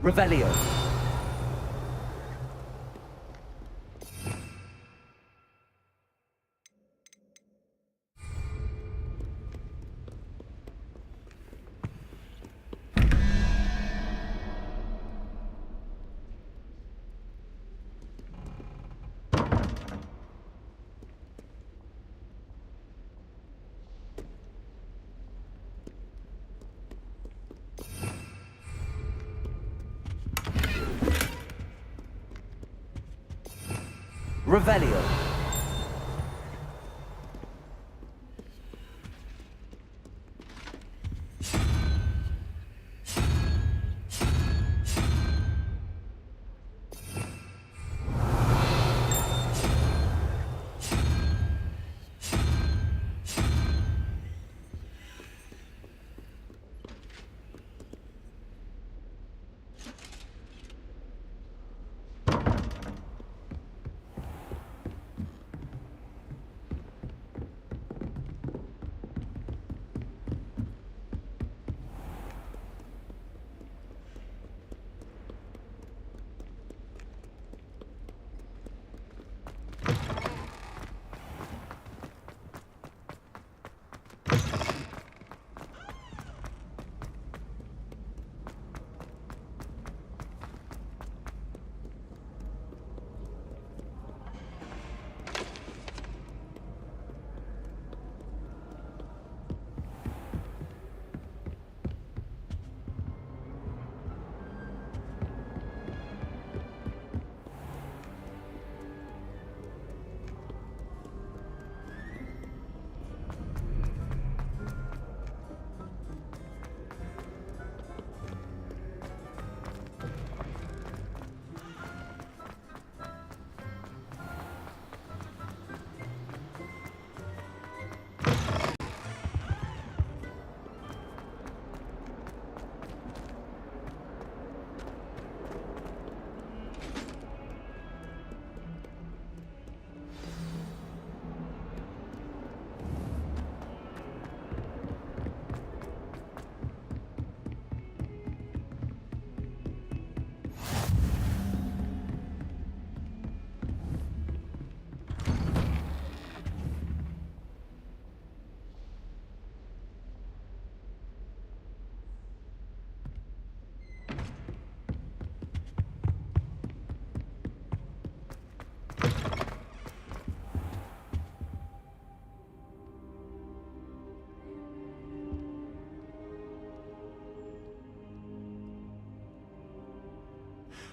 Revelio. Revelio.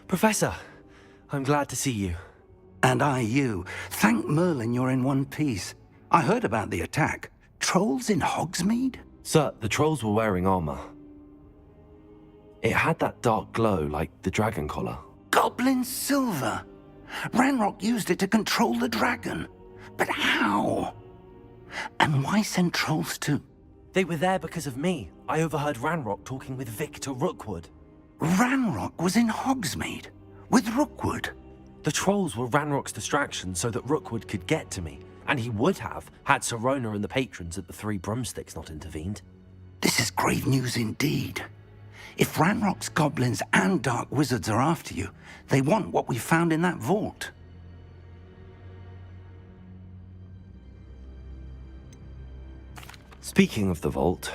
Professor, I'm glad to see you. And I you. Thank Merlin you're in one piece. I heard about the attack. Trolls in Hogsmeade? Sir, the trolls were wearing armor. It had that dark glow like the dragon collar. Goblin silver! Ranrock used it to control the dragon. But how? And why send trolls too? They were there because of me. I overheard Ranrock talking with Victor Rookwood. Ranrock was in Hogsmeade? With Rookwood? The trolls were Ranrock's distraction so that Rookwood could get to me. And he would have, had Sirona and the patrons at the Three Broomsticks not intervened. This is grave news indeed. If Ranrock's goblins and dark wizards are after you, they want what we found in that vault. Speaking of the vault,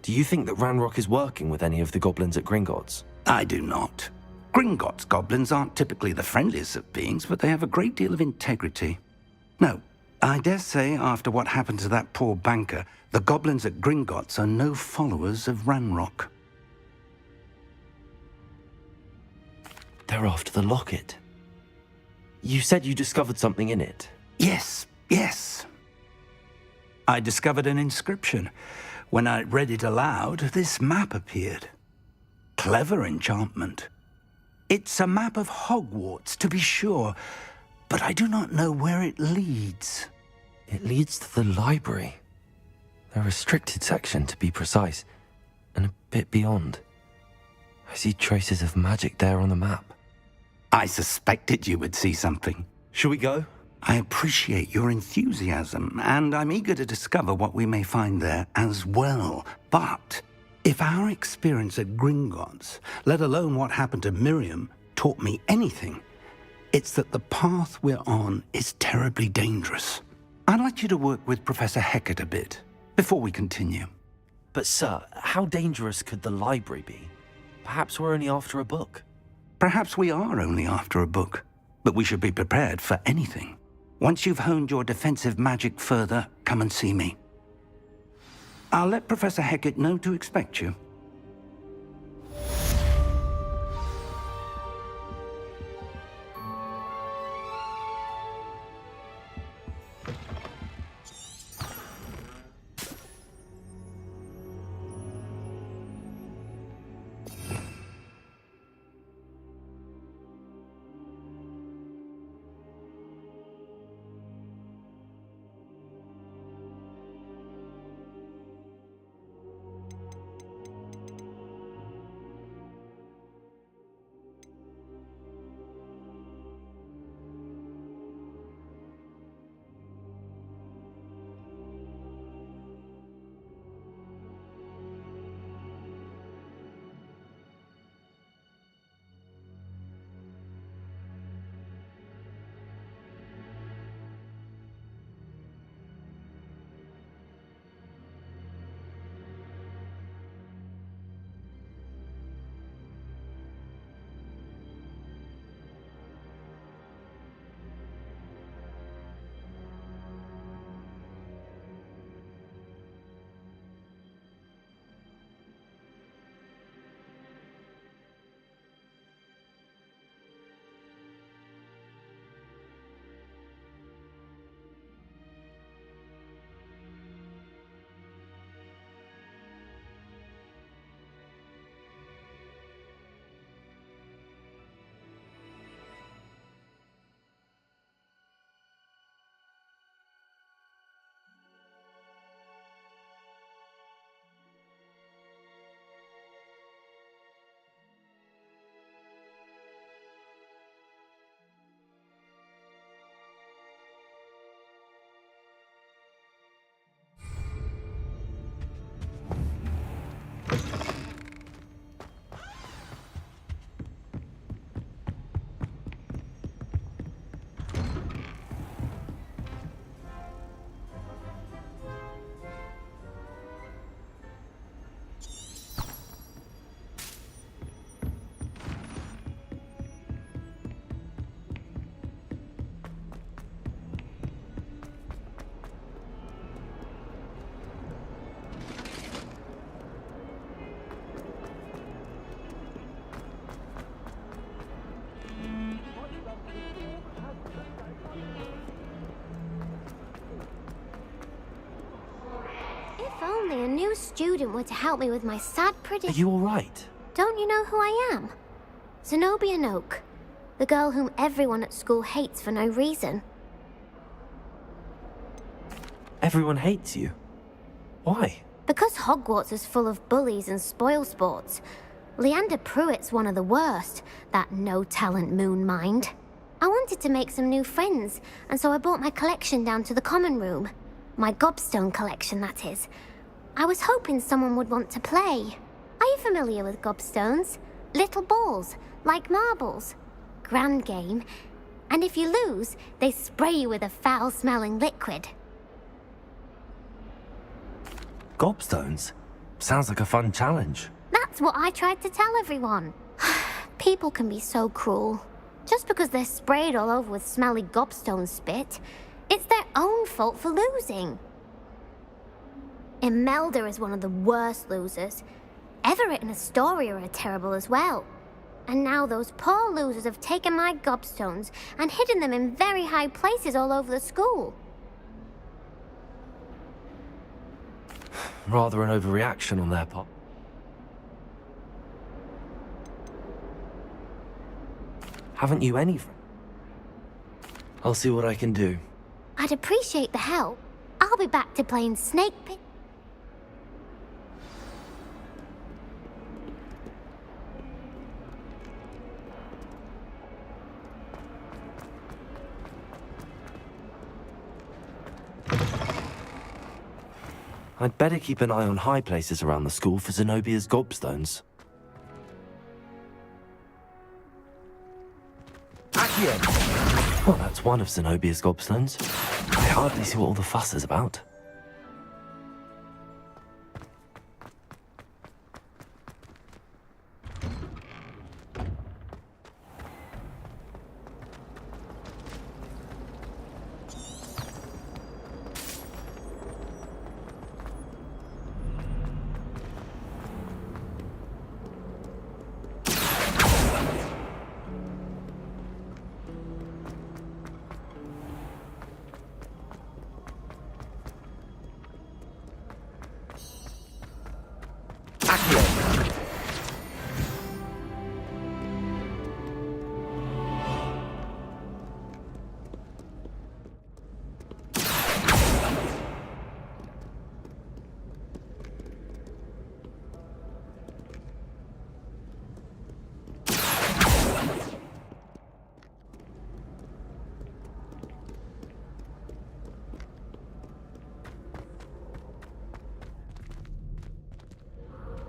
do you think that Ranrock is working with any of the goblins at Gringotts? I do not. Gringotts goblins aren't typically the friendliest of beings, but they have a great deal of integrity. No, I dare say after what happened to that poor banker, the goblins at Gringotts are no followers of Ranrock. They're after the locket. You said you discovered something in it. Yes. I discovered an inscription. When I read it aloud, this map appeared. Clever enchantment. It's a map of Hogwarts, to be sure, but I do not know where it leads. It leads to the library. The restricted section, to be precise, and a bit beyond. I see traces of magic there on the map. I suspected you would see something. Shall we go? I appreciate your enthusiasm, and I'm eager to discover what we may find there as well. But if If our experience at Gringotts, let alone what happened to Miriam, taught me anything, it's that the path we're on is terribly dangerous. I'd like you to work with Professor Hecat a bit before we continue. But sir, how dangerous could the library be? Perhaps we're only after a book. Perhaps we are only after a book, but we should be prepared for anything. Once you've honed your defensive magic further, come and see me. I'll let Professor Hecat know to expect you. If only a new student were to help me with my sad Are prediction. you all right? Don't you know who I am? Zenobia Noak, the girl whom everyone at school hates for no reason. Everyone hates you. Why? Because Hogwarts is full of bullies and spoilsports. Leander Pruitt's one of the worst, that no-talent moon mind. I wanted to make some new friends, and so I brought my collection down to the common room. My gobstone collection, that is. I was hoping someone would want to play. Are you familiar with gobstones? Little balls, like marbles. Grand game. And if you lose, they spray you with a foul-smelling liquid. Gobstones? Sounds like a fun challenge. That's what I tried to tell everyone. People can be so cruel. Just because they're sprayed all over with smelly gobstone spit, it's their own fault for losing. Imelda is one of the worst losers. Everett and Astoria are terrible as well. And now those poor losers have taken my gobstones and hidden them in very high places all over the school. Rather an overreaction on their part. Haven't you any friends? I'll see what I can do. I'd appreciate the help. I'll be back to playing Snake Pit. I'd better keep an eye on high places around the school for Zenobia's gobstones. Accio! Well, that's one of Zenobia's gobstones. I hardly see what all the fuss is about.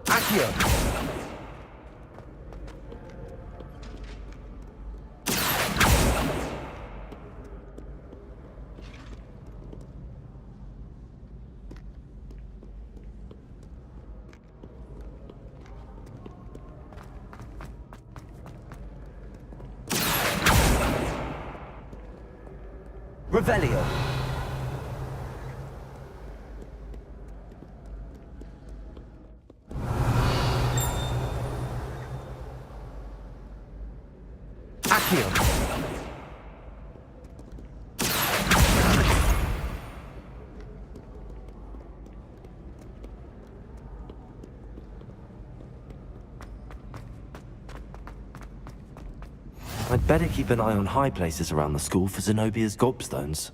Accio! Revelio. Accio. I'd better keep an eye on high places around the school for Zenobia's gobstones.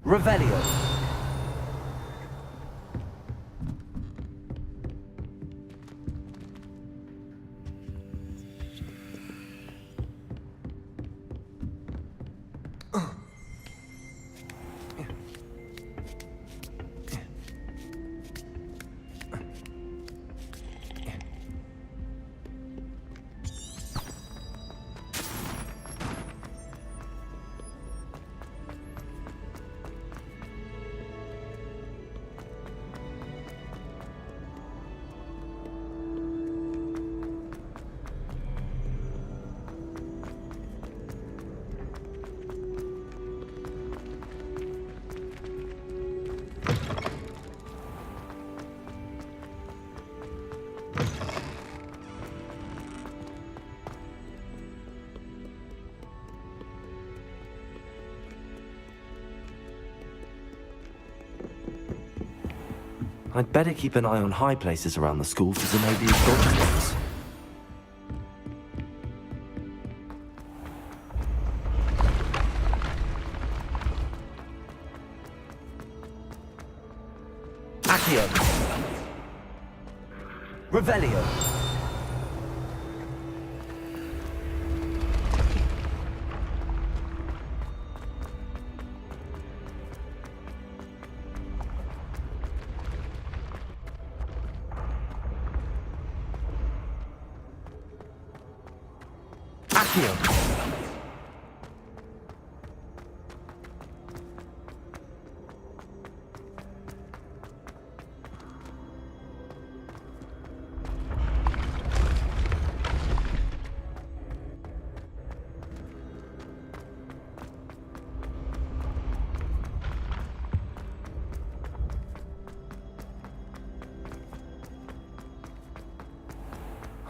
Revelio. I'd better keep an eye on high places around the school for Zenobia's gobstones. Accio. Revelio. Accio.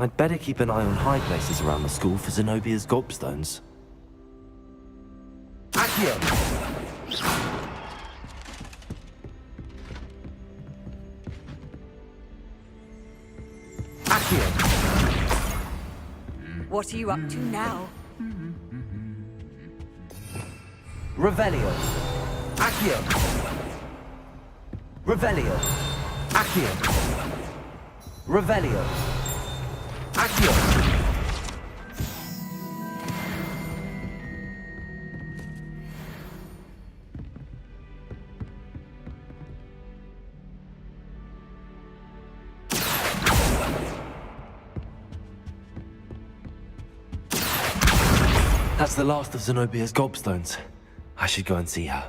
I'd better keep an eye on high places around the school for Zenobia's gobstones. Accio. Accio. What are you up to now? Revelio. Accio. Revelio. Accio. Revelio. Accio. That's the last of Zenobia's gobstones. I should go and see her.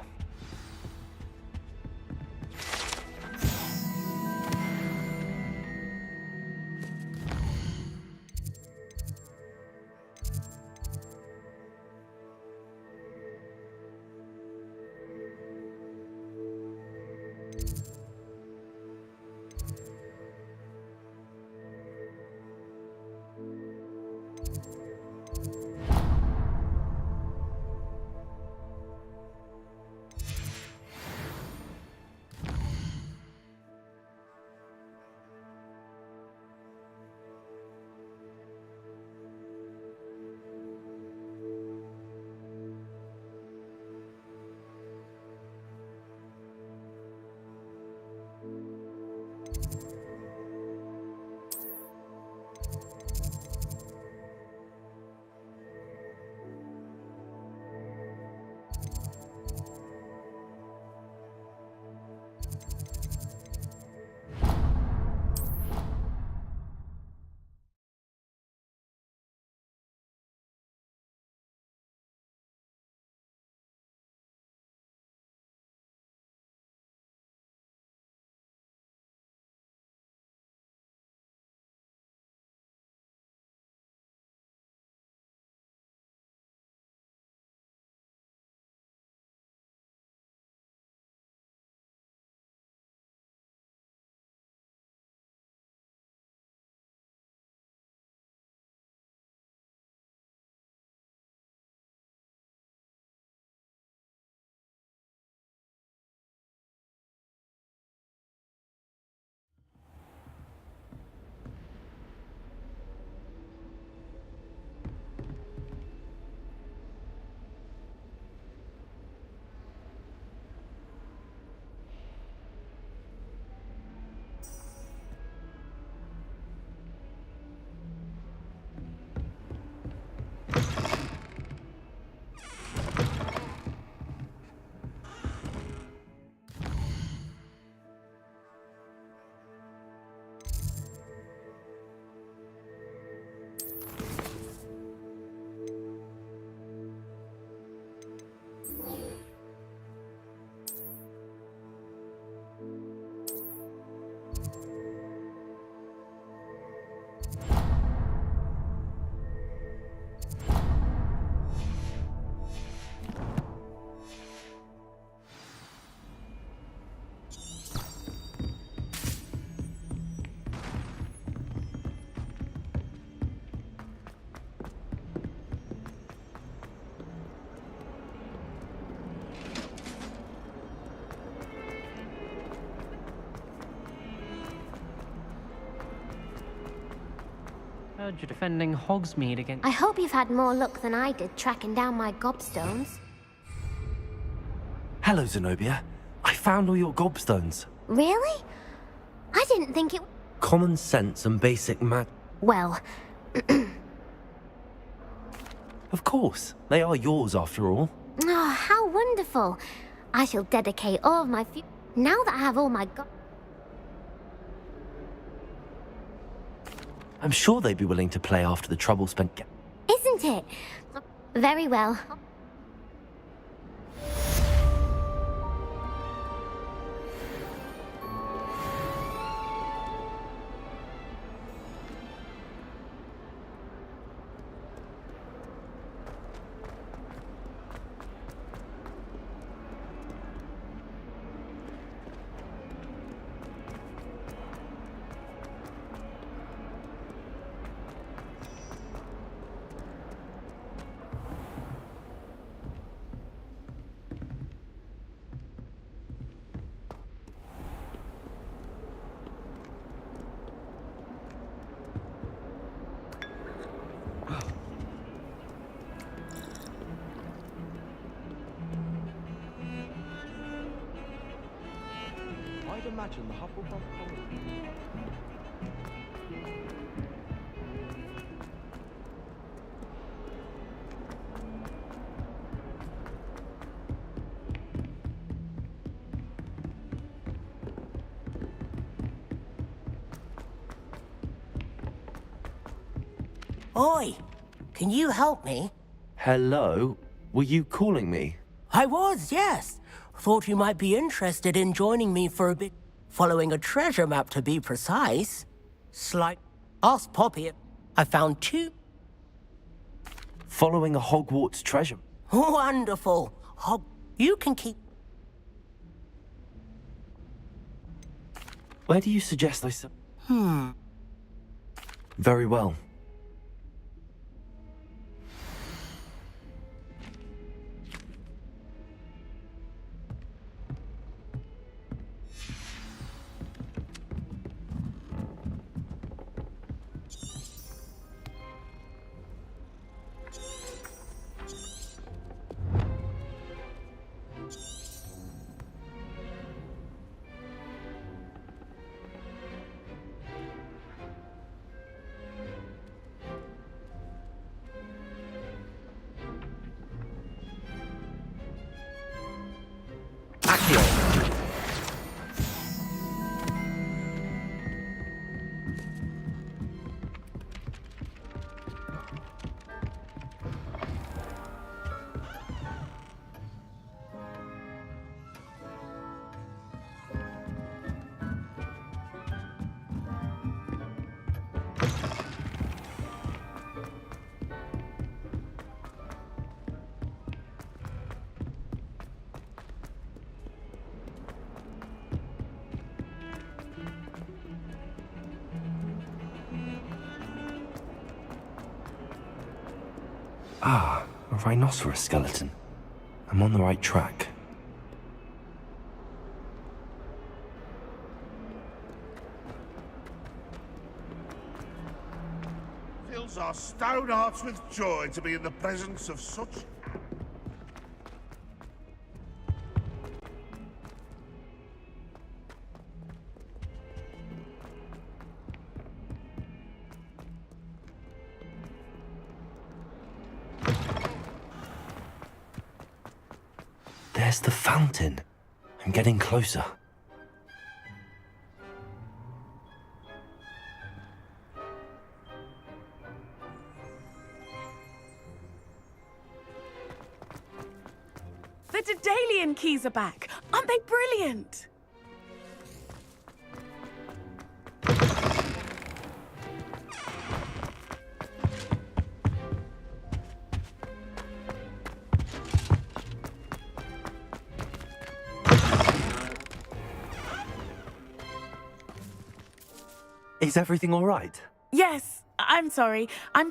Heard you're defending Hogsmeade against... I hope you've had more luck than I did tracking down my gobstones. Hello, Zenobia. I found all your gobstones. Really? I didn't think it... Common sense and basic Well, Of course. They are yours, after all. oh, how wonderful. I shall dedicate all of my now that I have all my I'm sure they'd be willing to play after the trouble spent... Isn't it? Very well. I'd imagine the Hufflepuff colony. Oi! Can you help me? Hello? Were you calling me? I was, yes. Thought you might be interested in joining me for a bit. Following a treasure map, to be precise. Ask Poppy. I found 2. Following a Hogwarts treasure. Wonderful. You can keep... Where do you suggest I... Very well. Ah, a rhinoceros skeleton. I'm on the right track. Fills our stone hearts with joy to be in the presence of such... There's the fountain. I'm getting closer. The Daedalian keys are back. Aren't they brilliant? Is everything all right? Yes, I'm sorry. I'm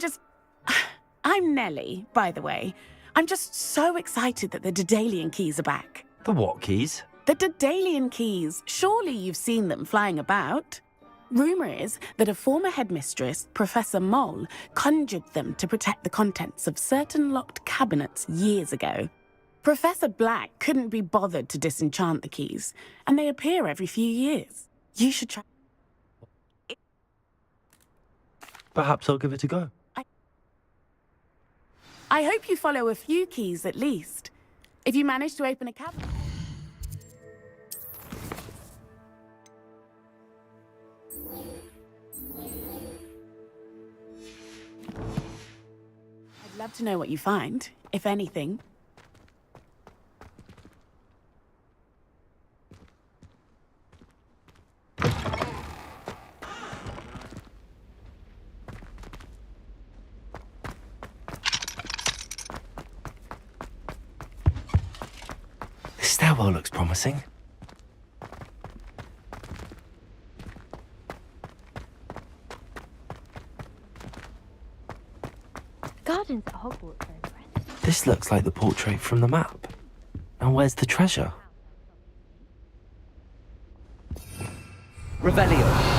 Nellie, by the way. I'm just so excited that the Daedalian keys are back. The what keys? The Daedalian keys. Surely you've seen them flying about. Rumour is that a former headmistress, Professor Moll, conjured them to protect the contents of certain locked cabinets years ago. Professor Black couldn't be bothered to disenchant the keys, and they appear every few years. You should try... Perhaps I'll give it a go. I hope you follow a few keys at least. If you manage to open a cabinet... I'd love to know what you find, if anything. This stairwell looks promising. Gardens at Hogwarts are impressive. This looks like the portrait from the map. Now where's the treasure? Revelio.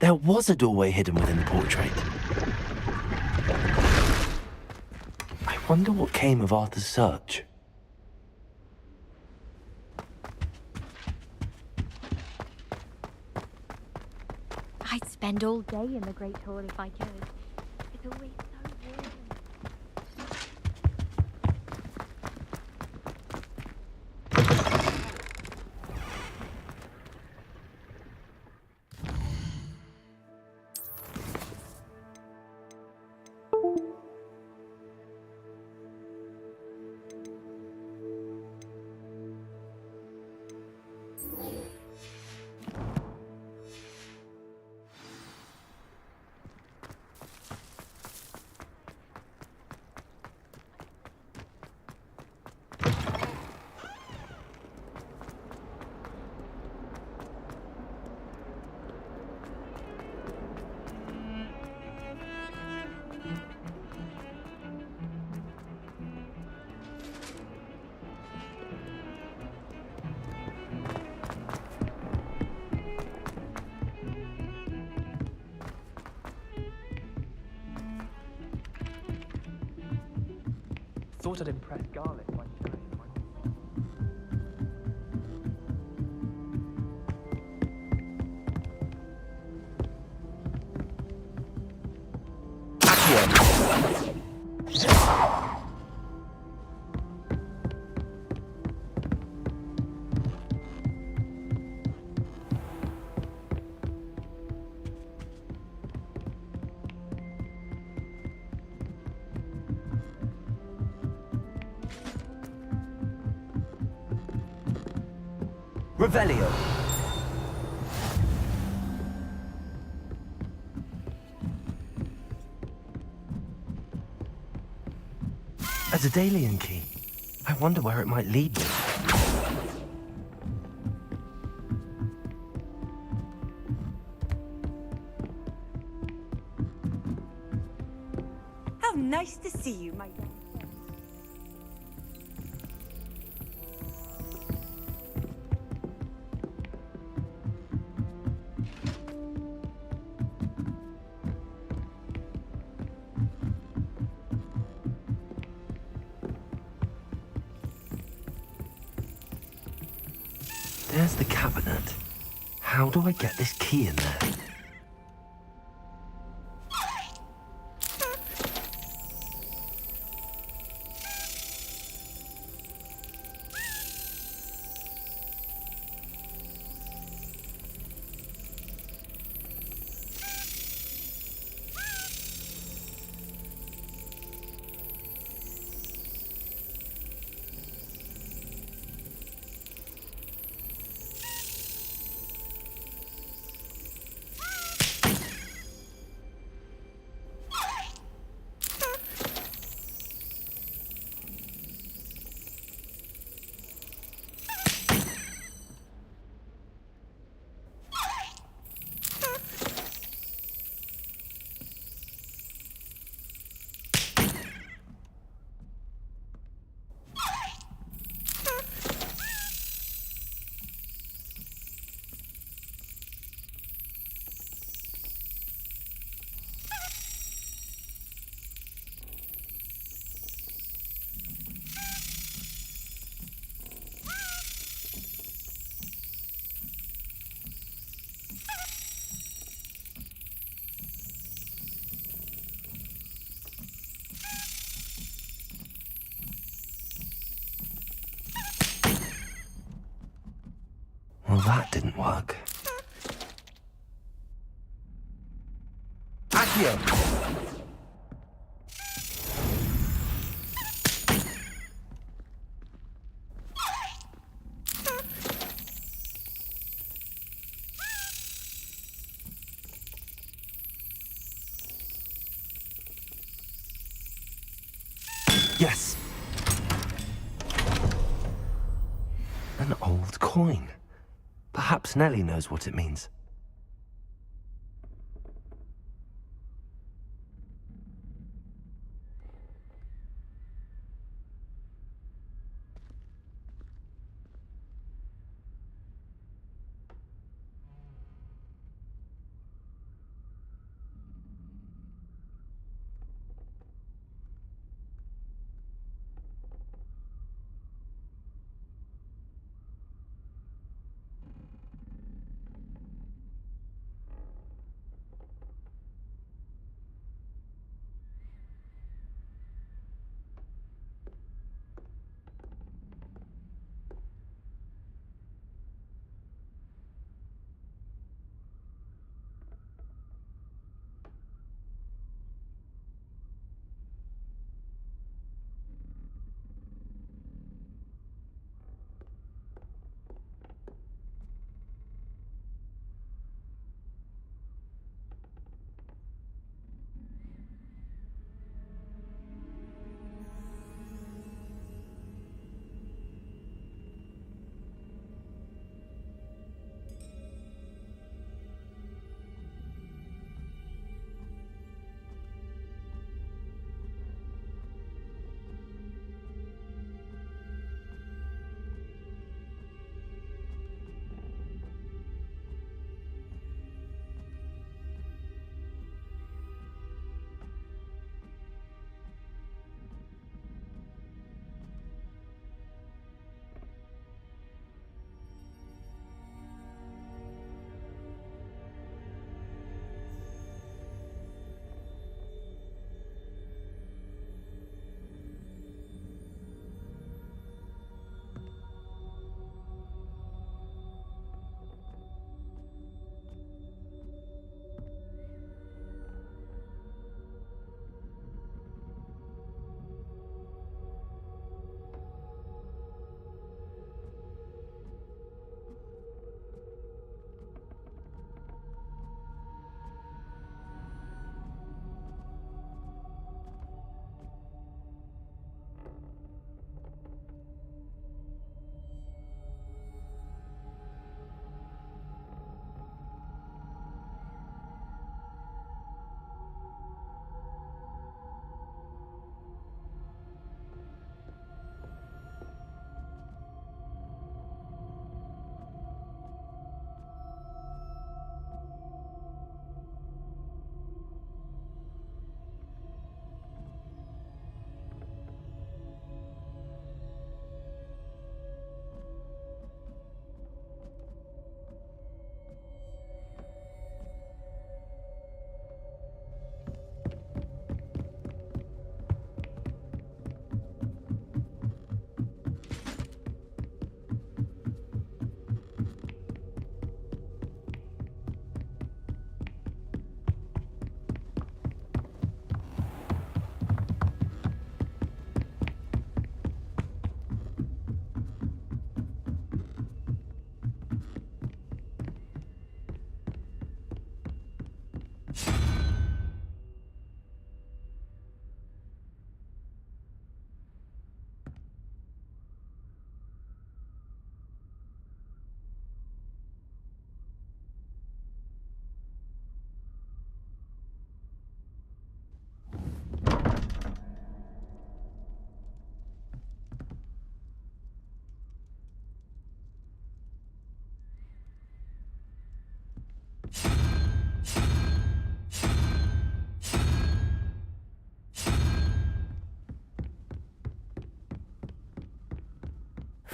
There was a doorway hidden within the portrait. I wonder what came of Arthur's search. I'd spend all day in the Great Hall if I could. It's always so warm. Thought I'd impress Garlic by showing my... Revelio. A Daedalian key. I wonder where it might lead me. How nice to see you, my young friend. There's the cabinet. How do I get this key in there? Well, that didn't work. Accio! Yes! An old coin. Perhaps Nellie knows what it means.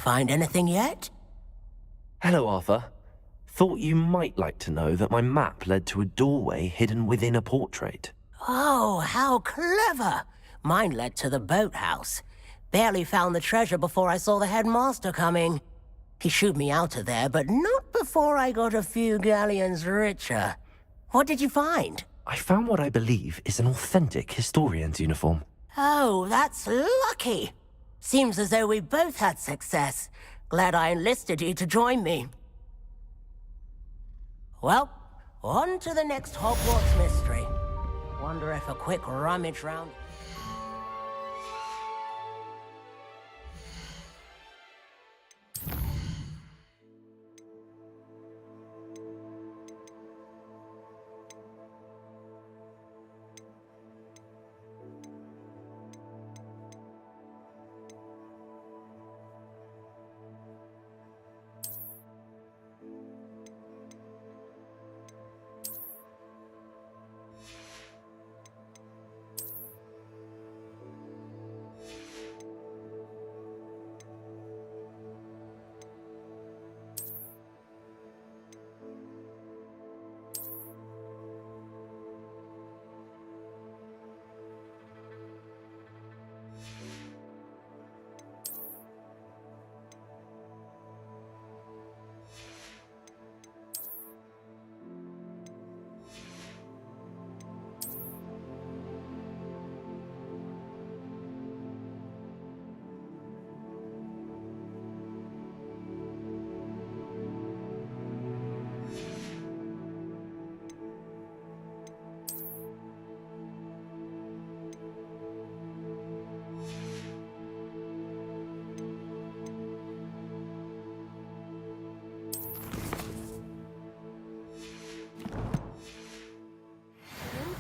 find anything yet? Hello, Arthur. Thought you might like to know that my map led to a doorway hidden within a portrait. Oh, how clever! Mine led to the boathouse. Barely found the treasure before I saw the headmaster coming. He shooed me out of there, but not before I got a few galleons richer. What did you find? I found what I believe is an authentic historian's uniform. Oh, that's lucky. Seems as though we both had success. Glad I enlisted you to join me. Well, on to the next Hogwarts mystery. Wonder if a quick rummage round...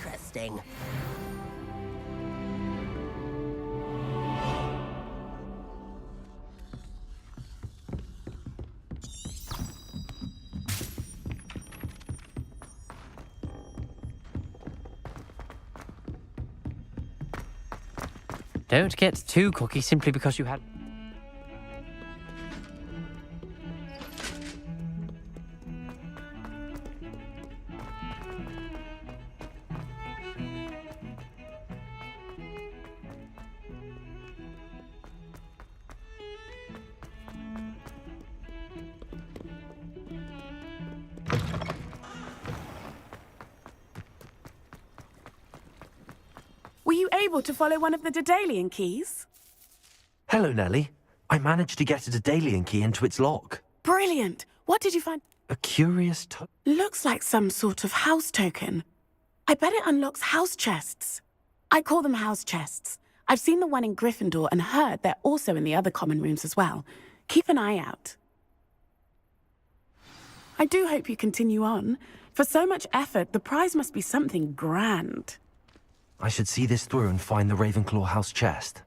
Interesting. Don't get too cocky simply because you had... Were you able to follow one of the Daedalian keys? Hello, Nellie. I managed to get a Daedalian key into its lock. Brilliant. What did you find? A curious Looks like some sort of house token. I bet it unlocks house chests. I call them house chests. I've seen the one in Gryffindor and heard they're also in the other common rooms as well. Keep an eye out. I do hope you continue on. For so much effort, the prize must be something grand. I should see this through and find the Ravenclaw house chest.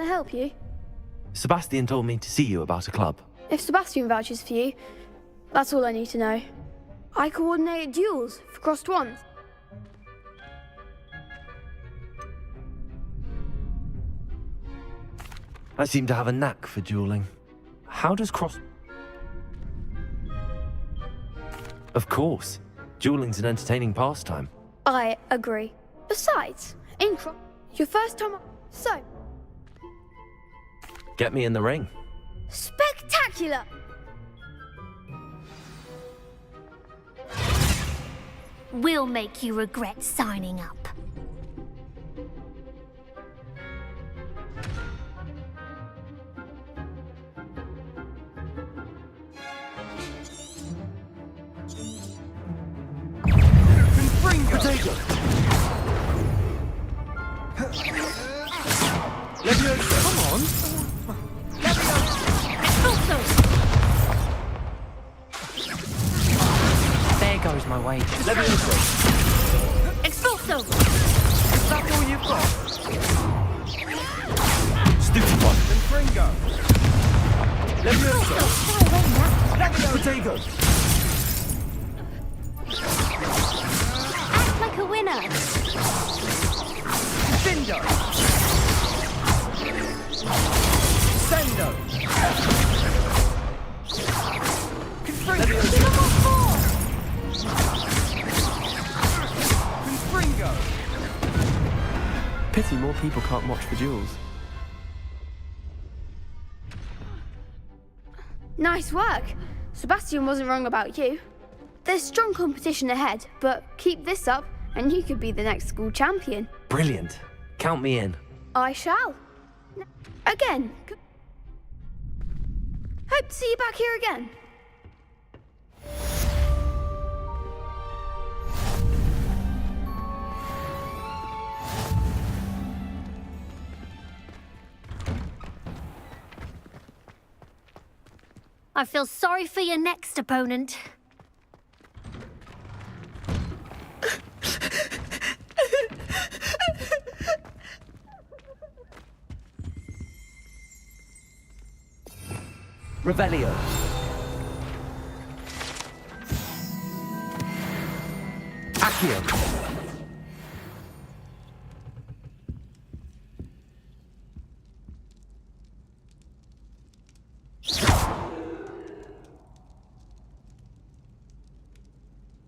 I help you? Sebastian told me to see you about a club. If Sebastian vouches for you, that's all I need to know. I coordinate duels for crossed wands. I seem to have a knack for dueling. How does cross... Of course. Dueling's an entertaining pastime. I agree. Besides, in your first time... So, Get me in the ring. spectacular! We'll make you regret signing up. Potato! Come on! There goes my wages. Expulso! Is that all you've got? Stupid one. Confringo! Potato! Act like a winner! Dindo! Sendo! Confringo! Confringo! Pity more people can't watch the duels. Nice work. Sebastian wasn't wrong about you. There's strong competition ahead, but keep this up and you could be the next school champion. Brilliant. Count me in. I shall. Again. Hope to see you back here again. I feel sorry for your next opponent. Revelio. Accio.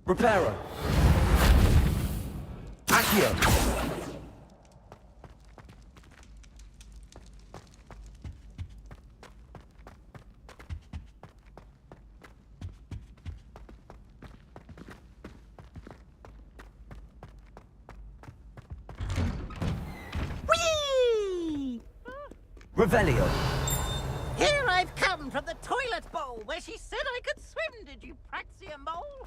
Reparo. Accio. Revelio. Here I've come from the toilet bowl where she said I could swim, did you praxia mole?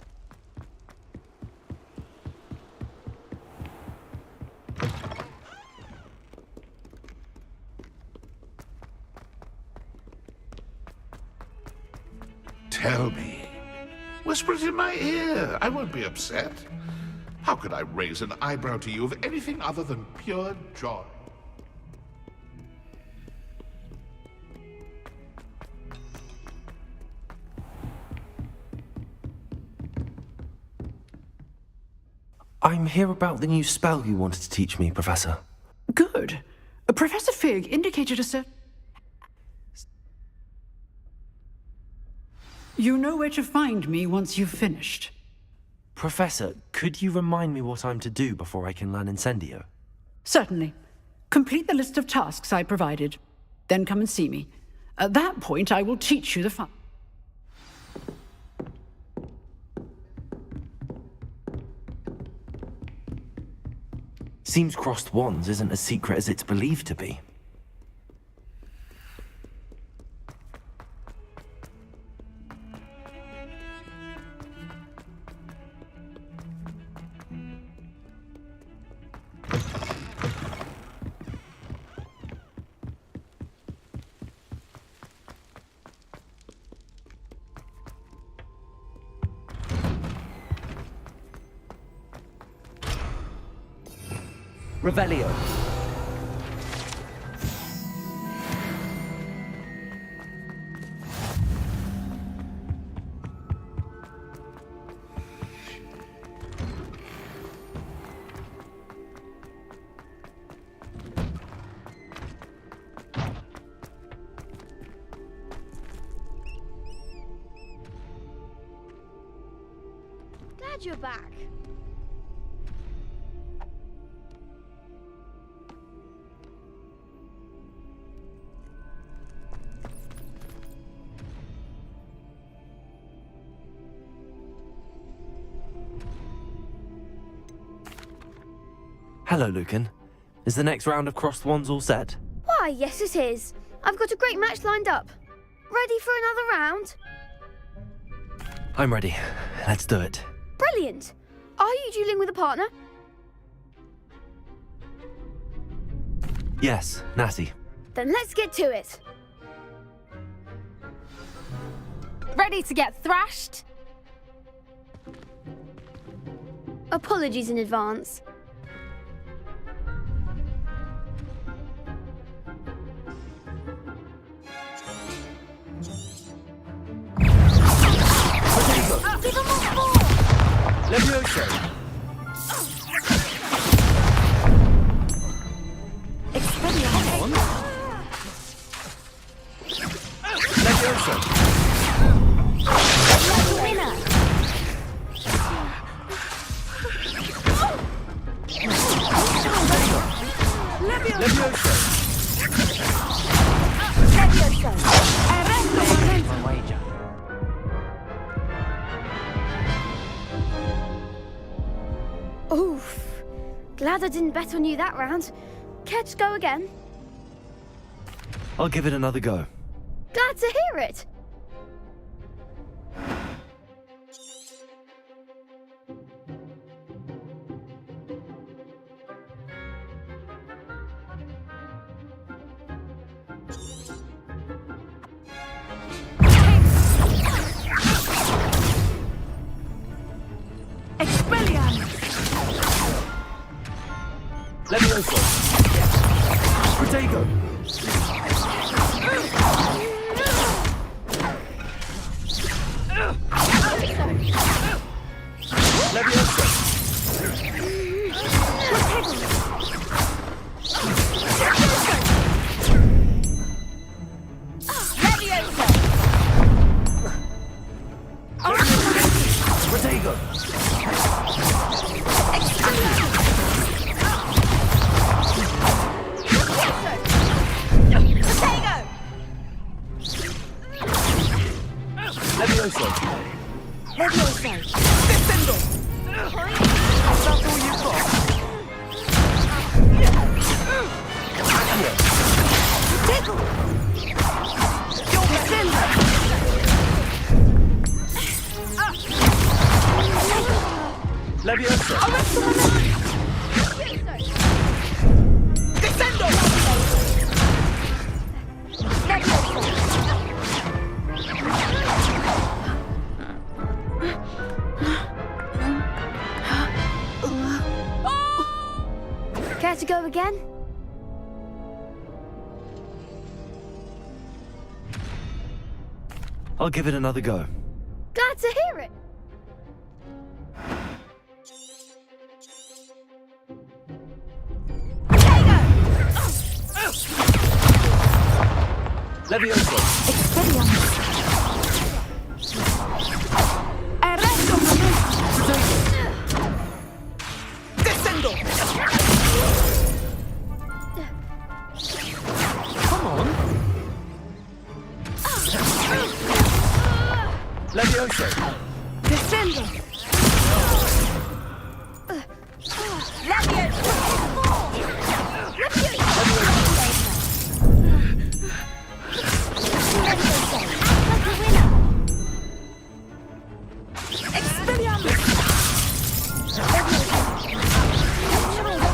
Tell me. Whisper it in my ear. I won't be upset. How could I raise an eyebrow to you of anything other than pure joy? I'm here about the new spell you wanted to teach me, Professor. Good. Professor Fig indicated a certain... You know where to find me once you've finished. Professor, could you remind me what I'm to do before I can learn Incendio? Certainly. Complete the list of tasks I provided. Then come and see me. At that point, I will teach you the fun. Seems crossed wands isn't as secret as it's believed to be. Revelio. glad you're back. Hello, Lucan. Is the next round of crossed wands all set? Why, yes it is. I've got a great match lined up. Ready for another round? I'm ready. Let's do it. Brilliant. Are you dueling with a partner? Yes, Natty. Then let's get to it. Ready to get thrashed? Apologies in advance. Levioso. Expelliarmus. Levioso. Winner. Levioso. My wager. Oof. Glad I didn't bet on you that round. Care to go again? I'll give it another go. Glad to hear it. Levioso. Protego. Levioso. Protego. Levioso. Levioso. Descendo. That's all you've got. Accio. Tickle. Descendo. Levioso. Descendo. Care to go again? I'll give it another go. Glad to hear it. Levioso. Descendo. Come on. Levioso. Descendo.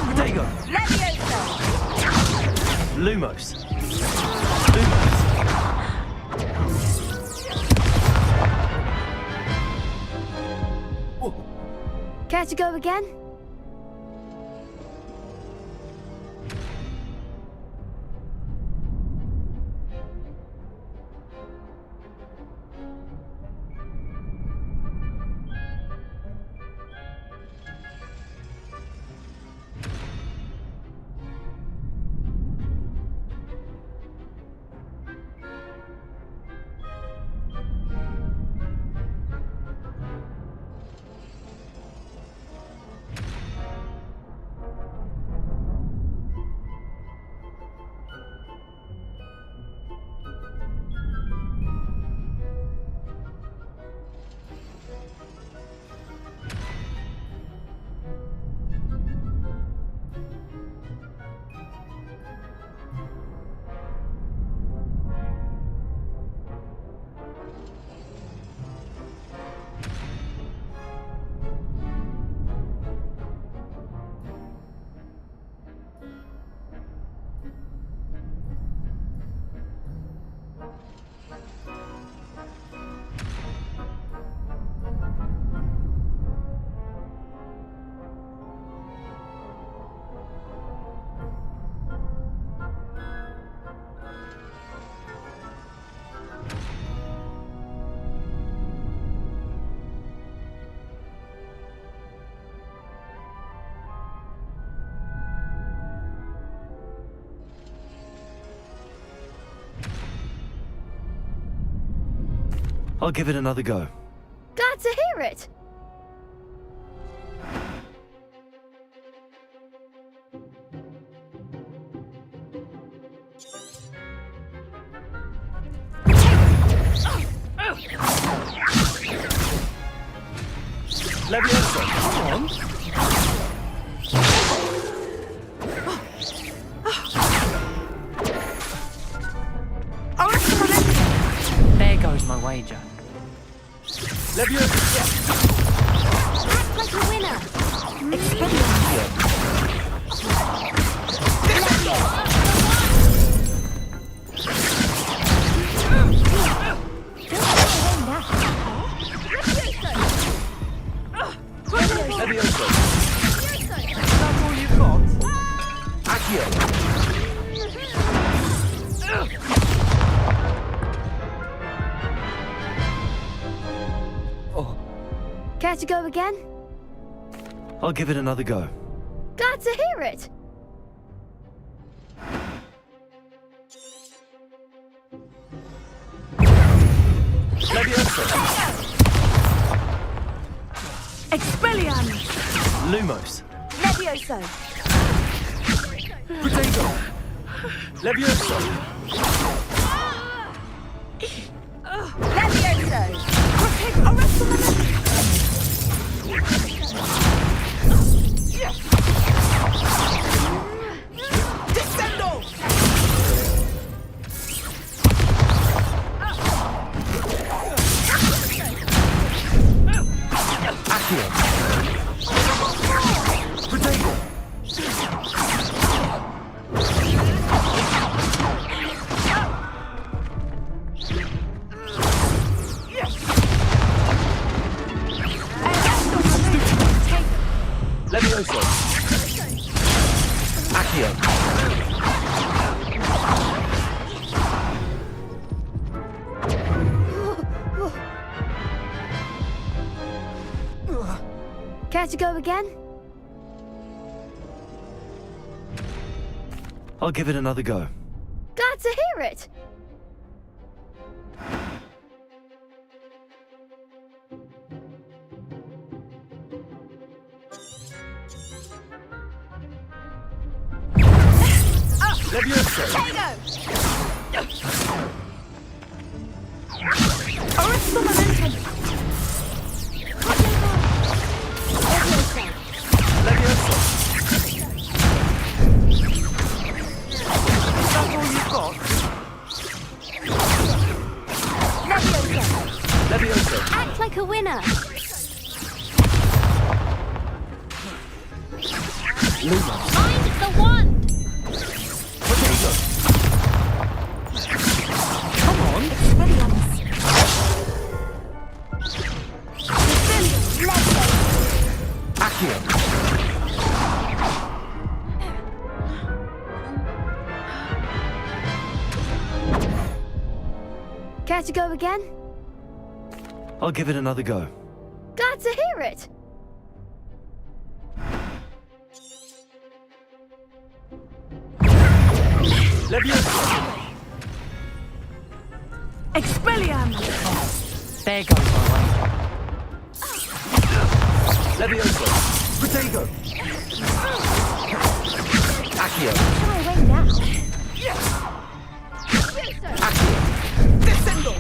Protego. Lumos. Lumos. Care to go again? I'll give it another go. Glad to hear it. Leviosa, come on. There goes my wager. Leviosa, Act like a winner. Leviosa. That's all you've got? Accio. Care to go again? I'll give it another go. Glad to hear it. Leviosa. Expelliarmus! Lumos. Levioso. Potato. Leviosa. Levioso. Descendo. Accio. Potato. Leviosa. Accio. Care to go again? I'll give it another go. Glad to hear it. Leviosa. Leviosa. That's all you've got? Leviosa. Act like a winner. Find the one. Potato. Come on. Accio. Care to go again? I'll give it another go. Glad to hear it. Leviosa. Expelliarmus! There goes my wager. Leviosa. Potato. Accio. Try away now. Accio. Descendo.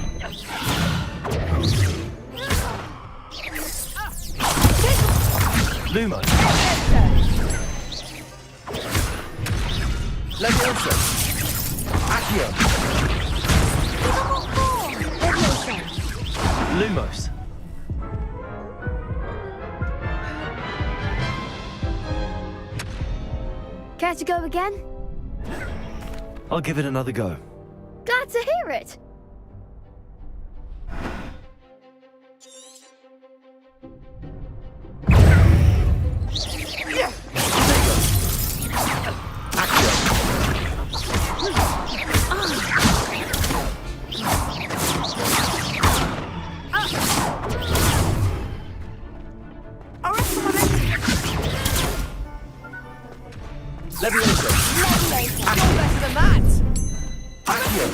Lumos. Leviosa. Accio. Lumos. Care to go again? I'll give it another go. Glad to hear it. Leviosa. You're better than that. Accio.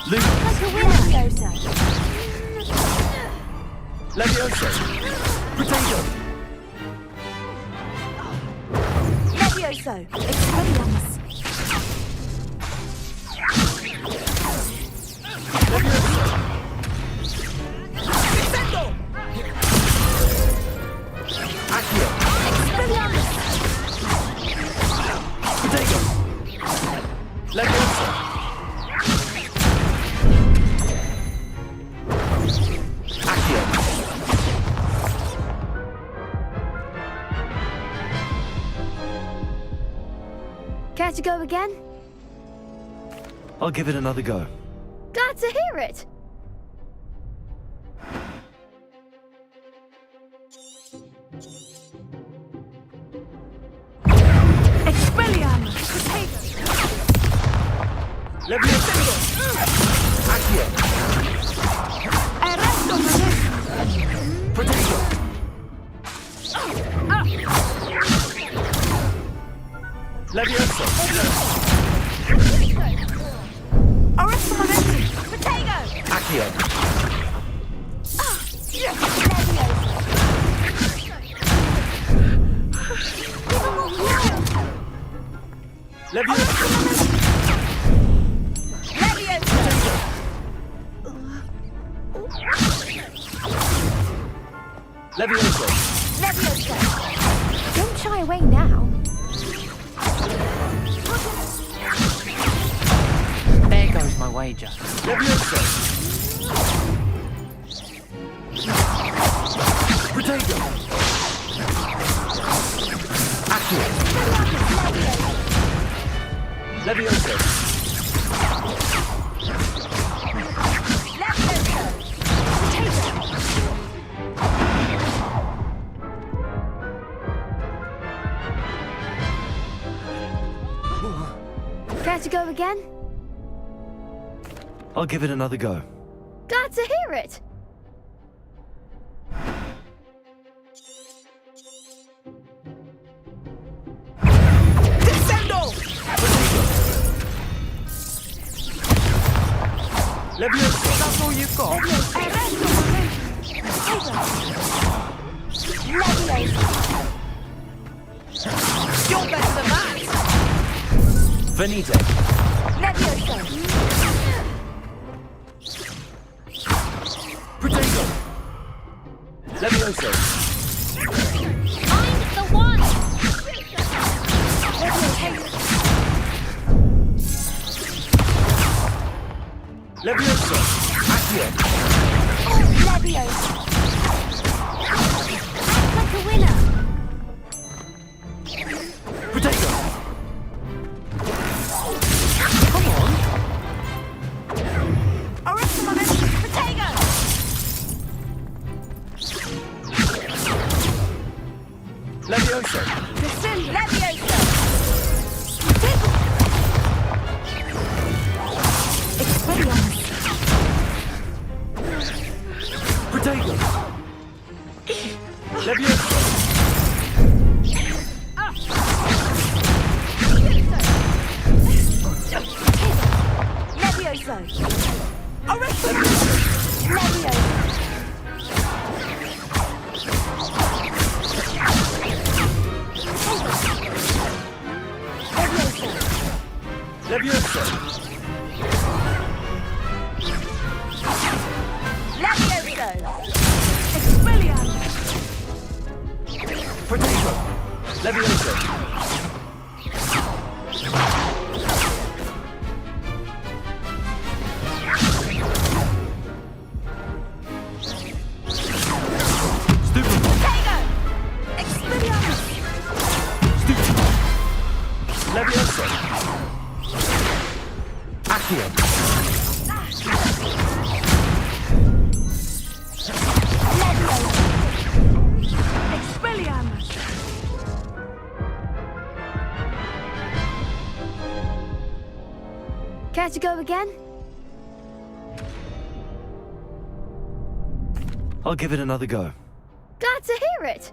Like a winner. Levioso. Levioso. Potato. Levioso. Expelliarmus. Descendo. Accio. Expelliarmus. Potato. Levioso. Accio. Care to go again? I'll give it another go. Glad to hear it. Expelliarmus! Levioso. Accio. Arresto Potato. Levioso. Arresto momentum. Potato. Accio. Levioso. Levioso. Levioso. Don't shy away now. There goes my wager. Levioso. Potato. Accio. Levioso. Care to go again? I'll give it another go. Glad to hear it. Descendo. Levioso. That's all you've got? You're better than that. Venite. Levioso. Potato. Levioso. Find the one! Levioso. Accio. Levioso. Like a winner! Potato. Arresto momentum. Potato. Levioso. Levioso. Expelliarmus. Potato. Levioso. Levioso. Arresto momentum. Levioso. Levioso. Levioso. Expelliarmus! Potato. Levioso. Potato. Expelliarmus. Levioso. Accio. Expelliarmus! Care to go again? I'll give it another go. Glad to hear it.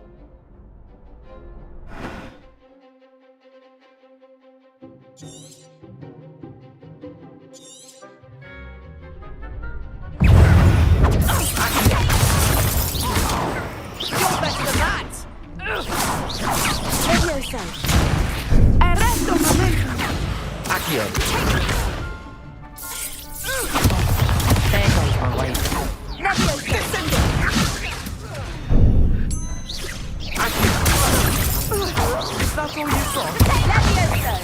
to the mat! Levioso. Arresto momentum. Accio. There goes my wager. Levioso. Is that all you've got? Levioso.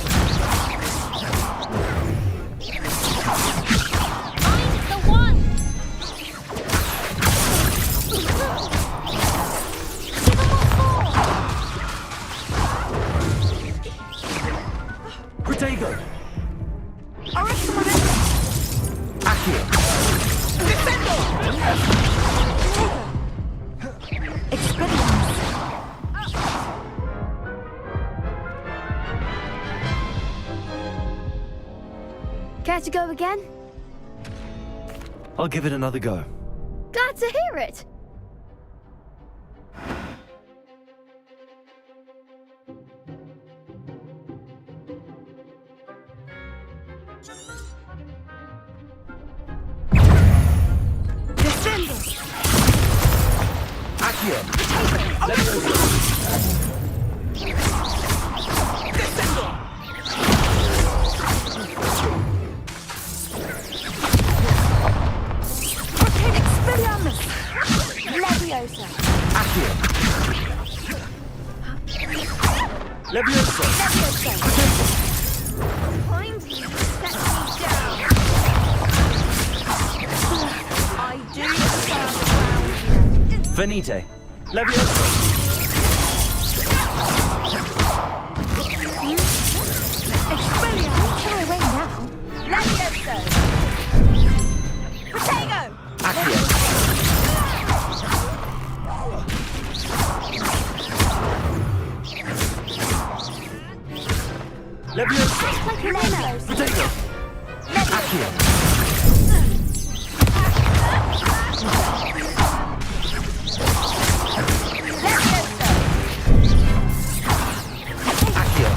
Find the one! Protego. Arresto momentum. Accio. Expelliarmus. Care to go again? I'll give it another go. Glad to hear it. Descendo. Accio. Levioso. Expelliarmus. Levioso. Accio. Levioso. Levioso. Find you, set me down. I do stand around you. Venite. Levioso. Expelliarmus. Shy away now. Levioso. Protego. Accio. Levioso. Levioso. Protego. Accio. Accio.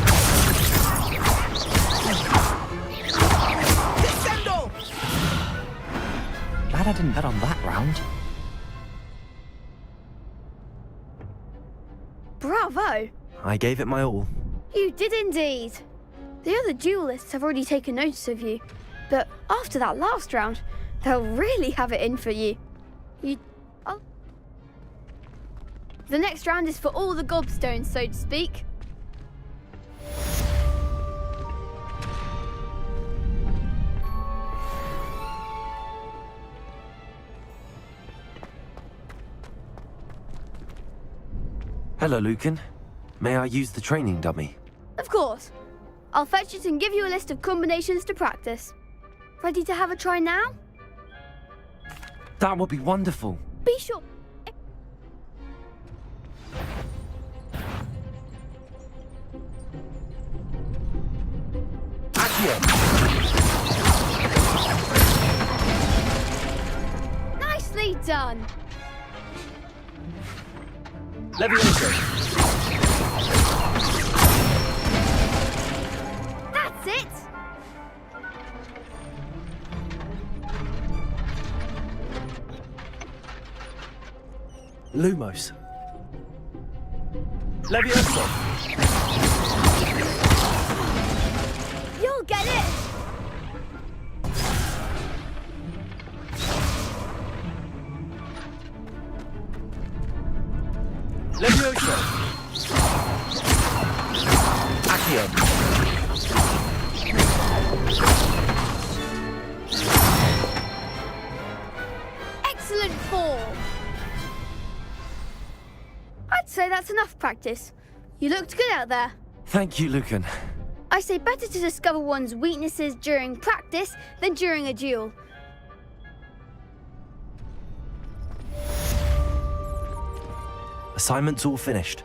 Glad I didn't bet on that round. Bravo! I gave it my all. You did indeed. The other duelists have already taken notice of you, but after that last round, they'll really have it in for you. Oh. The next round is for all the gobstones, so to speak. Hello, Lucan. May I use the training dummy? Of course. I'll fetch it and give you a list of combinations to practice. Ready to have a try now? That would be wonderful. Be sure. Accio. Nicely done. Levioso. That's it. Lumos. Levioso. You'll get it. Levioso. Accio. Excellent form. I'd say that's enough practice. You looked good out there. Thank you, Lucan. I say better to discover one's weaknesses during practice than during a duel. Assignment's all finished.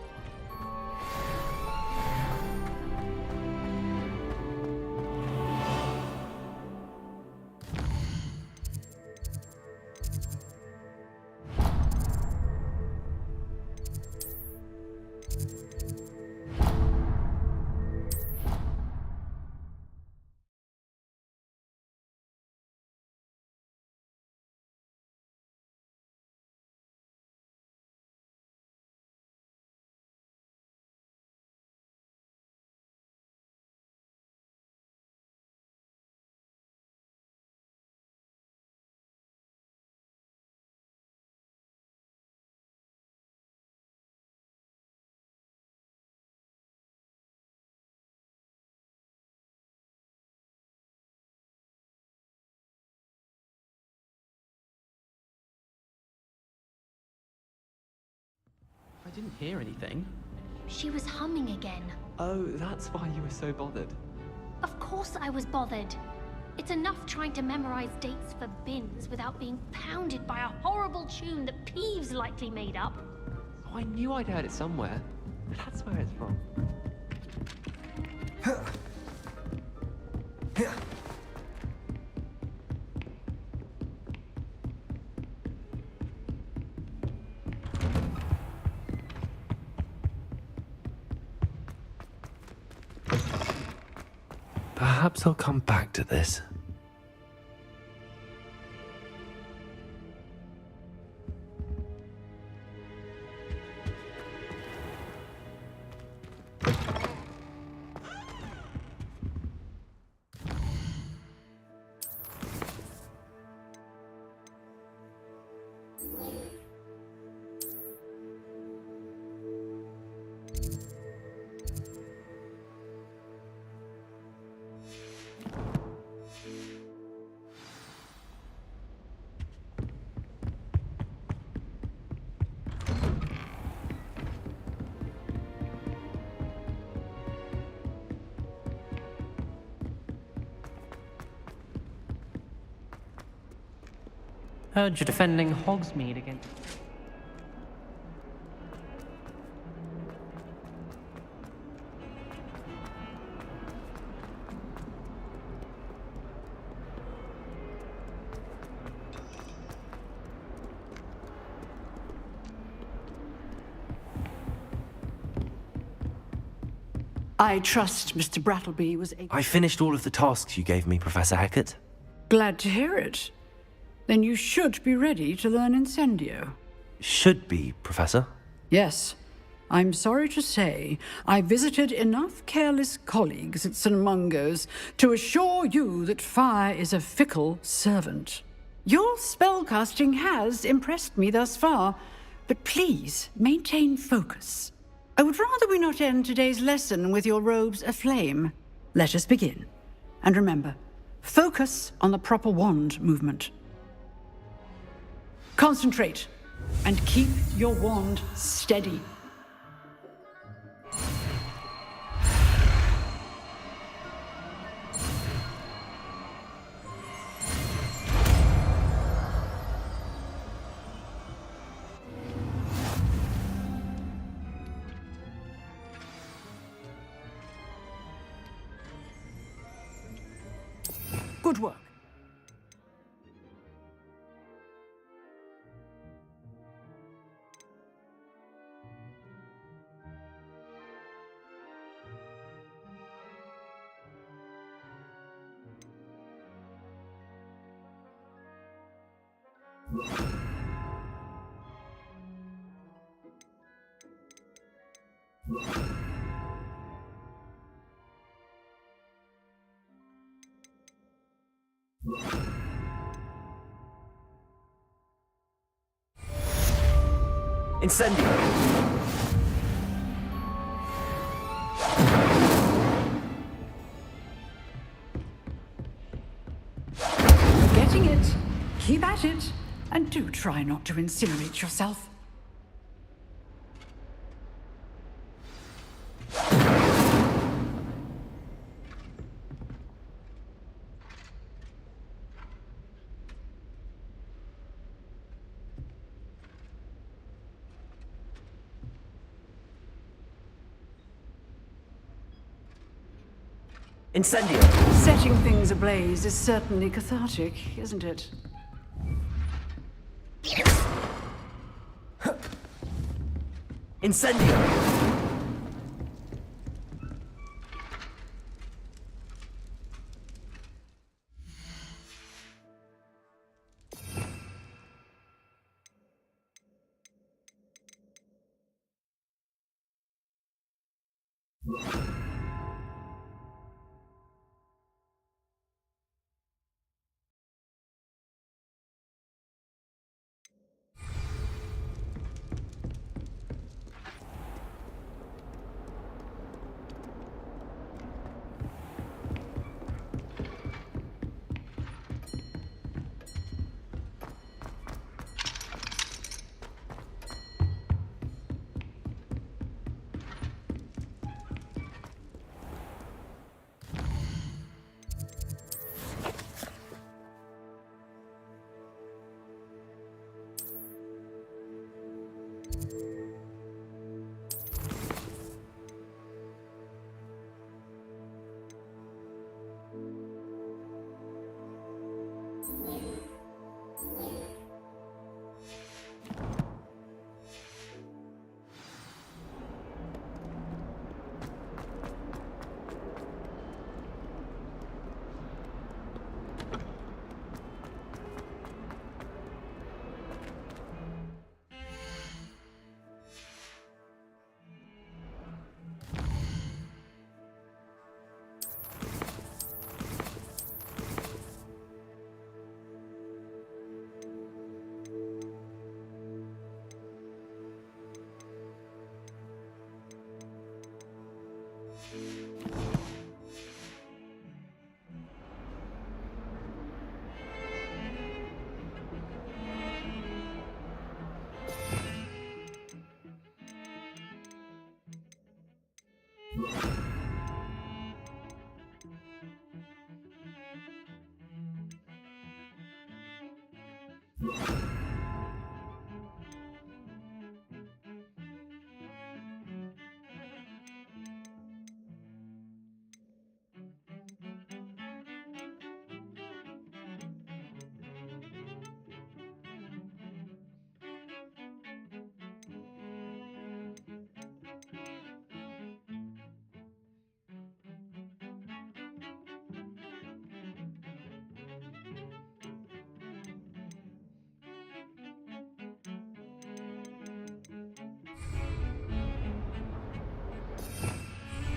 didn't hear anything. She was humming again. Oh, that's why you were so bothered. Of course I was bothered. It's enough trying to memorize dates for bins without being pounded by a horrible tune that Peeves likely made up. Oh, I knew I'd heard it somewhere. That's where it's from. Perhaps I'll come back to this. Heard you're defending Hogsmeade against... I trust Mr. Brattleby was able... I finished all of the tasks you gave me, Professor Hackett. Glad to hear it. Then you should be ready to learn Incendio. Should be, Professor. Yes. I'm sorry to say, I visited enough careless colleagues at St. Mungo's to assure you that fire is a fickle servant. Your spellcasting has impressed me thus far, but please maintain focus. I would rather we not end today's lesson with your robes aflame. Let us begin. And remember, focus on the proper wand movement. Concentrate, and keep your wand steady. Good work. Incendio! Getting it. Keep at it. And do try not to incinerate yourself. Incendio! Setting things ablaze is certainly cathartic, isn't it? Incendio!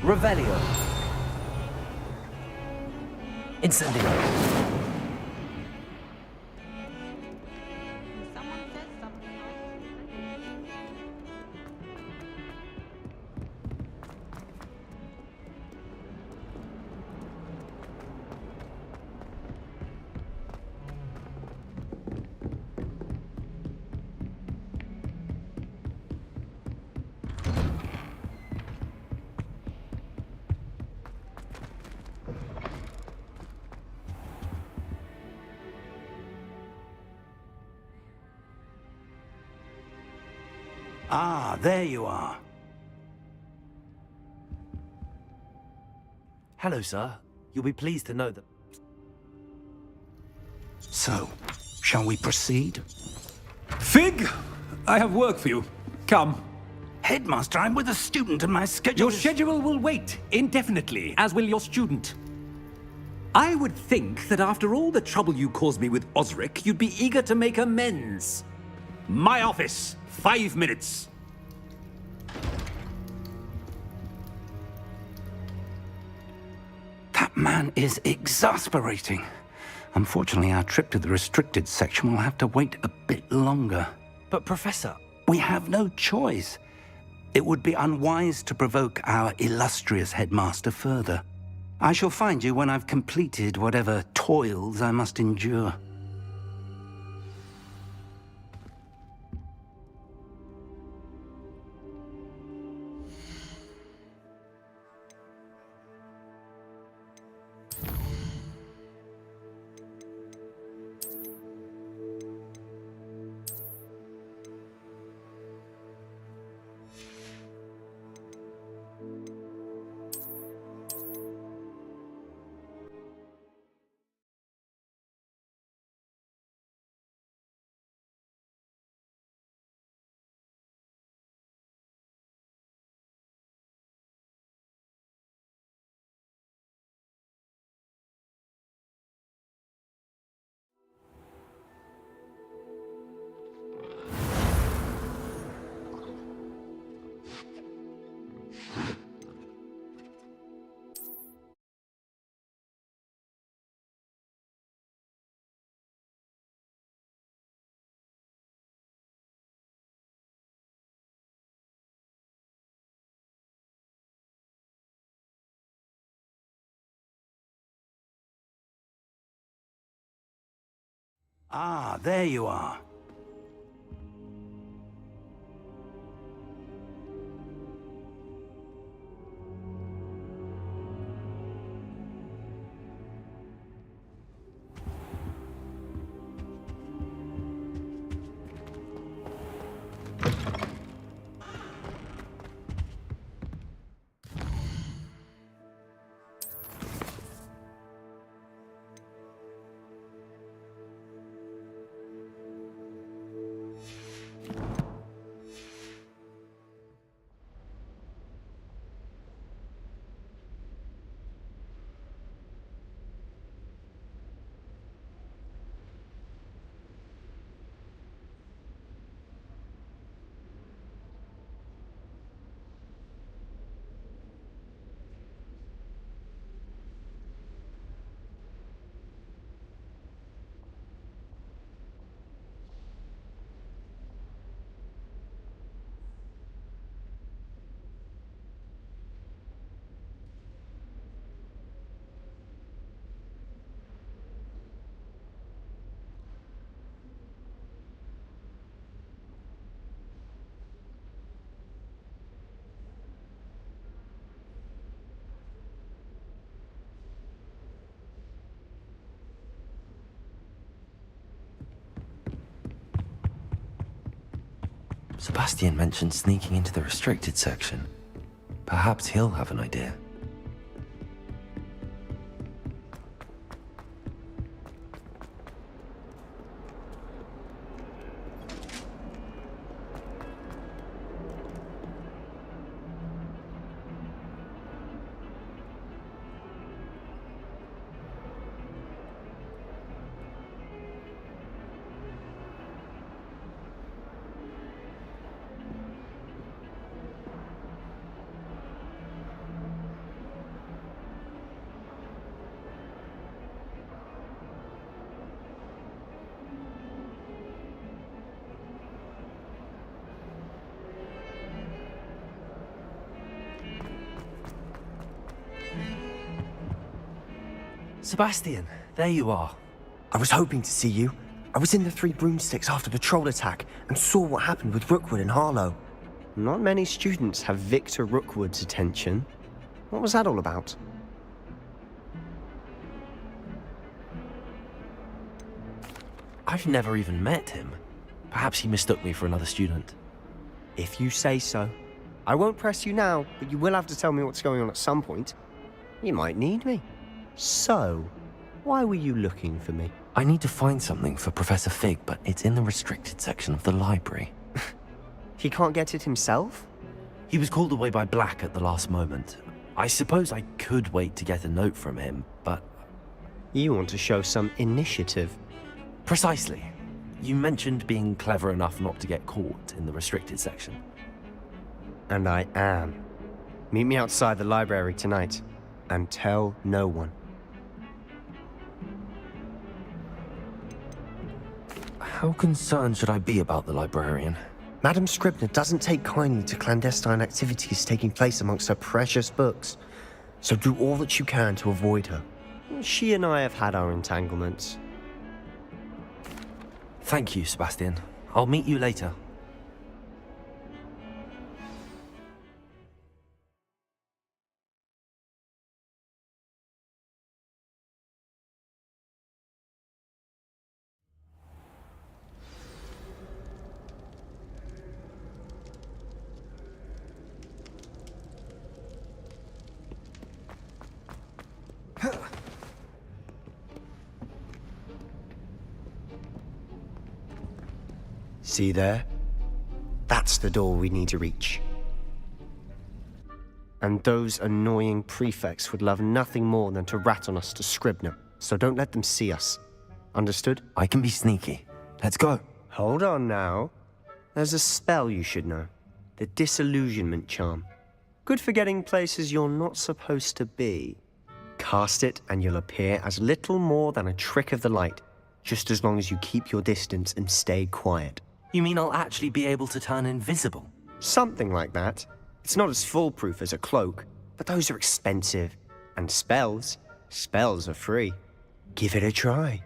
Revelio. Incendio. Ah, there you are. Hello, sir. You'll be pleased to know that... So, shall we proceed? Fig, I have work for you. Come. Headmaster, I'm with a student and my schedule Your schedule will wait indefinitely, as will your student. I would think that after all the trouble you caused me with Osric, you'd be eager to make amends. My office. 5 minutes. That man is exasperating. Unfortunately, our trip to the restricted section will have to wait a bit longer. But, Professor... We have no choice. It would be unwise to provoke our illustrious headmaster further. I shall find you when I've completed whatever toils I must endure. Ah, there you are. Sebastian mentioned sneaking into the restricted section. Perhaps he'll have an idea. Sebastian, there you are. I was hoping to see you. I was in the Three Broomsticks after the troll attack and saw what happened with Rookwood and Harlow. Not many students have Victor Rookwood's attention. What was that all about? I've never even met him. Perhaps he mistook me for another student. If you say so. I won't press you now, but you will have to tell me what's going on at some point. You might need me. So, why were you looking for me? I need to find something for Professor Fig, but it's in the restricted section of the library. He can't get it himself? He was called away by Black at the last moment. I suppose I could wait to get a note from him, but... You want to show some initiative. Precisely. You mentioned being clever enough not to get caught in the restricted section. And I am. Meet me outside the library tonight, and tell no one. How concerned should I be about the librarian? Madame Scribner doesn't take kindly to clandestine activities taking place amongst her precious books, so do all that you can to avoid her. She and I have had our entanglements. Thank you, Sebastian. I'll meet you later. See there? That's the door we need to reach. And those annoying prefects would love nothing more than to rat on us to Scribner, so don't let them see us. Understood? I can be sneaky. Let's go. Hold on now. There's a spell you should know. The Disillusionment Charm. Good for getting places you're not supposed to be. Cast it and you'll appear as little more than a trick of the light, just as long as you keep your distance and stay quiet. You mean I'll actually be able to turn invisible? Something like that. It's not as foolproof as a cloak, but those are expensive. And spells are free. Give it a try.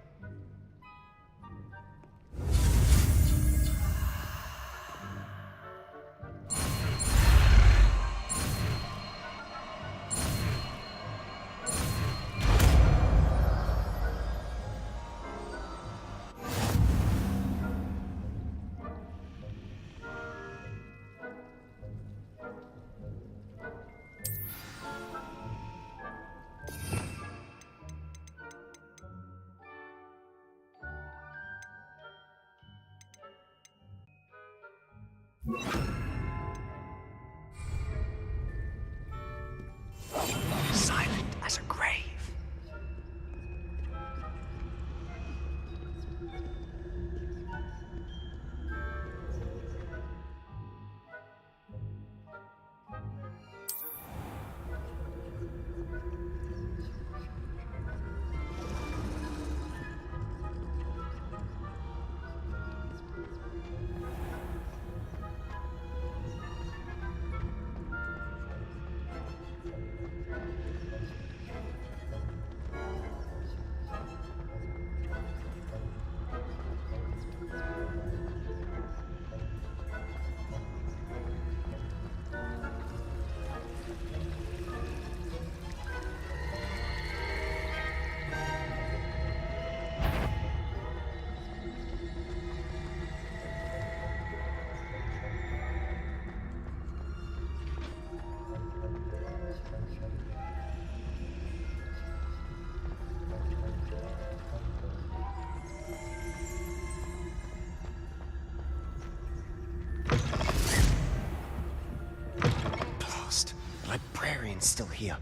here.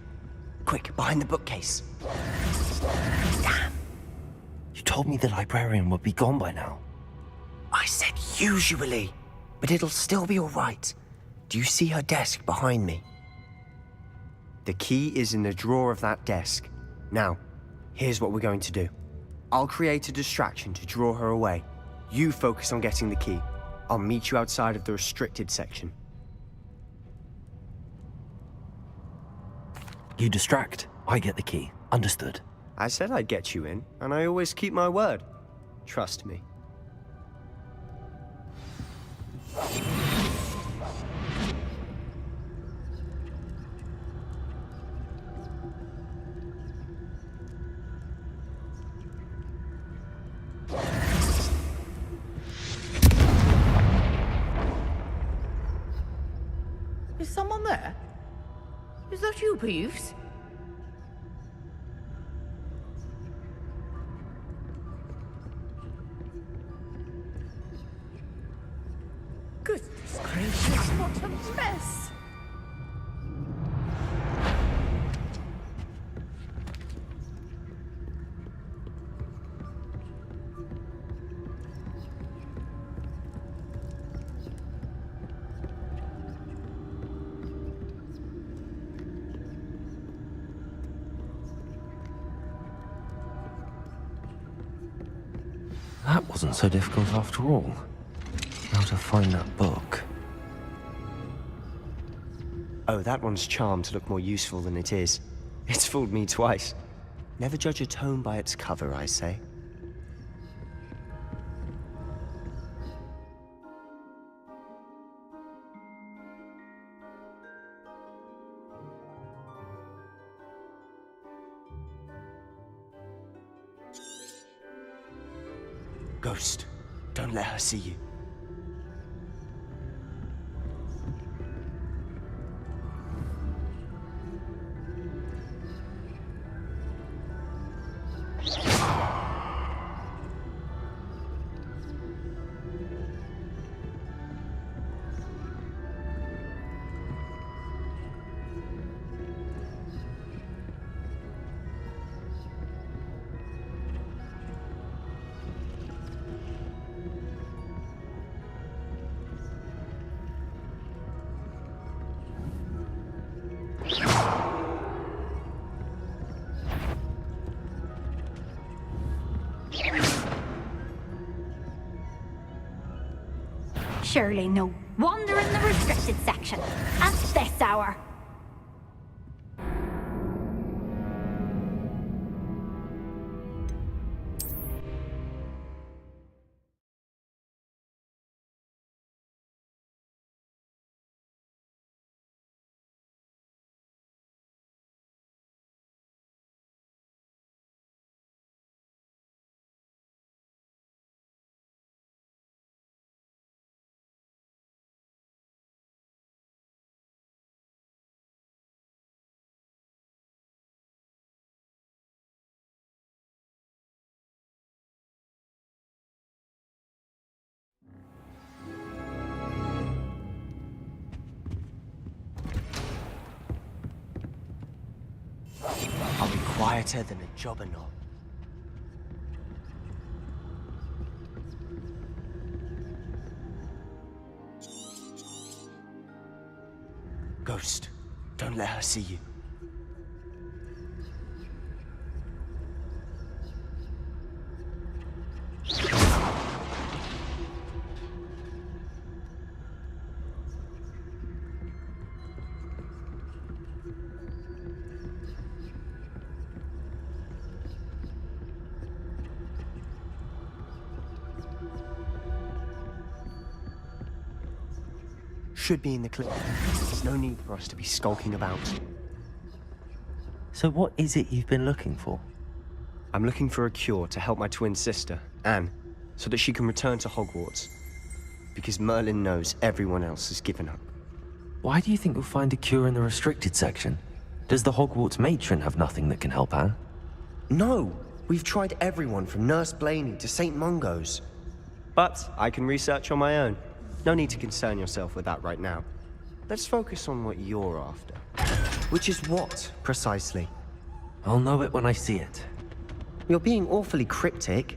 Quick, behind the bookcase. You told me the librarian would be gone by now. I said usually, but it'll still be all right. Do you see her desk behind me? The key is in the drawer of that desk. Now, here's what we're going to do. I'll create a distraction to draw her away. You focus on getting the key. I'll meet you outside of the restricted section. You distract, I get the key. Understood. I said I'd get you in, and I always keep my word. Trust me. Is someone there? Is that you, Peeves? Goodness gracious, what a mess! That wasn't so difficult after all. How to find that book. Oh, that one's charmed to look more useful than it is. It's fooled me twice. Never judge a tome by its cover, I say. Ghost, don't let her see you. Surely no wonder in the restricted section at this hour. Are we quieter than a jobberknoll? Ghost, don't let her see you. Should be in the clip. There's no need for us to be skulking about. So what is it you've been looking for? I'm looking for a cure to help my twin sister, Anne, so that she can return to Hogwarts. Because Merlin knows everyone else has given up. Why do you think you'll find a cure in the restricted section? Does the Hogwarts matron have nothing that can help Anne? No! We've tried everyone from Nurse Blaney to St. Mungo's. But I can research on my own. No need to concern yourself with that right now. Let's focus on what you're after. Which is what, precisely? I'll know it when I see it. You're being awfully cryptic.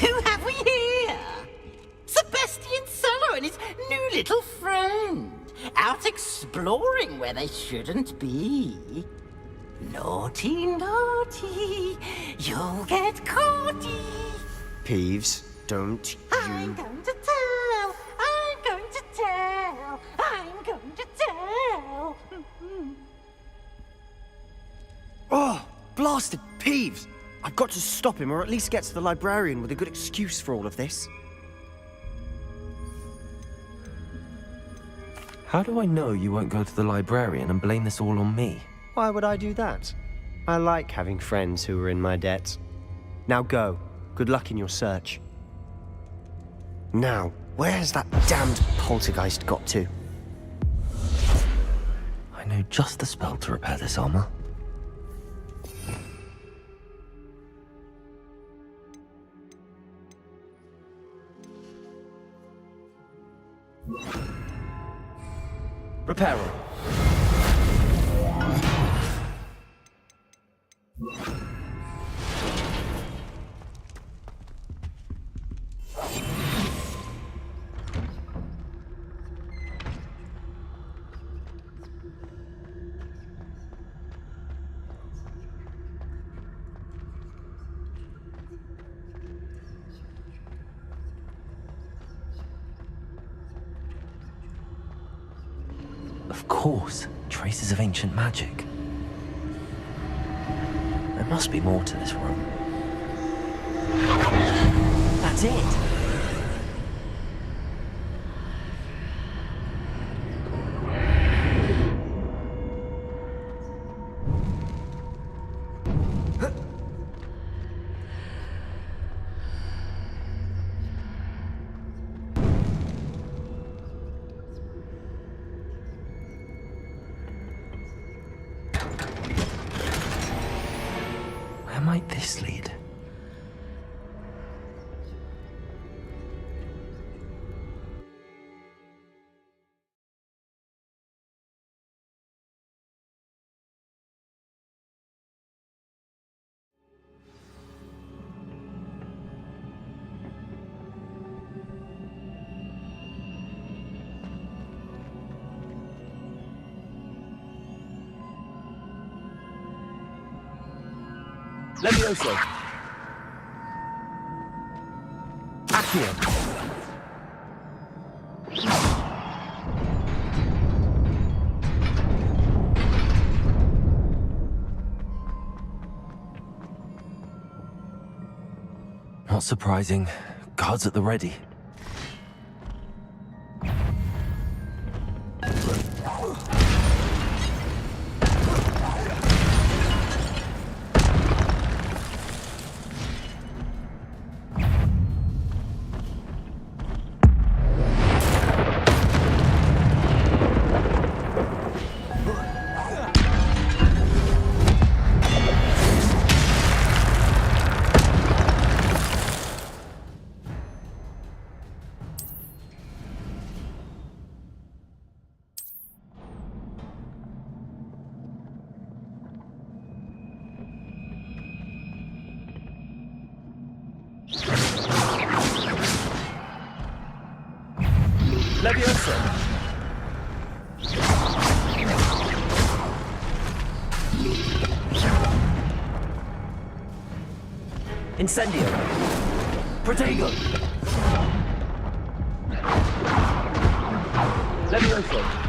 Who have we here? Sebastian Solo and his new little friend. Out exploring where they shouldn't be. Naughty, naughty. You'll get caughty. Peeves, don't I'm going to tell. I'm going to tell. I'm going to tell. Oh, blasted Peeves! I've got to stop him, or at least get to the librarian with a good excuse for all of this. How do I know you won't go to the librarian and blame this all on me? Why would I do that? I like having friends who are in my debt. Now go. Good luck in your search. Now, where's that damned poltergeist got to? I know just the spell to repair this armor. Repair her. Of course, traces of ancient magic. There must be more to this room. That's it! Where might this lead? Levioso. Accio. Not surprising. Guards at the ready. Levioso. Incendio. Protego. Levioso.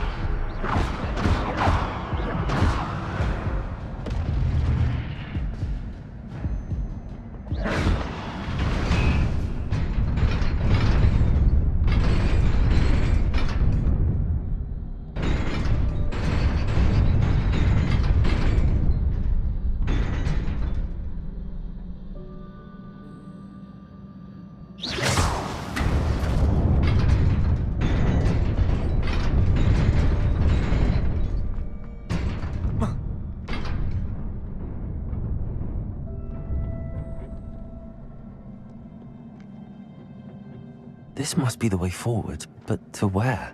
This must be the way forward, but to where?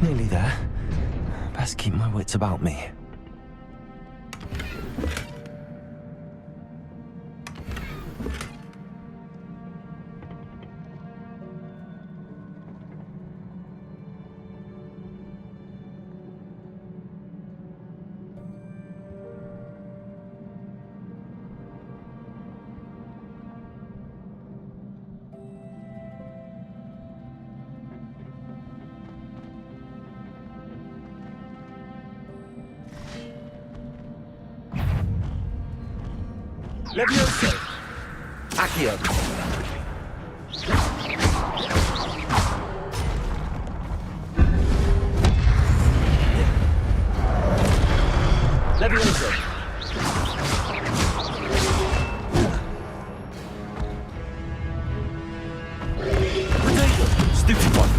Nearly there. Best keep my wits about me. Levioso! Accio! Levioso! Potato! Stupid one!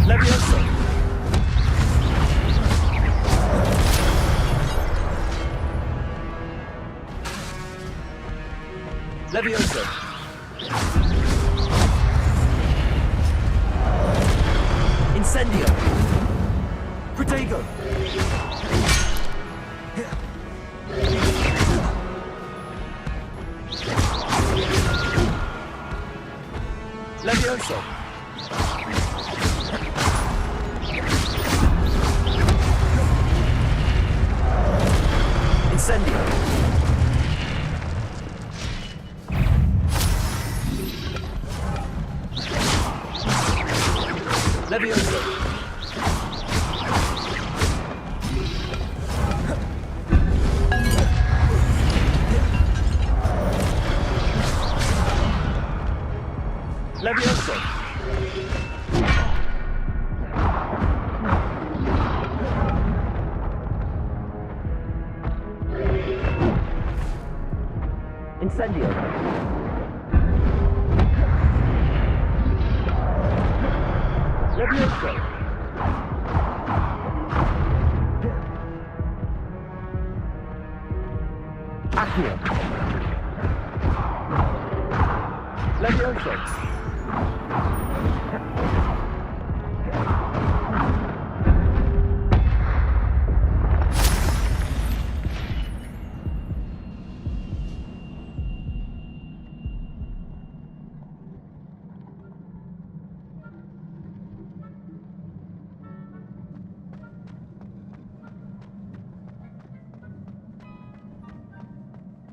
Levioso! Levioso! Incendio! Protego! Levioso! Incendio! Levioso! Levioso! Incendio! Levioso! Accio! Levioso!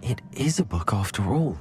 It is a book after all.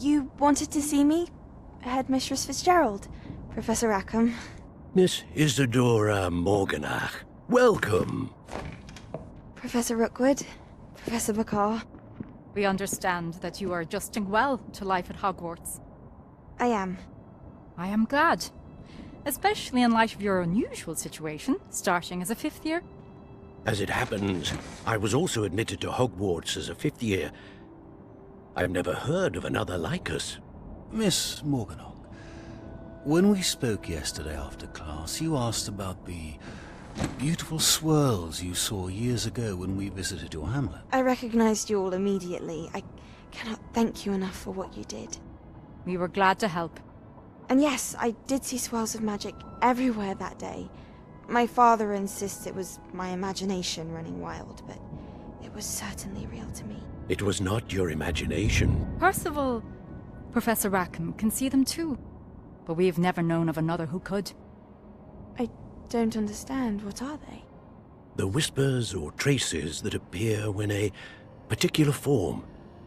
You wanted to see me? Headmistress Fitzgerald, Professor Rackham. Miss Isadora Morganach, welcome. Professor Rookwood, Professor Bakar. We understand that you are adjusting well to life at Hogwarts. I am. I am glad. Especially in light of your unusual situation, starting as a 5th year. As it happens, I was also admitted to Hogwarts as a 5th year. I've never heard of another like us. Miss Morganach, when we spoke yesterday after class, you asked about the beautiful swirls you saw years ago when we visited your hamlet. I recognized you all immediately. I cannot thank you enough for what you did. We were glad to help. And yes, I did see swirls of magic everywhere that day. My father insists it was my imagination running wild, but it was certainly real to me. It was not your imagination. Percival, Professor Rackham can see them too. But we've never known of another who could. I don't understand. What are they? The whispers or traces that appear when a particular form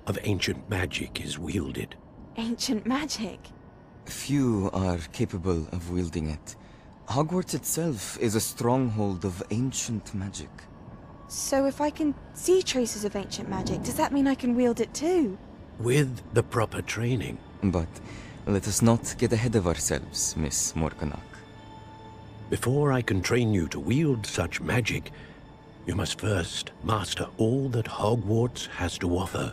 of ancient magic is wielded. Ancient magic? Few are capable of wielding it. Hogwarts itself is a stronghold of ancient magic. So if I can see traces of ancient magic, does that mean I can wield it too? With the proper training. But let us not get ahead of ourselves, Miss Morganach. Before I can train you to wield such magic, you must first master all that Hogwarts has to offer.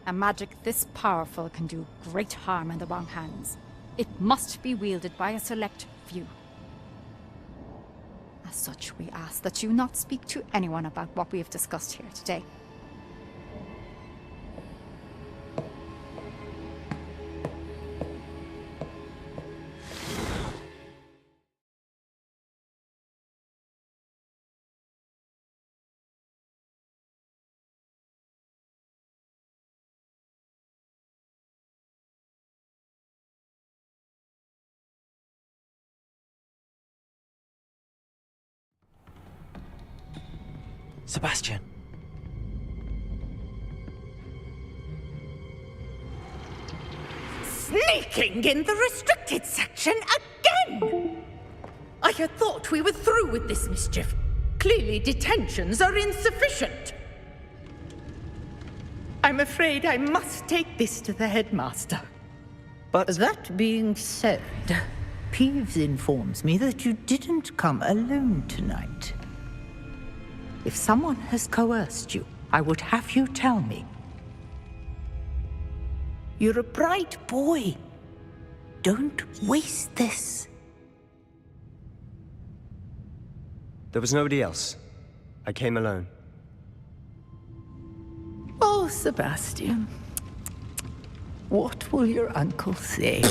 A magic this powerful can do great harm in the wrong hands. It must be wielded by a select few. As such, we ask that you not speak to anyone about what we have discussed here today. Sebastian. Sneaking in the restricted section again! I had thought we were through with this mischief. Clearly detentions are insufficient. I'm afraid I must take this to the headmaster. But that being said, Peeves informs me that you didn't come alone tonight. If someone has coerced you, I would have you tell me. You're a bright boy. Don't waste this. There was nobody else. I came alone. Oh, Sebastian. What will your uncle say?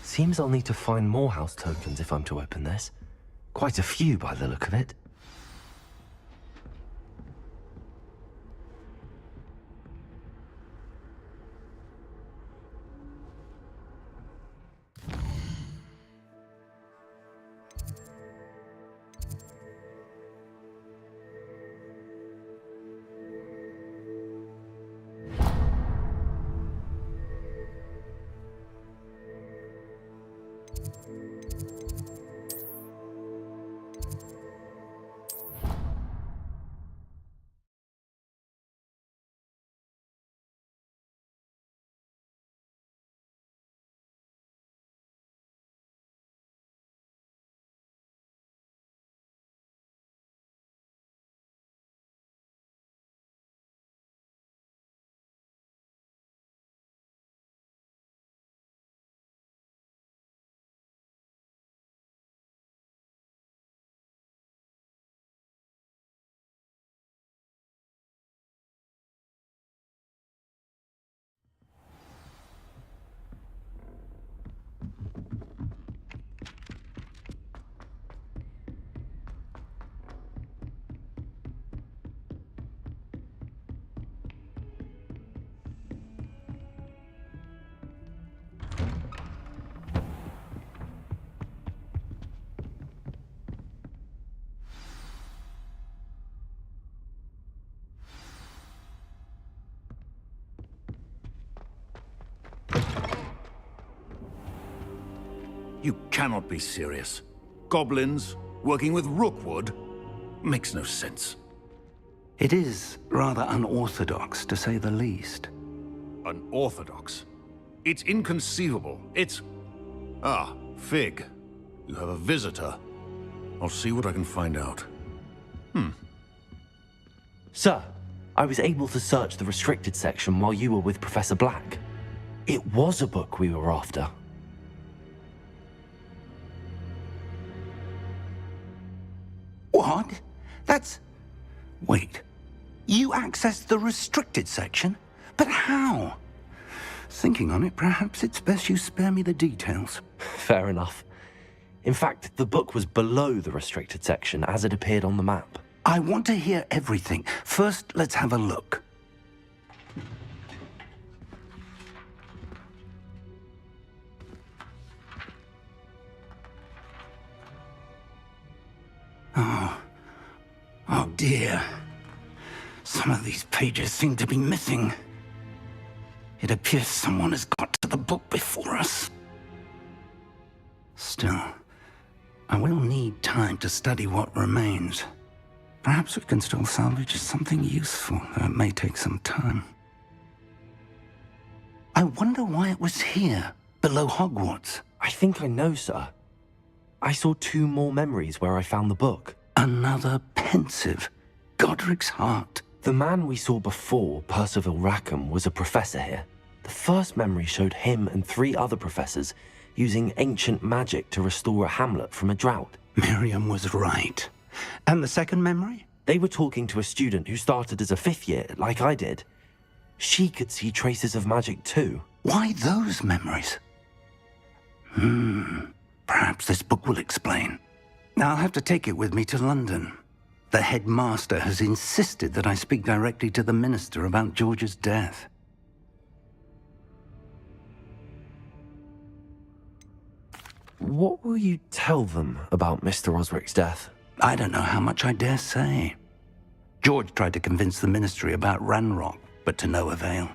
Seems I'll need to find more house tokens if I'm to open this. Quite a few by the look of it. You cannot be serious. Goblins working with Rookwood? Makes no sense. It is rather unorthodox, to say the least. Unorthodox? It's inconceivable. It's... Ah, Fig. You have a visitor. I'll see what I can find out. Sir, I was able to search the restricted section while you were with Professor Black. It was a book we were after. What? That's... Wait. You accessed the restricted section? But how? Thinking on it, perhaps it's best you spare me the details. Fair enough. In fact, the book was below the restricted section as it appeared on the map. I want to hear everything. First, let's have a look. Oh dear. Some of these pages seem to be missing. It appears someone has got to the book before us. Still, I will need time to study what remains. Perhaps we can still salvage something useful, though it may take some time. I wonder why it was here, below Hogwarts. I think I know, sir. I saw 2 more memories where I found the book. Another pensive. Godric's heart. The man we saw before, Percival Rackham, was a professor here. The first memory showed him and 3 other professors using ancient magic to restore a hamlet from a drought. Miriam was right. And the second memory? They were talking to a student who started as a 5th year, like I did. She could see traces of magic too. Why those memories? Perhaps this book will explain. I'll have to take it with me to London. The headmaster has insisted that I speak directly to the minister about George's death. What will you tell them about Mr. Osric's death? I don't know how much I dare say. George tried to convince the ministry about Ranrock, but to no avail.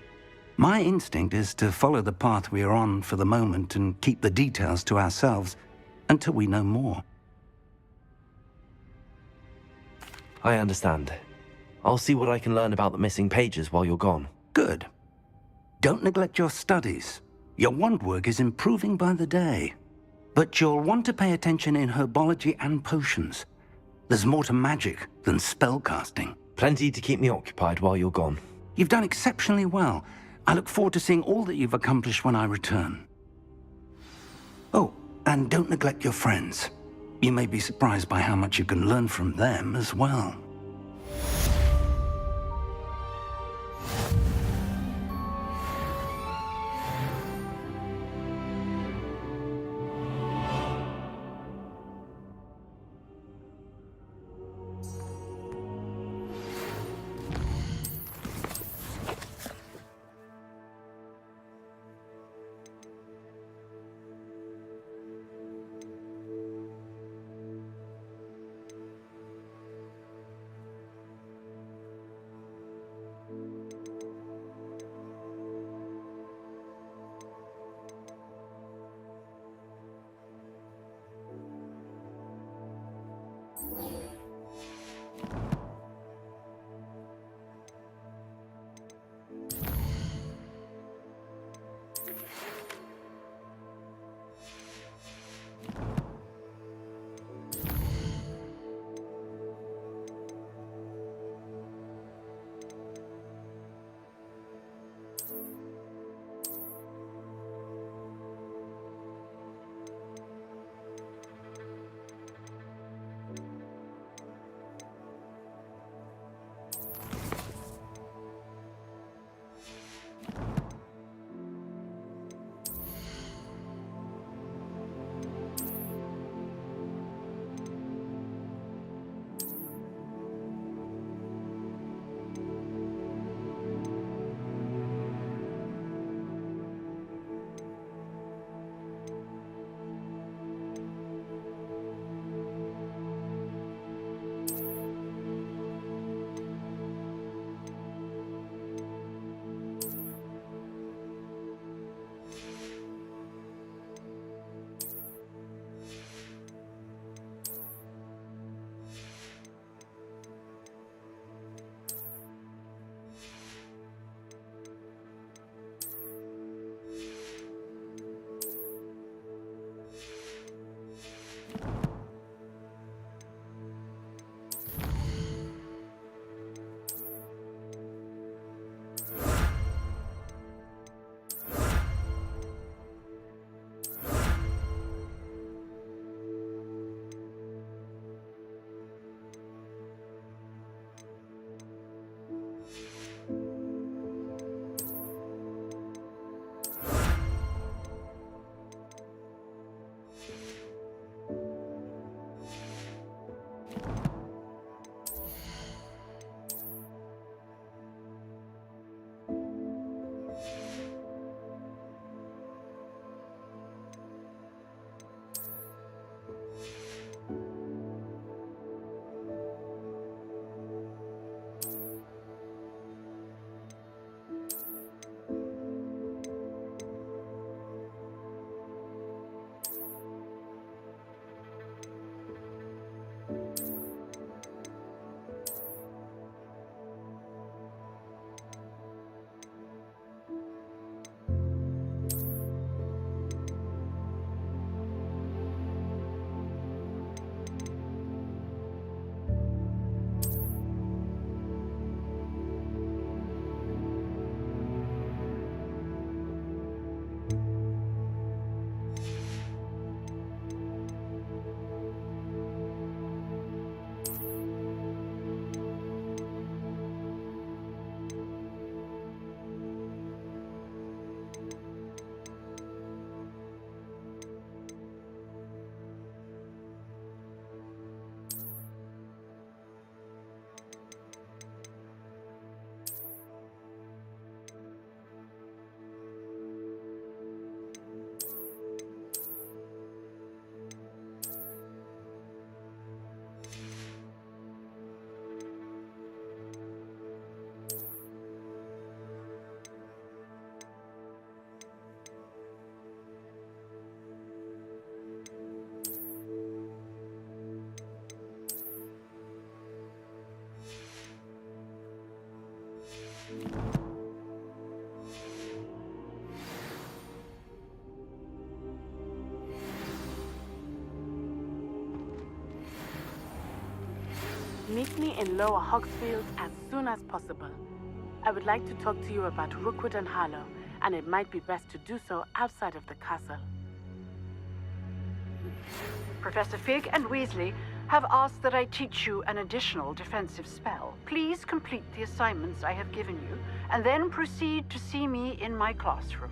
My instinct is to follow the path we are on for the moment and keep the details to ourselves until we know more. I understand. I'll see what I can learn about the missing pages while you're gone. Good. Don't neglect your studies. Your wand work is improving by the day. But you'll want to pay attention in herbology and potions. There's more to magic than spellcasting. Plenty to keep me occupied while you're gone. You've done exceptionally well. I look forward to seeing all that you've accomplished when I return. Oh, and don't neglect your friends. You may be surprised by how much you can learn from them as well. Meet me in Lower Hogsfield as soon as possible. I would like to talk to you about Rookwood and Harlow, and it might be best to do so outside of the castle. Professor Fig and Weasley have asked that I teach you an additional defensive spell. Please complete the assignments I have given you, and then proceed to see me in my classroom.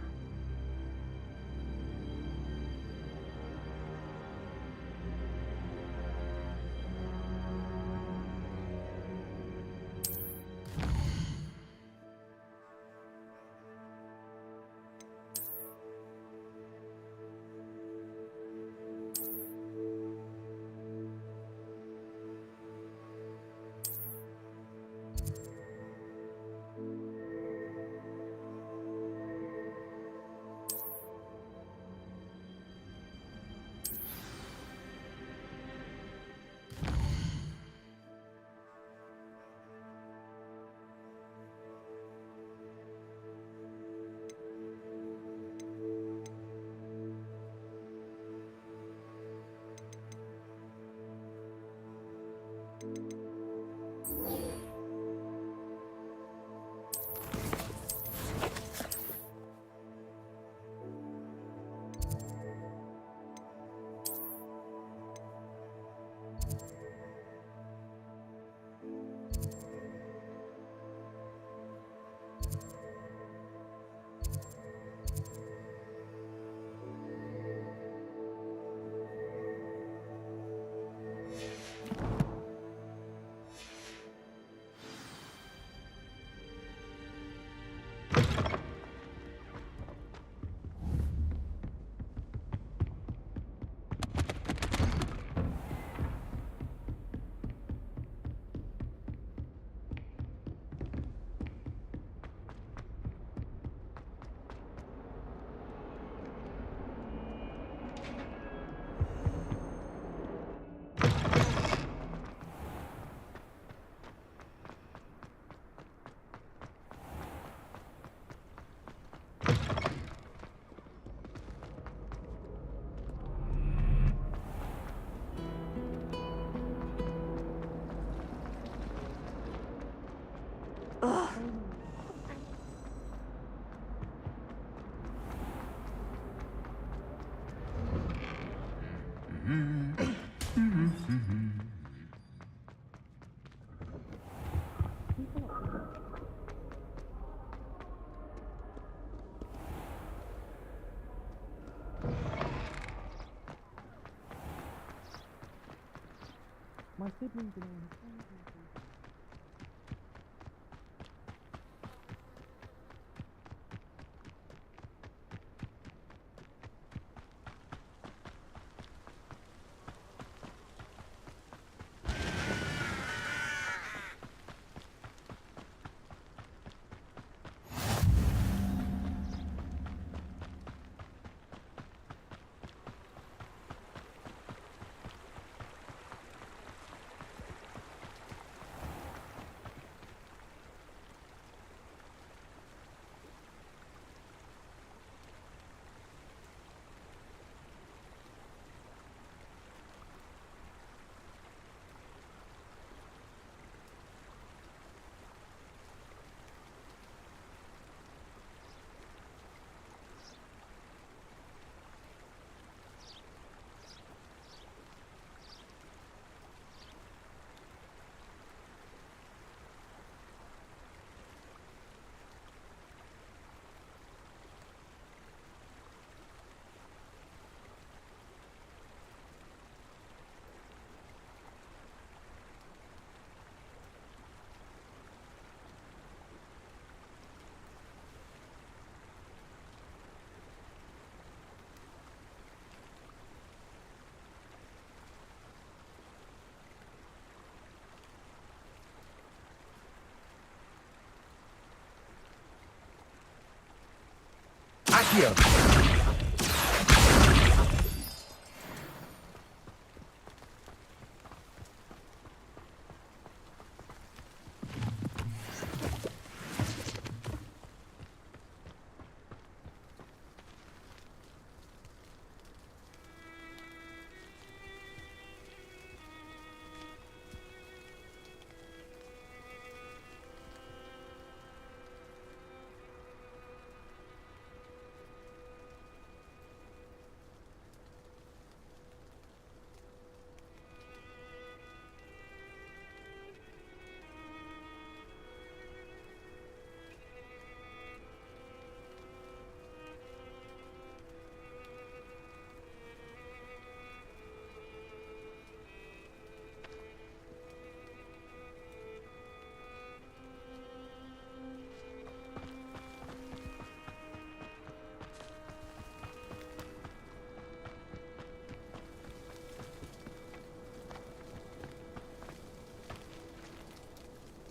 Accio!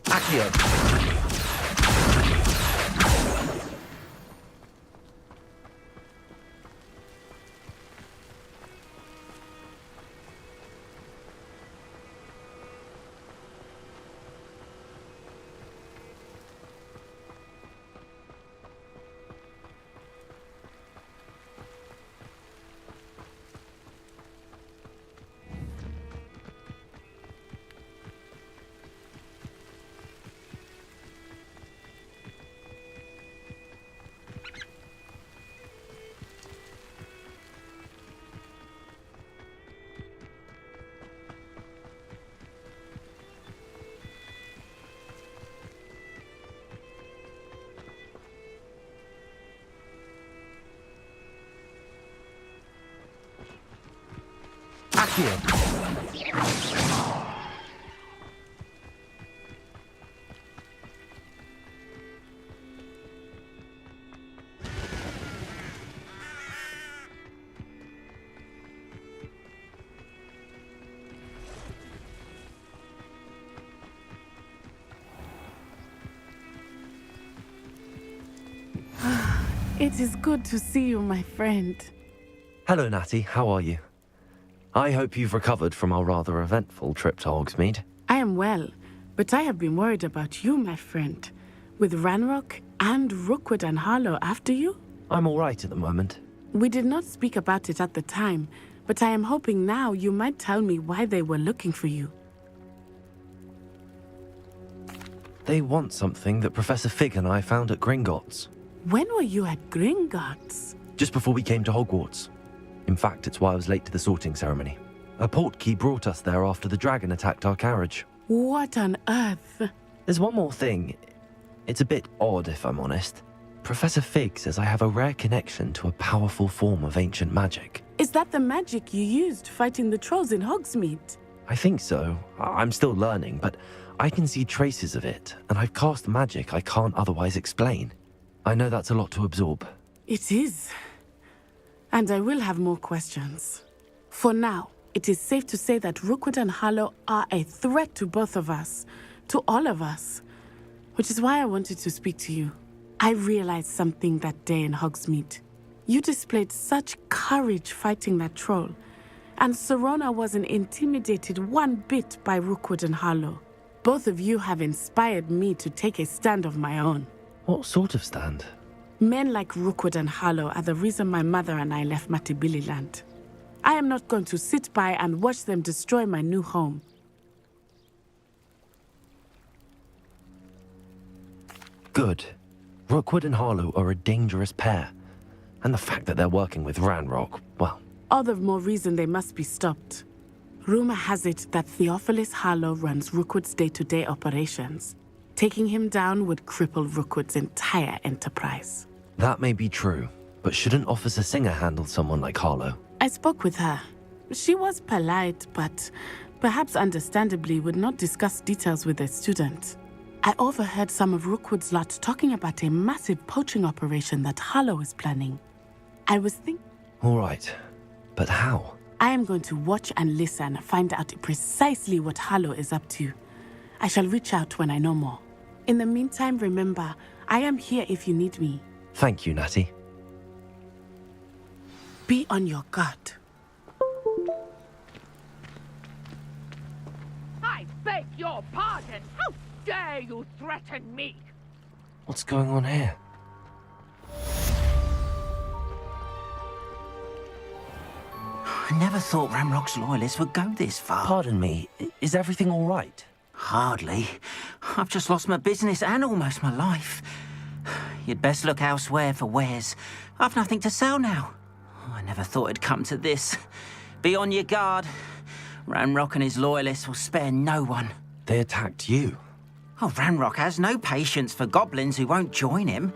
Accio! Accio! It is good to see you, my friend. Hello, Natty. How are you? I hope you've recovered from our rather eventful trip to Hogsmeade. I am well, but I have been worried about you, my friend. With Ranrock and Rookwood and Harlow after you? I'm all right at the moment. We did not speak about it at the time, but I am hoping now you might tell me why they were looking for you. They want something that Professor Fig and I found at Gringotts. When were you at Gringotts? Just before we came to Hogwarts. In fact, it's why I was late to the sorting ceremony. A portkey brought us there after the dragon attacked our carriage. What on earth? There's one more thing. It's a bit odd, if I'm honest. Professor Fig says I have a rare connection to a powerful form of ancient magic. Is that the magic you used fighting the trolls in Hogsmeade? I think so. I'm still learning, but I can see traces of it, and I've cast magic I can't otherwise explain. I know that's a lot to absorb. It is. And I will have more questions. For now, it is safe to say that Rookwood and Harlow are a threat to both of us, to all of us, which is why I wanted to speak to you. I realized something that day in Hogsmeade. You displayed such courage fighting that troll, and Serona wasn't intimidated one bit by Rookwood and Harlow. Both of you have inspired me to take a stand of my own. What sort of stand? Men like Rookwood and Harlow are the reason my mother and I left Matibili land. I am not going to sit by and watch them destroy my new home. Good. Rookwood and Harlow are a dangerous pair. And the fact that they're working with Ranrock, well... All the more reason they must be stopped. Rumor has it that Theophilus Harlow runs Rookwood's day-to-day operations. Taking him down would cripple Rookwood's entire enterprise. That may be true, but shouldn't Officer Singer handle someone like Harlow? I spoke with her. She was polite, but perhaps understandably would not discuss details with a student. I overheard some of Rookwood's lot talking about a massive poaching operation that Harlow is planning. I was thinking... All right, but how? I am going to watch and listen, find out precisely what Harlow is up to. I shall reach out when I know more. In the meantime, remember, I am here if you need me. Thank you, Natty. Be on your guard. I beg your pardon. How dare you threaten me? What's going on here? I never thought Ranrock's loyalists would go this far. Pardon me, is everything all right? Hardly. I've just lost my business and almost my life. You'd best look elsewhere for wares. I've nothing to sell now. I never thought it'd come to this. Be on your guard. Ranrock and his loyalists will spare no one. They attacked you? Oh, Ranrock has no patience for goblins who won't join him.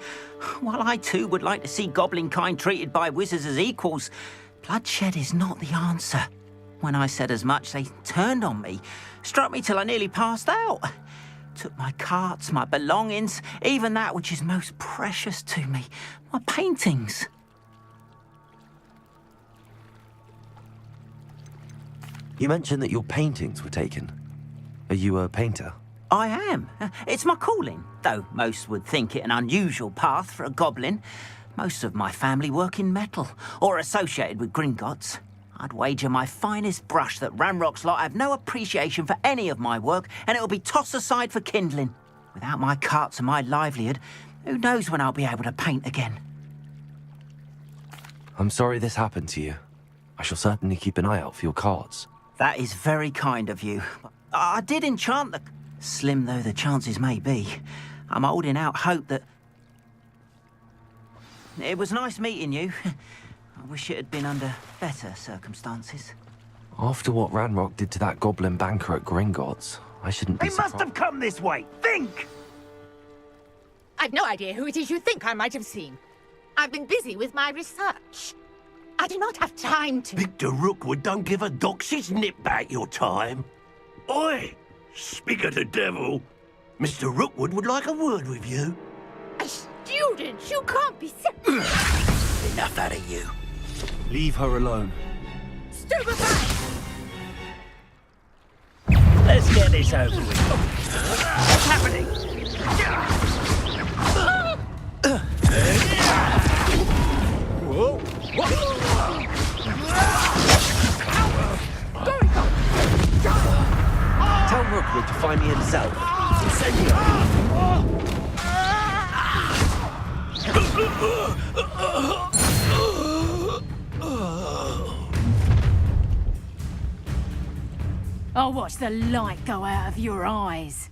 While I too would like to see goblin kind treated by wizards as equals, bloodshed is not the answer. When I said as much, they turned on me, struck me till I nearly passed out. Took my carts, my belongings, even that which is most precious to me, my paintings. You mentioned that your paintings were taken. Are you a painter? I am. It's my calling, though most would think it an unusual path for a goblin. Most of my family work in metal, or associated with Gringotts. I'd wager my finest brush that Ranrock's lot have no appreciation for any of my work, and it'll be tossed aside for kindling. Without my carts and my livelihood, who knows when I'll be able to paint again? I'm sorry this happened to you. I shall certainly keep an eye out for your carts. That is very kind of you. I did enchant the... Slim though the chances may be, I'm holding out hope that... It was nice meeting you. I wish it had been under better circumstances. After what Ranrock did to that goblin banker at Gringotts, I shouldn't be surprised. They must have come this way! Think! I've no idea who it is you think I might have seen. I've been busy with my research. I do not have time to... Victor Rookwood don't give a doxy's nip back your time. Oi! Speak of the devil. Mr. Rookwood would like a word with you. A student? You can't be... Enough out of you. Leave her alone. Stupefy! Let's get this over with. What's happening? Whoa! Tell Rookwood to find me himself. I'll watch the light go out of your eyes.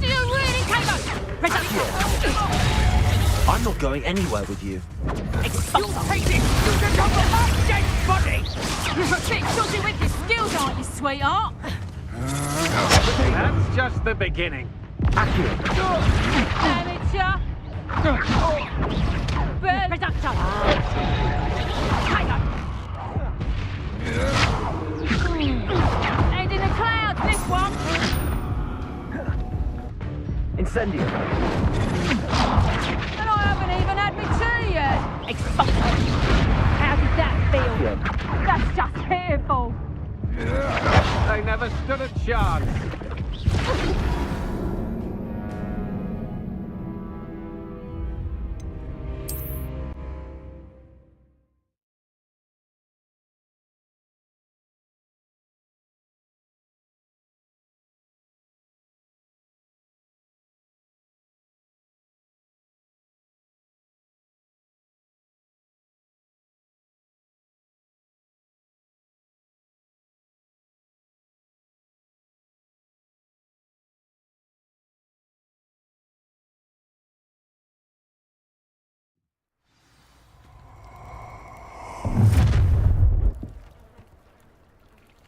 Do you really take us? I'm not going anywhere with you. You'll take this student off of my dead body! You're a bit dodgy with your skills, aren't you, sweetheart? That's just the beginning. Amateur! Reductor! Head in the clouds, this one! Incendio. And I haven't even had my tea yet! Expulsion! How did that feel? That's just fearful! They never stood a chance.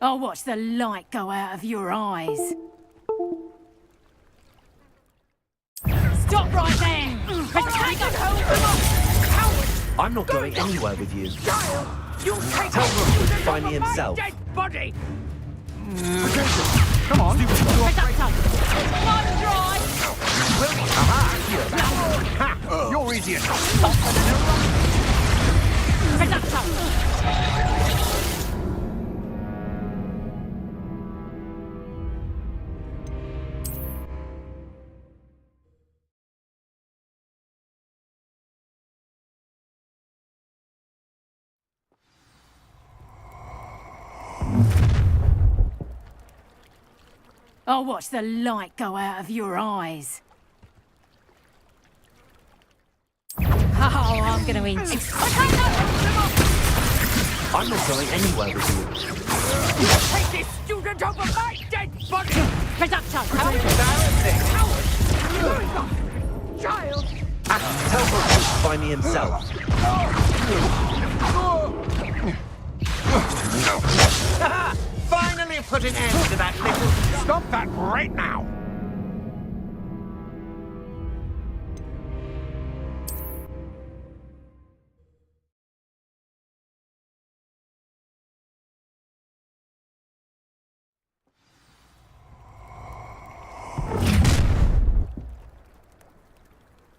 I'll watch the light go out of your eyes. Stop right there! I'm not going anywhere with you. You'll take Tell Rookwood to find me himself. dead body! Come on. One dry! Ha! You're easy enough. I'll watch the light go out of your eyes. Oh, I'm gonna I'm not going anywhere with you. take this student over my dead body! Conductor! How embarrassing! Child! Tell Rookwood to find me himself. Finally put an end to that little... Stop that right now!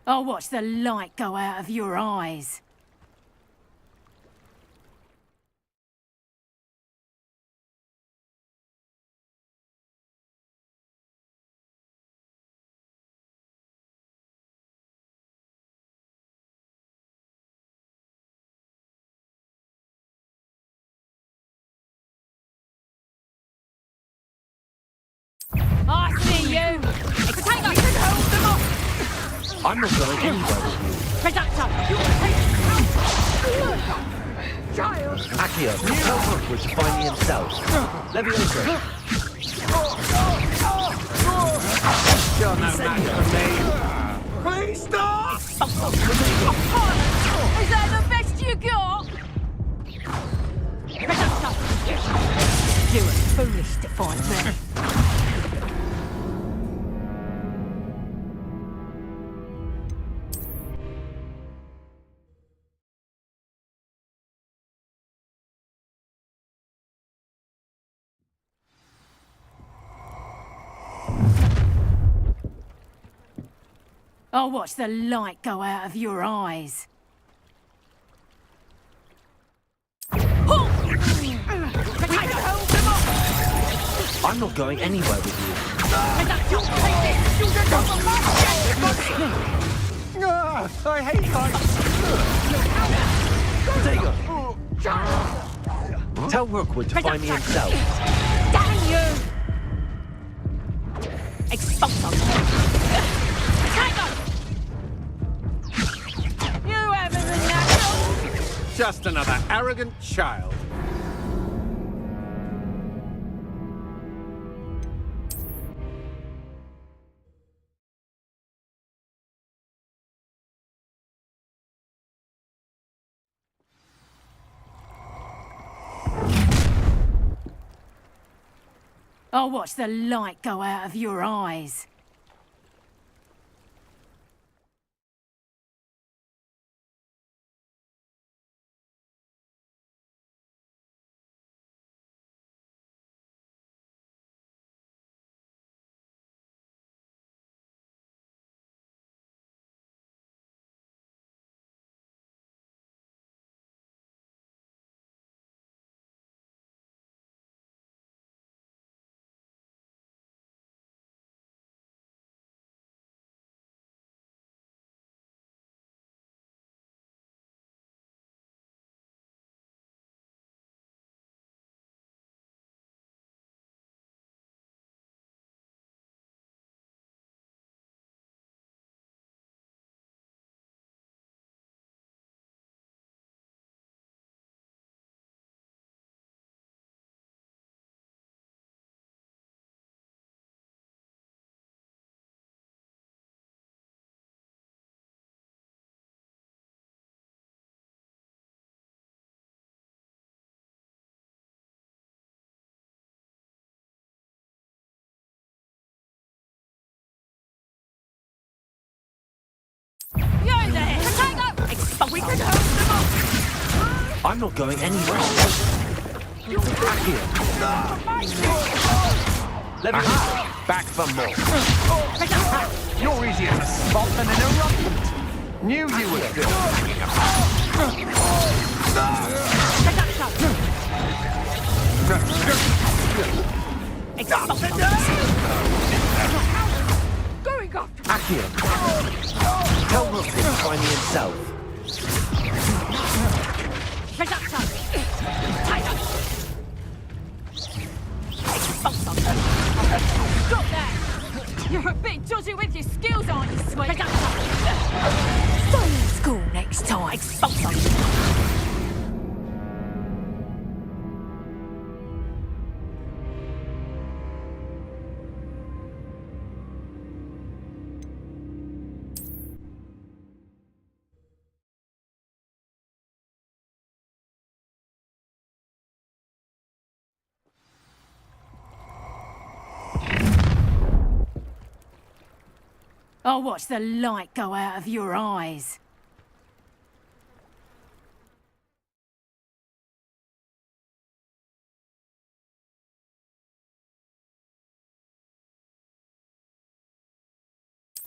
I'll watch the light go out of your eyes. I see you! Potato! Hold them off! I'm not going anywhere with you. Conductor! Child! Accio, tell Rookwood to find me himself. Leviosa. You're no match for me. Please stop! Is that the best you got? Conductor! You were foolish to find me. I'll watch the light go out of your eyes. I'm not going anywhere with you. I hate heights! Tell Rookwood to find me himself. Damn you! Expulso! You haven't the natural! Just another arrogant child. I'll watch the light go out of your eyes. We can hold them off! I'm not going anywhere. Accio. Leviosa. Back for more. You're easier to spot than an eruptant. Knew you would do it. Going off! Accio. Tell Rookwood to find me himself. Stop that! You're a bit dodgy with your skills, aren't you, sweet? Stay in school next time. I'll watch the light go out of your eyes.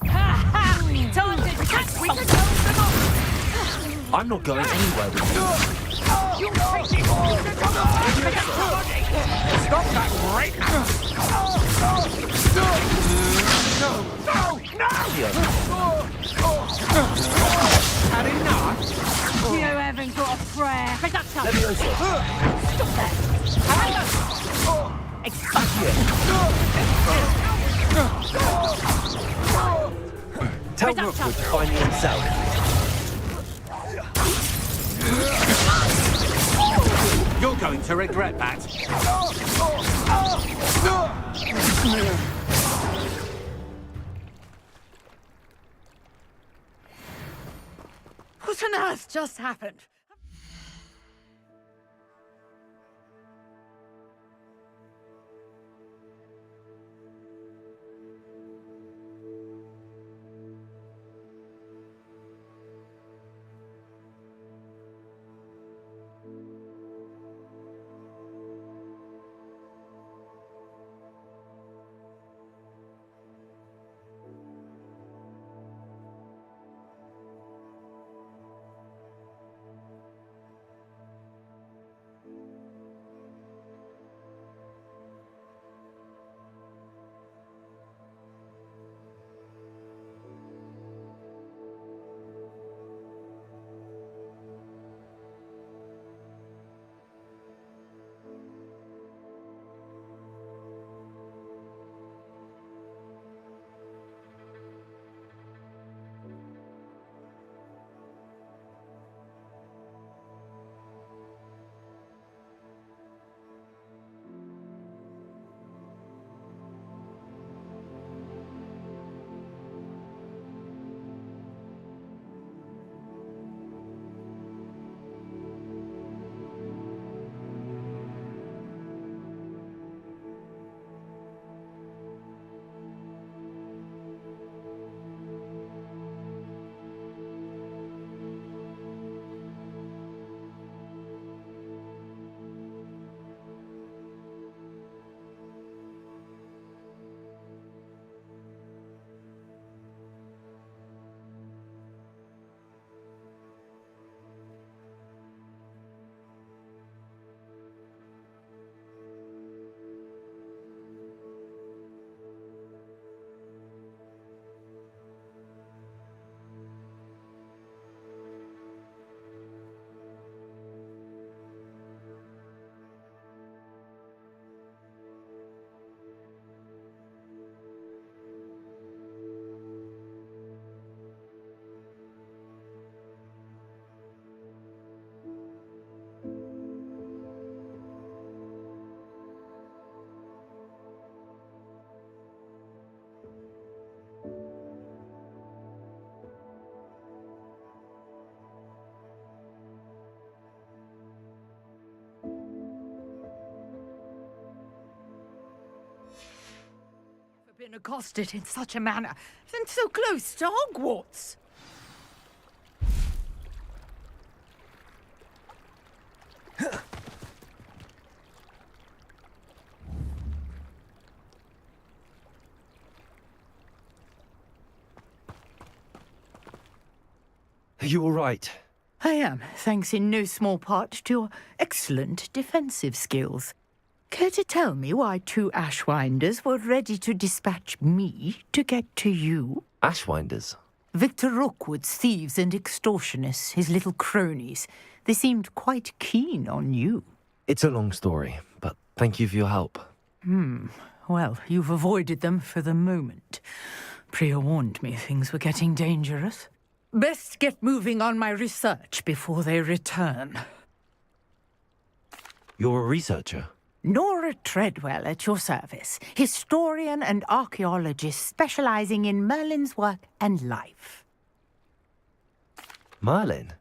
Time to catch me! I'm not going anywhere with you. You're taking all the Stop that break! No! Had enough? You haven't got a prayer. Leviosa. Stop that! Tell Rookwood to find me himself. You're going to regret that. What on earth just happened? Been accosted in such a manner, and so close to Hogwarts. Are you all right? I am, thanks in no small part to your excellent defensive skills. Care to tell me why 2 Ashwinders were ready to dispatch me to get to you? Ashwinders? Victor Rookwood's thieves and extortionists, his little cronies. They seemed quite keen on you. It's a long story, but thank you for your help. Well, you've avoided them for the moment. Priya warned me things were getting dangerous. Best get moving on my research before they return. You're a researcher? Nora Treadwell at your service, historian and archaeologist specializing in Merlin's work and life. Merlin?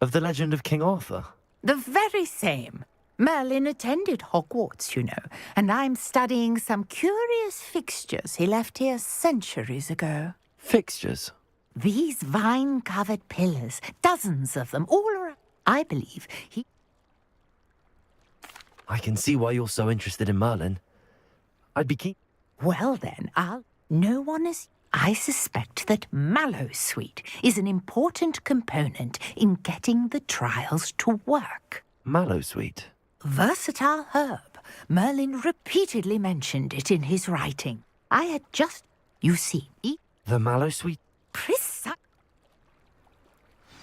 Of the legend of King Arthur? The very same. Merlin attended Hogwarts, you know, and I'm studying some curious fixtures he left here centuries ago. Fixtures? These vine-covered pillars, dozens of them, all around. I believe he... I can see why you're so interested in Merlin. I'd be keen... Well then, no one is... I suspect that Mallowsweet is an important component in getting the trials to work. Mallowsweet? Versatile herb. Merlin repeatedly mentioned it in his writing. I had just... You see... The Mallowsweet? Precise.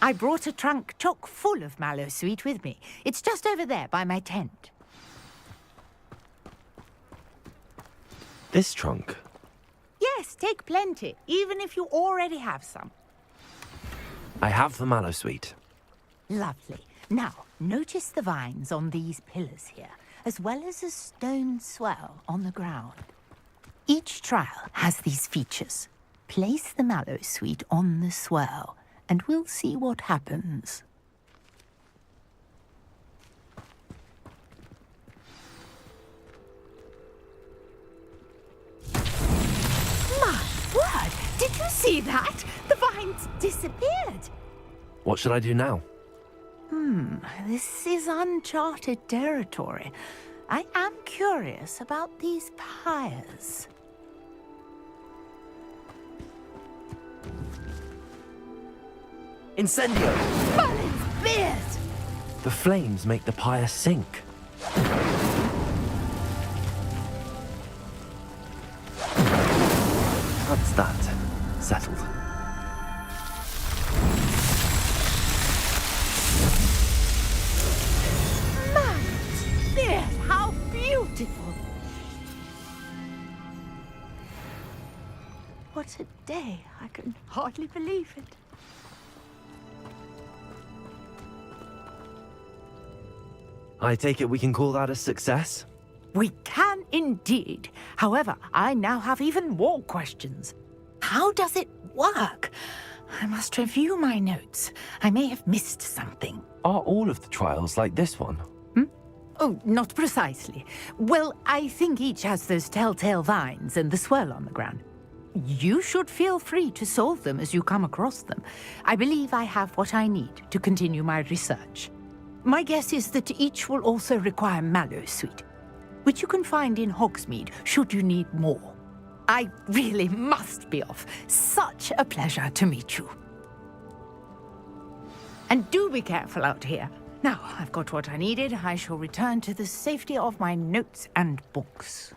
I brought a trunk chock full of Mallowsweet with me. It's just over there by my tent. This trunk? Yes, take plenty, even if you already have some. I have the Mallowsweet. Lovely. Now, notice the vines on these pillars here, as well as a stone swell on the ground. Each trial has these features. Place the Mallowsweet on the swell, and we'll see what happens. My word! Did you see that? The vines disappeared. What should I do now? This is uncharted territory. I am curious about these pyres. Incendio! Merlin's beard! The flames make the pyre sink. That's that. Settled. Merlin's beard! How beautiful! What a day. I can hardly believe it. I take it we can call that a success? We can indeed. However, I now have even more questions. How does it work? I must review my notes. I may have missed something. Are all of the trials like this one? Oh, not precisely. Well, I think each has those telltale vines and the swirl on the ground. You should feel free to solve them as you come across them. I believe I have what I need to continue my research. My guess is that each will also require Mallowsweet, which you can find in Hogsmeade should you need more. I really must be off. Such a pleasure to meet you. And do be careful out here. Now, I've got what I needed. I shall return to the safety of my notes and books.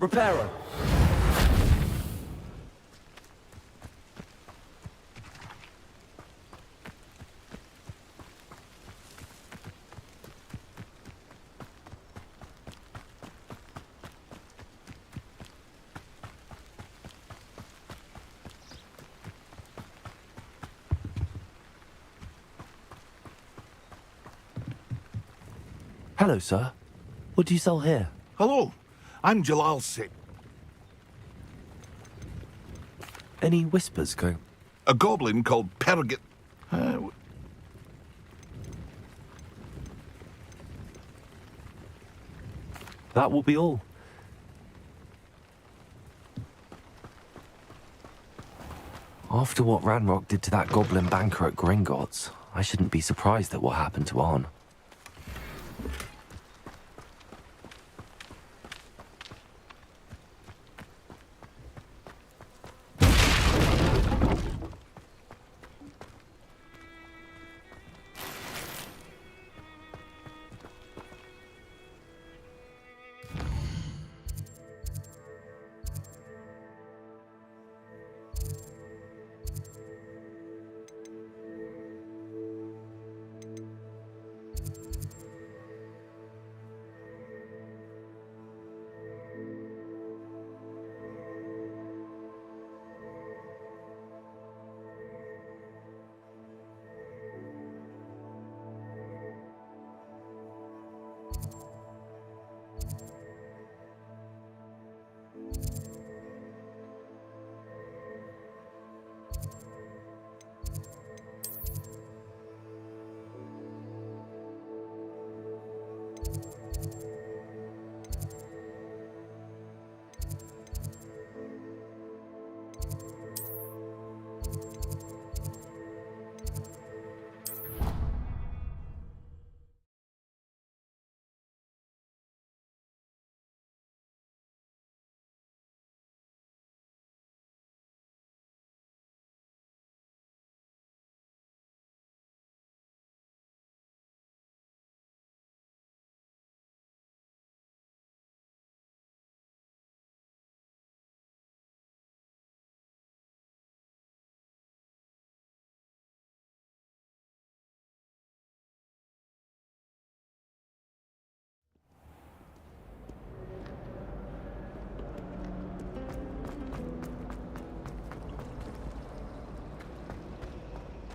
Reparo. Hello, sir. What do you sell here? Hello, I'm Jalal Singh. Any whispers going? A goblin called Pergit. That will be all. After what Ranrock did to that goblin banker at Gringotts, I shouldn't be surprised at what happened to Arn.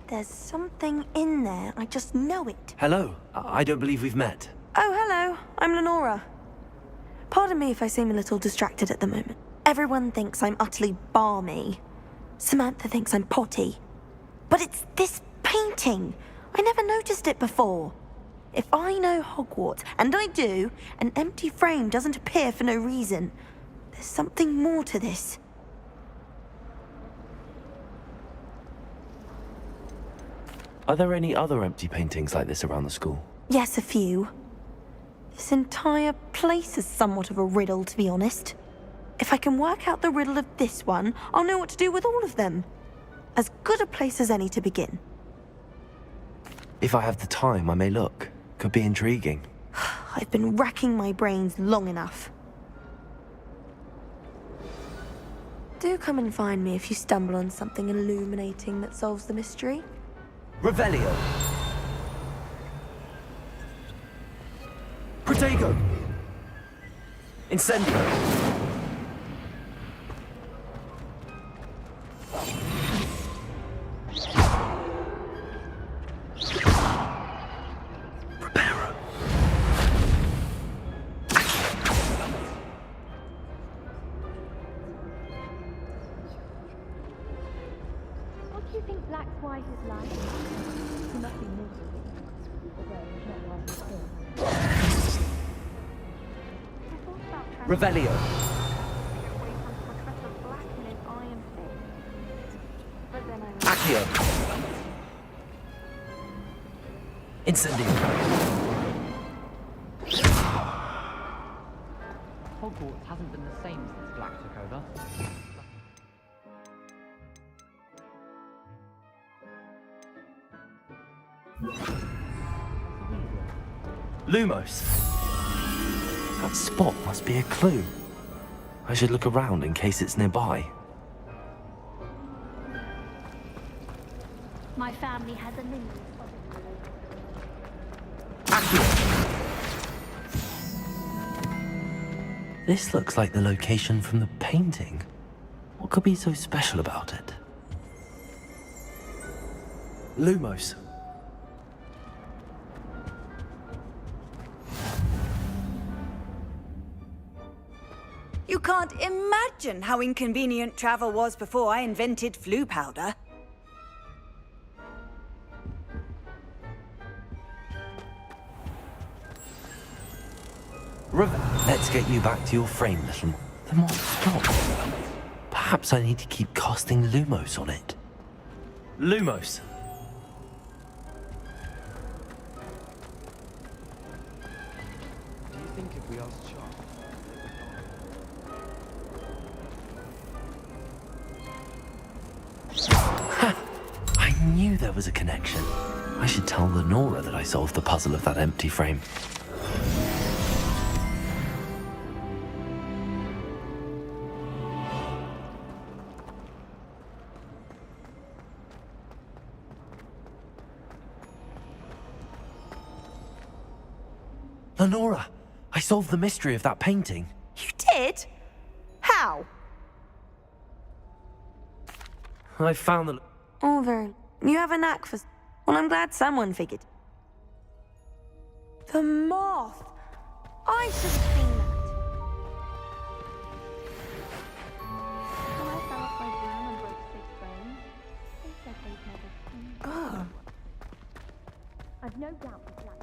There's something in there. I just know it. Hello. I don't believe we've met. Oh, hello. I'm Lenora. Pardon me if I seem a little distracted at the moment. Everyone thinks I'm utterly balmy. Samantha thinks I'm potty. But it's this painting. I never noticed it before. If I know Hogwarts, and I do, an empty frame doesn't appear for no reason. There's something more to this. Are there any other empty paintings like this around the school? Yes, a few. This entire place is somewhat of a riddle, to be honest. If I can work out the riddle of this one, I'll know what to do with all of them. As good a place as any to begin. If I have the time, I may look. Could be intriguing. I've been racking my brains long enough. Do come and find me if you stumble on something illuminating that solves the mystery. Revelio. Protego. Incendio. What do you think Black's wife is like? He must be miserable. Although he's not like his thing. I thought about Revelio. away from Professor Black and his iron fist. But then I Accio. Incendio. Hogwarts hasn't been the same since Black took over. Lumos. That spot must be a clue. I should look around in case it's nearby. My family has a lineage of... This looks like the location from the painting. What could be so special about it? Lumos. You can't imagine how inconvenient travel was before I invented flu powder. River, let's get you back to your frame, little one. The moth stopped. Perhaps I need to keep casting Lumos on it. Lumos. Do you think if we asked Charles? Ha! I knew there was a connection. I should tell Lenora that I solved the puzzle of that empty frame. Lenora, I solved the mystery of that painting. You did? How? I found the... Oh, very... You have a knack for... Well, I'm glad someone figured. The moth! I should have seen that. When I fell off my broom and broke 6 bones, they said they'd never seen me. Oh. I've no doubt the black...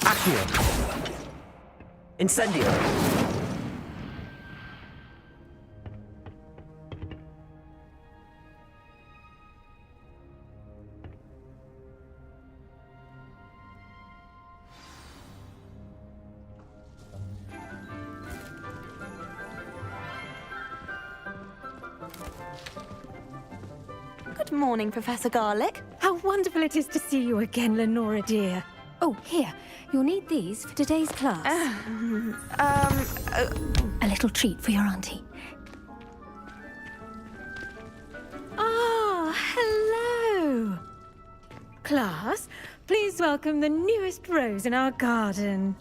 Accio. Incendio. Good morning, Professor Garlick. How wonderful it is to see you again, Lenora dear. Oh, here. You'll need these for today's class. A little treat for your auntie. Ah, hello. Class, please welcome the newest rose in our garden.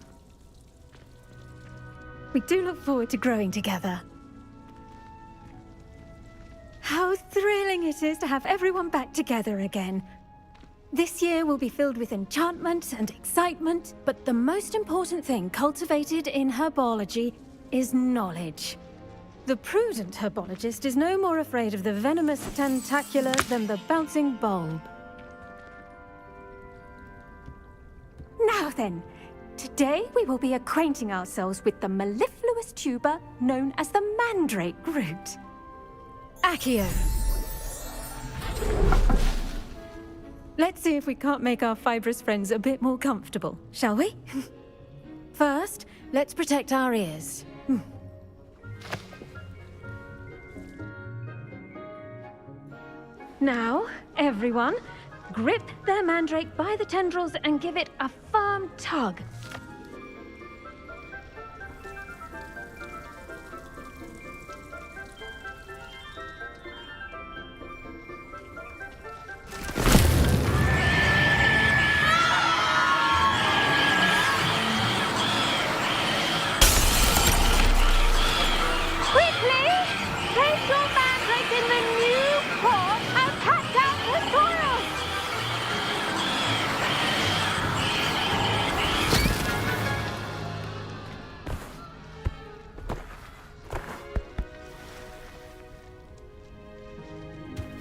We do look forward to growing together. How thrilling it is to have everyone back together again. This year will be filled with enchantment and excitement, but the most important thing cultivated in herbology is knowledge. The prudent herbologist is no more afraid of the venomous tentacula than the bouncing bulb. Now then, today we will be acquainting ourselves with the mellifluous tuber known as the mandrake root. Accio. Let's see if we can't make our fibrous friends a bit more comfortable, shall we? First, let's protect our ears. Now, everyone, grip their mandrake by the tendrils and give it a firm tug.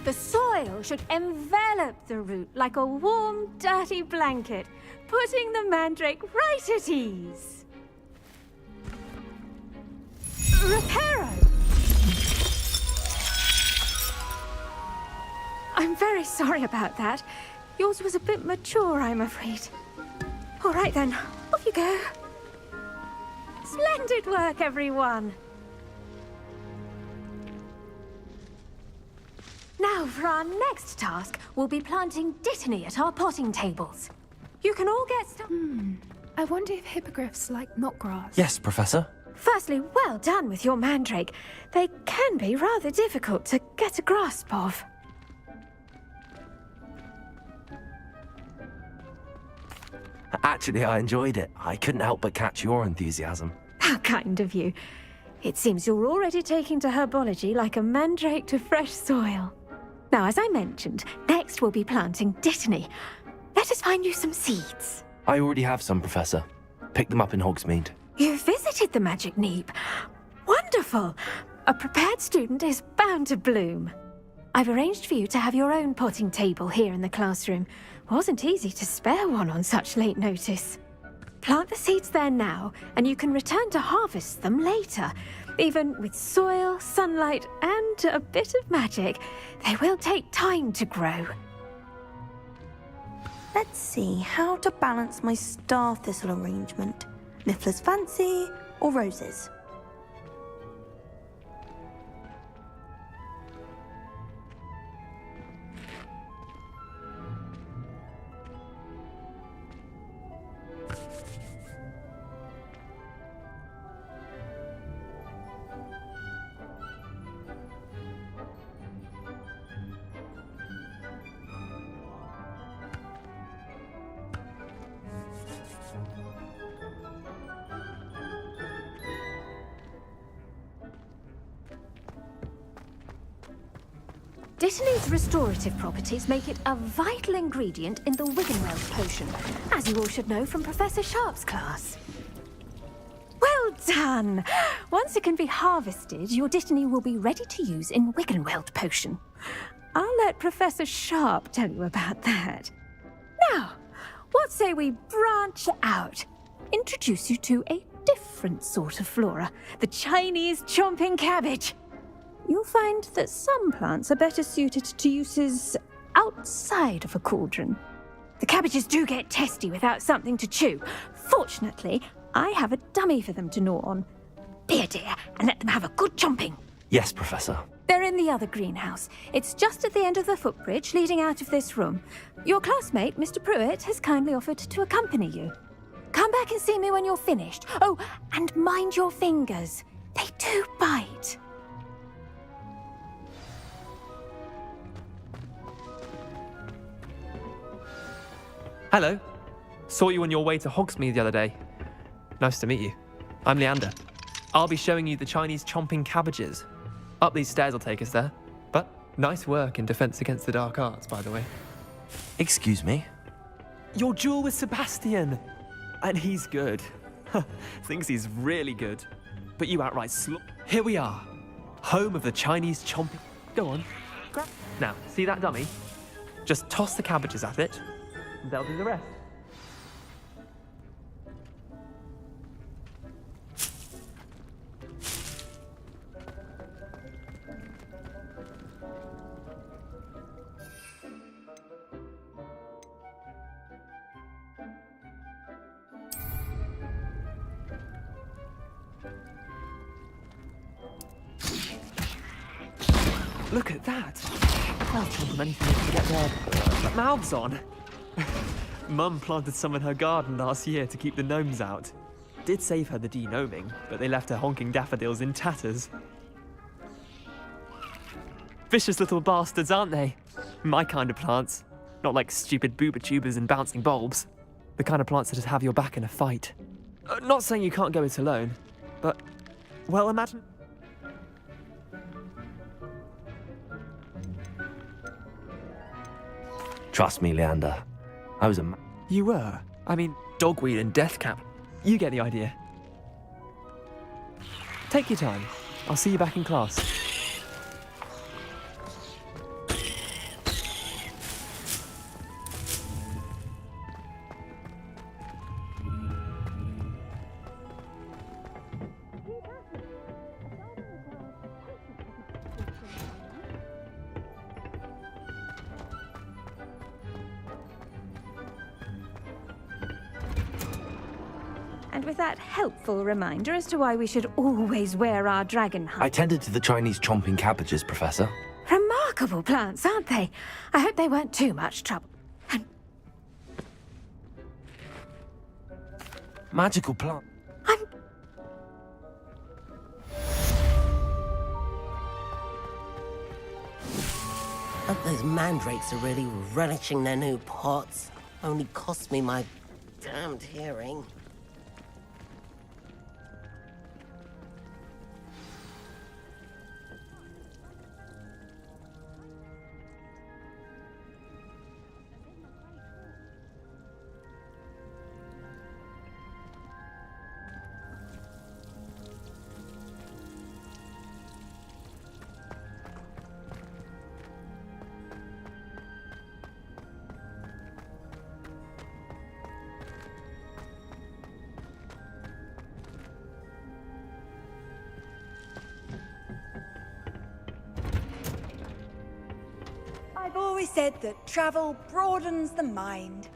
The soil should envelop the root like a warm, dirty blanket, putting the mandrake right at ease. Reparo! I'm very sorry about that. Yours was a bit mature, I'm afraid. All right then, off you go. Splendid work, everyone! Now, for our next task, we'll be planting dittany at our potting tables. You can all get I wonder if hippogriffs like knotgrass. Yes, Professor. Firstly, well done with your mandrake. They can be rather difficult to get a grasp of. Actually, I enjoyed it. I couldn't help but catch your enthusiasm. How kind of you. It seems you're already taking to herbology like a mandrake to fresh soil. Now, as I mentioned, next we'll be planting dittany. Let us find you some seeds. I already have some, Professor. Picked them up in Hogsmeade. You visited the Magic Neep. Wonderful! A prepared student is bound to bloom. I've arranged for you to have your own potting table here in the classroom. Wasn't easy to spare one on such late notice. Plant the seeds there now, and you can return to harvest them later. Even with soil, sunlight, and a bit of magic, they will take time to grow. Let's see how to balance my star thistle arrangement. Niffler's fancy or roses? Dittany's restorative properties make it a vital ingredient in the Wiggenweld potion, as you all should know from Professor Sharp's class. Well done! Once it can be harvested, your Dittany will be ready to use in Wiggenweld potion. I'll let Professor Sharp tell you about that. Now, what say we branch out? Introduce you to a different sort of flora, the Chinese chomping cabbage. You'll find that some plants are better suited to uses outside of a cauldron. The cabbages do get testy without something to chew. Fortunately, I have a dummy for them to gnaw on. Be a dear and let them have a good chomping. Yes, Professor. They're in the other greenhouse. It's just at the end of the footbridge leading out of this room. Your classmate, Mr. Pruitt, has kindly offered to accompany you. Come back and see me when you're finished. Oh, and mind your fingers. They do bite. Hello. Saw you on your way to Hogsmeade the other day. Nice to meet you. I'm Leander. I'll be showing you the Chinese chomping cabbages. Up these stairs will take us there. But nice work in Defense Against the Dark Arts, by the way. Excuse me? Your duel with Sebastian. And he's good. Thinks he's really good. But you outright Here we are. Home of the Chinese chomping... Go on. Now, see that dummy? Just toss the cabbages at it. And they'll do the rest. Look at that! They'll chomp on anything to get their mouths on. Mum planted some in her garden last year to keep the gnomes out. Did save her the de-gnoming, but they left her honking daffodils in tatters. Vicious little bastards, aren't they? My kind of plants. Not like stupid booba tubers and bouncing bulbs. The kind of plants that just have your back in a fight. Not saying you can't go it alone, but, well, imagine... Trust me, Leander. I was a... You were? I mean, dogweed and deathcap. You get the idea. Take your time. I'll see you back in class. And with that helpful reminder as to why we should always wear our dragon hide. I tended to the Chinese chomping cabbages, Professor. Remarkable plants, aren't they? I hope they weren't too much trouble. And Magical plant. But those mandrakes are really relishing their new pots. Only cost me my damned hearing. I've always said that travel broadens the mind.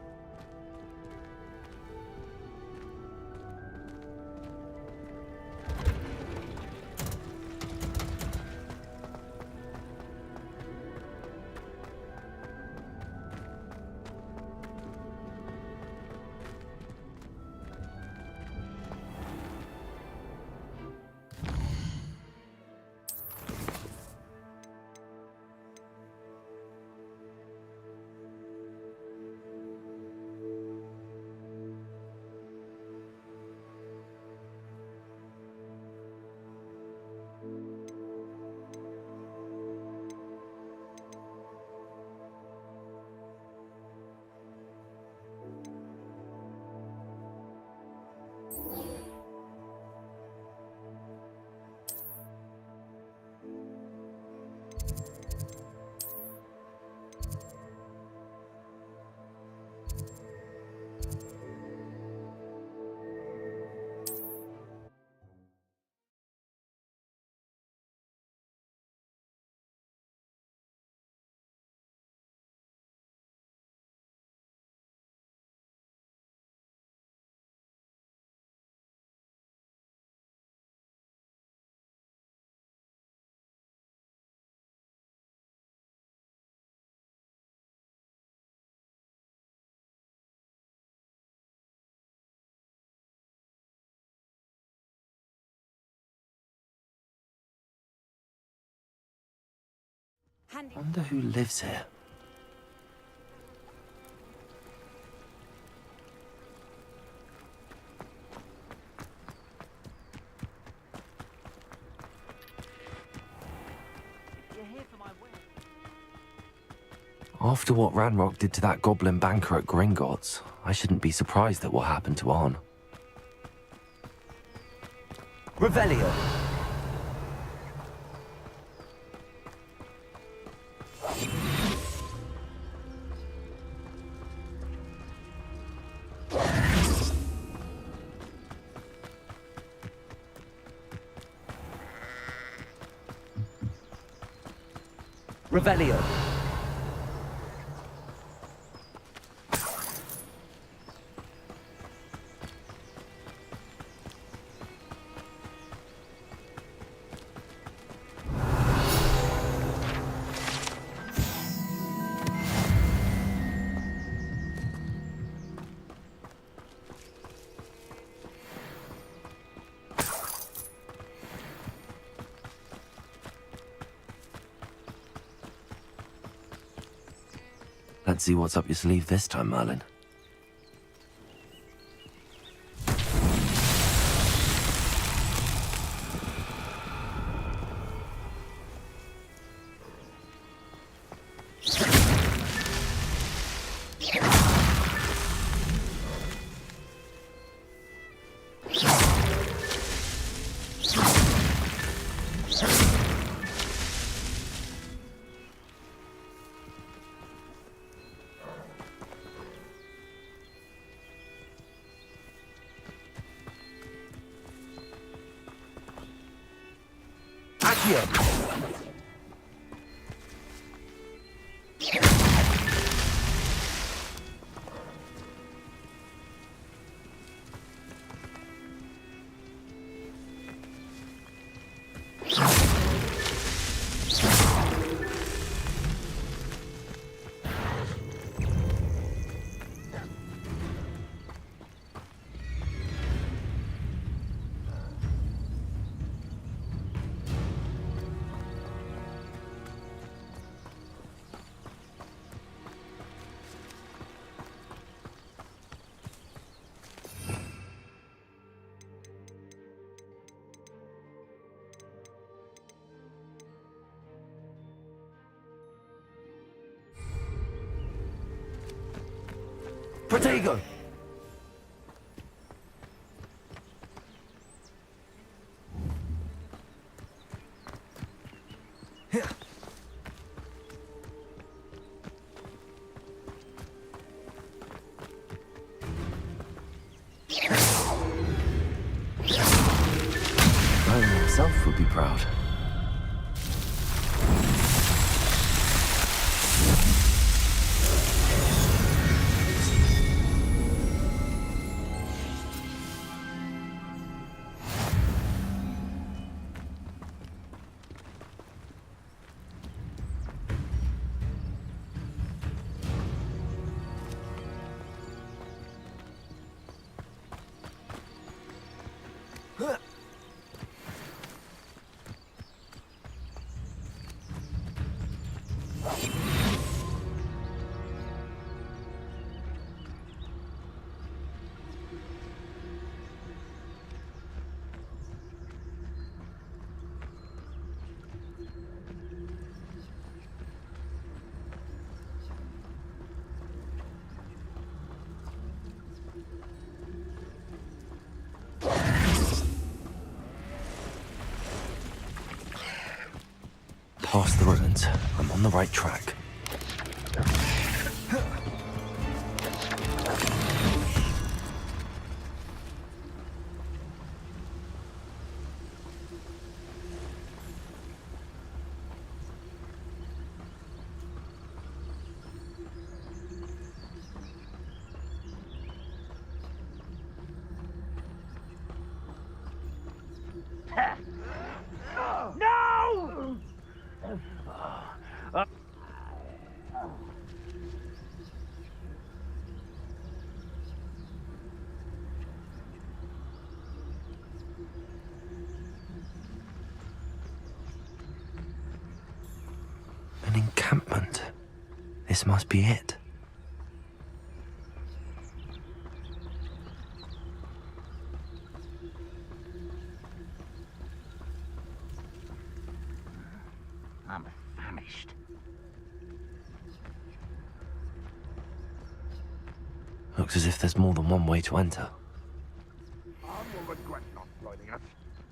handing... Wonder who lives here. After what Ranrock did to that goblin banker at Gringotts, I shouldn't be surprised at what happened to Arn. Revelio. Revelio. Let's see what's up your sleeve this time, Merlin. Protego. Merlin himself would be proud. Past the ruins. I'm on the right track. No! This must be it. I'm famished. Looks as if there's more than one way to enter. Arm will regret not joining us.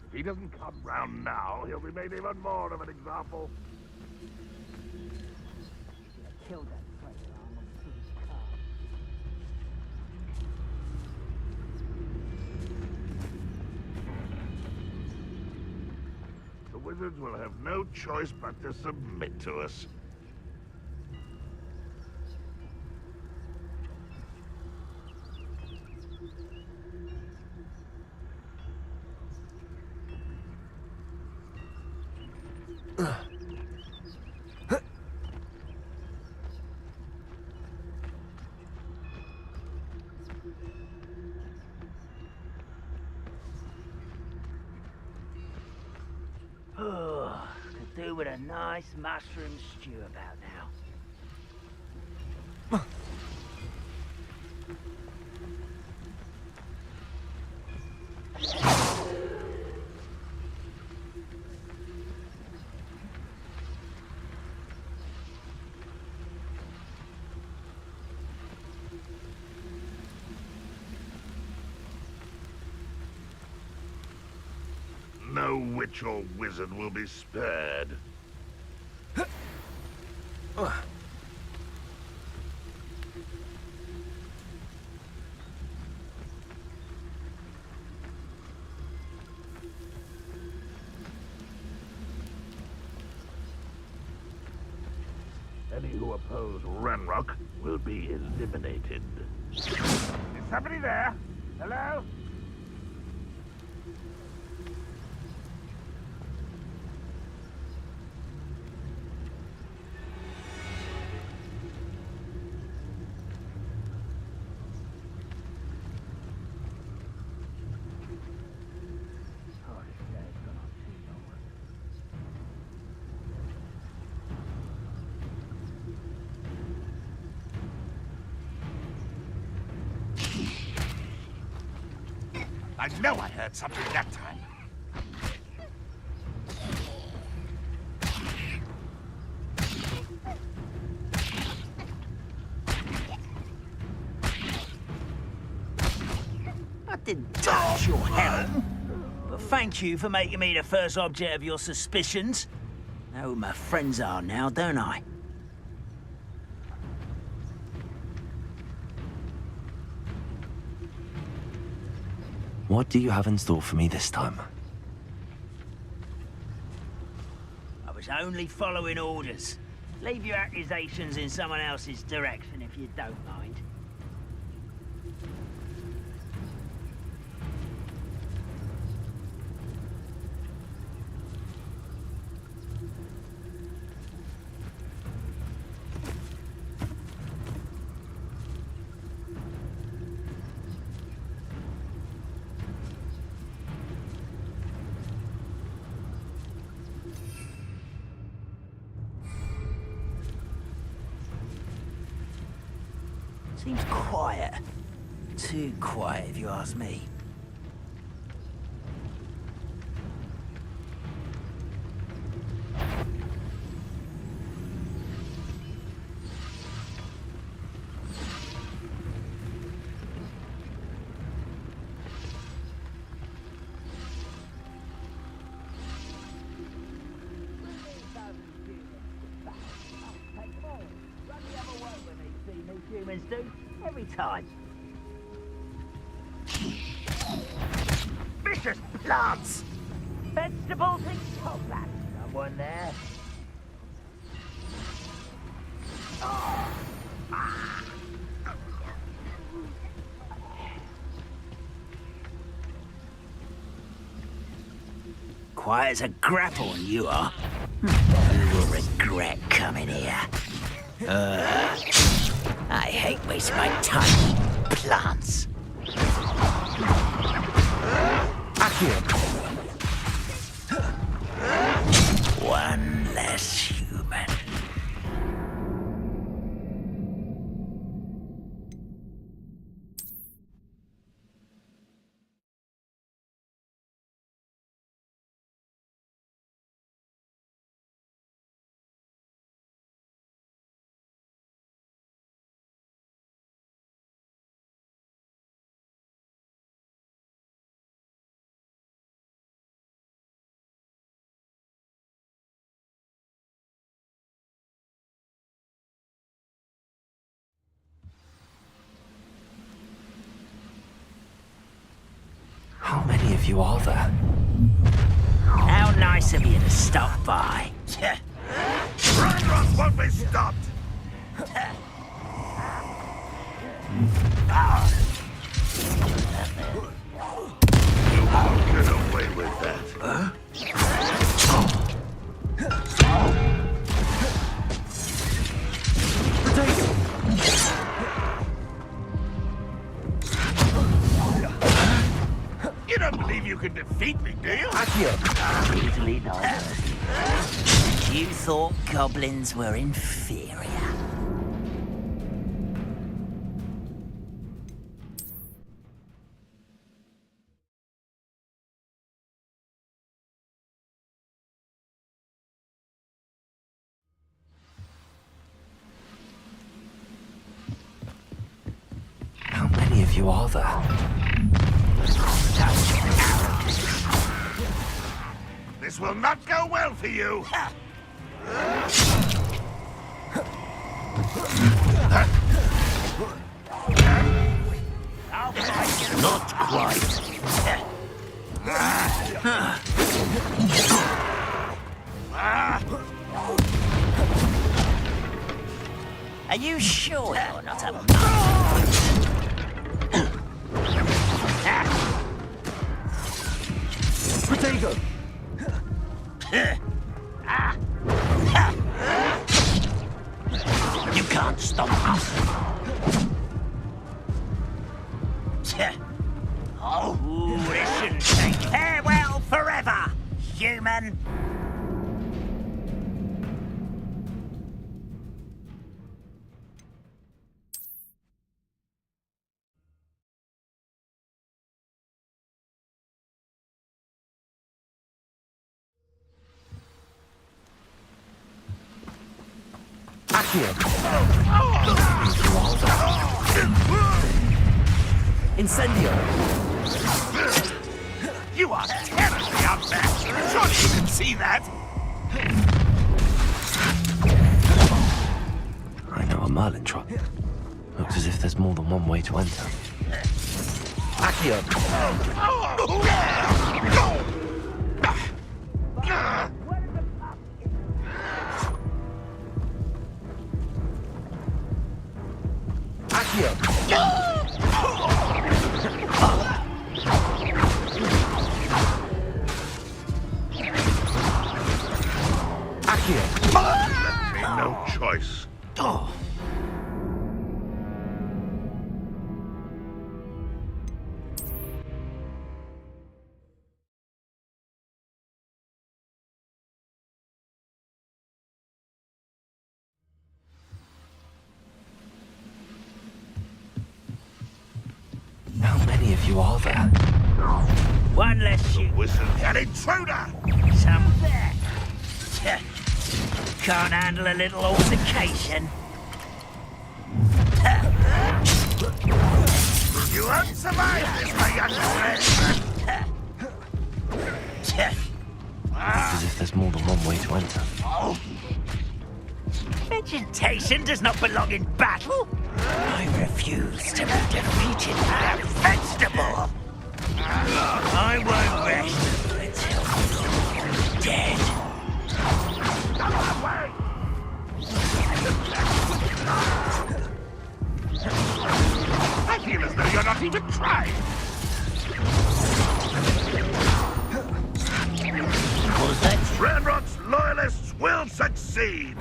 If he doesn't come round now, he'll be made even more of an example. Kill that traitor arm on the car. The wizards will have no choice but to submit to us. Oh, could do with a nice mushroom stew about now. No witch or wizard will be spared. Any who oppose Ranrock will be eliminated. Is somebody there? Hello? I know I heard something that time. I didn't touch your helm, but thank you for making me the first object of your suspicions. Know who my friends are now, don't I? What do you have in store for me this time? I was only following orders. Leave your accusations in someone else's direction if you don't mind. Seems quiet. Too quiet, if you ask me. Humans do every time. Vicious plants! Vegetables and cobblers. Someone there. Oh. Ah. Quiet as a grapple, you are. You will regret coming here. I hate wasting my time. Plants. One less human. of you are there? How nice of you to stop by. Randolph won't be stopped! You won't get away with that. You don't believe you can defeat me, do you? Easily not. You thought goblins were inferior. How many of you are there? This will not go well for you. Not quite. Are you sure you're not a monster? Protego! You can't stop us. Oh, this shouldn't take farewell forever, human. Incendio! You are terribly outmatched. Surely you can see that. I know a Merlin trap. Looks as if there's more than one way to enter. Accio! Left me no choice. How many of you are there? One less you. Whistle, an intruder! Some there. Can't handle a little altercation. You won't survive this, my young friend! Looks as if there's more than one way to enter. Vegetation does not belong in battle. I refuse to be defeated by a vegetable. I won't rest until you're dead. I feel as though you're not even trying. Was that Ranrock's loyalists will succeed.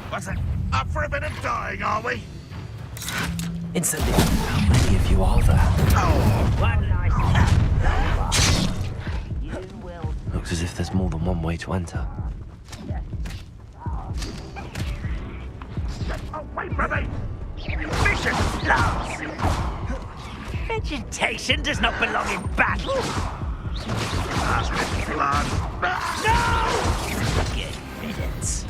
What's it? Up for a bit of dying, are we? Incendio! How many of you are there? one nice You will. Looks as if there's more than one way to enter. Get away from me! Vicious loves. Vegetation does not belong in battle. Bastard blood! No! Good riddance.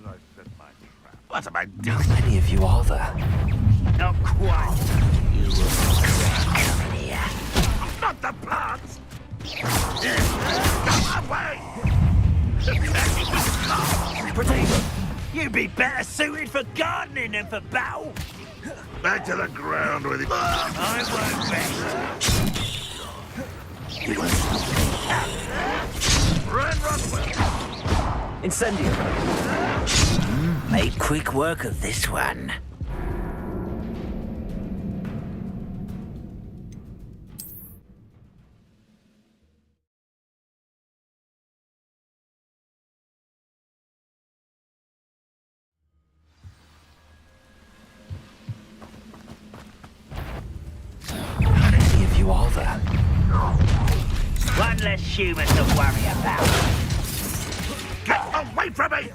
as I set my trap. What am I doing? How many of you are there? Not quite. You will regret coming here. Not the plants! Go away! Potato! You'd be better suited for gardening than for battle. Back to the ground with you. I won't Run, well. Incendio! Made quick work of this one. How many of you are there? One less human to worry about. Get away from me!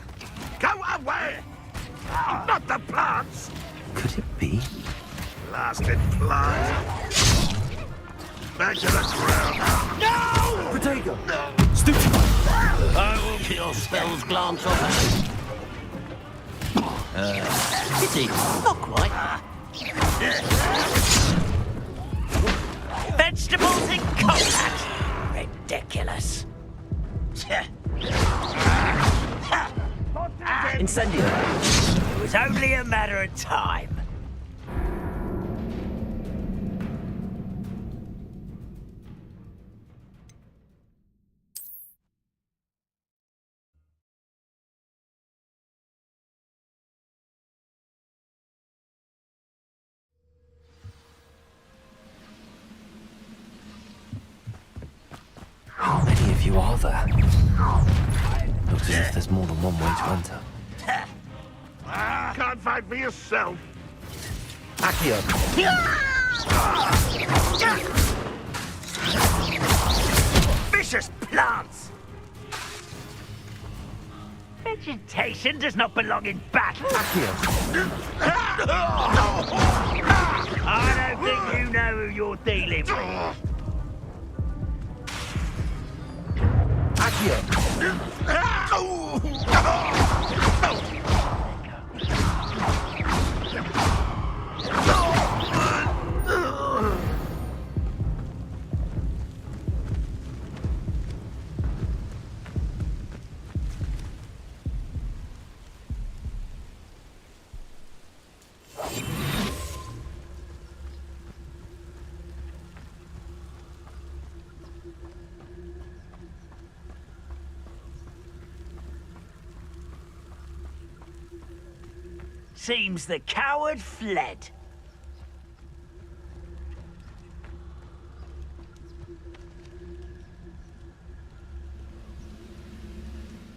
Go away! Not the plants! Could it be? Blasted plant! Back to the ground! No! Potato! Stupid! I will kill spells glance off. Pity. Not quite. Vegetables in combat! Ridiculous. Incendio! It was only a matter of time. How many of you are there? Looks as if there's more than one way to enter. Can't fight for yourself. Accio! Vicious plants! Vegetation does not belong in battle. I don't think you know who you're dealing with. Seems the coward fled.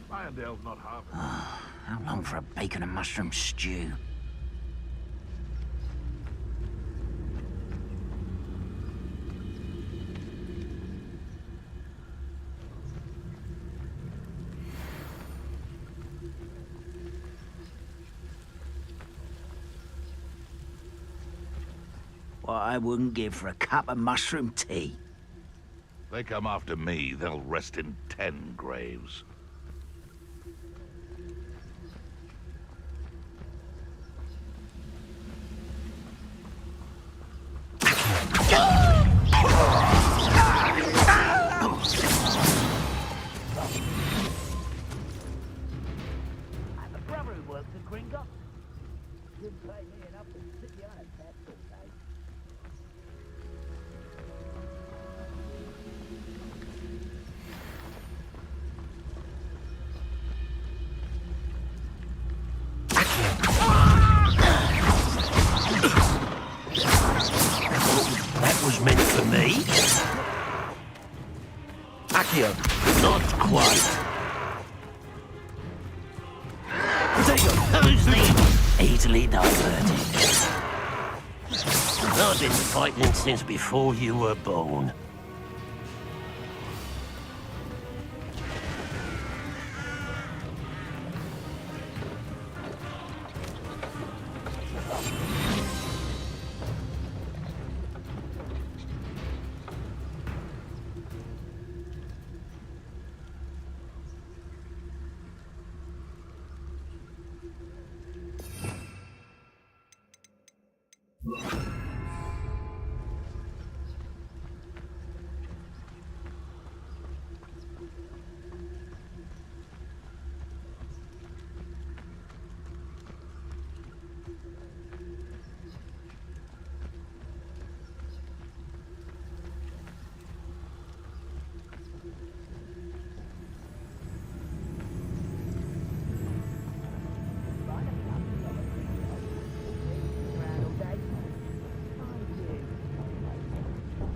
Irondale's not half. How long for a bacon and mushroom stew? What I wouldn't give for a cup of mushroom tea. They come after me, they'll rest in 10 graves. I have a brother who works at Gringotts. Didn't pay me enough to sit behind a desk all day. That was meant for me. Accio! Not quite. Potato! Who's the easily diverted? I've been fighting since before you were born.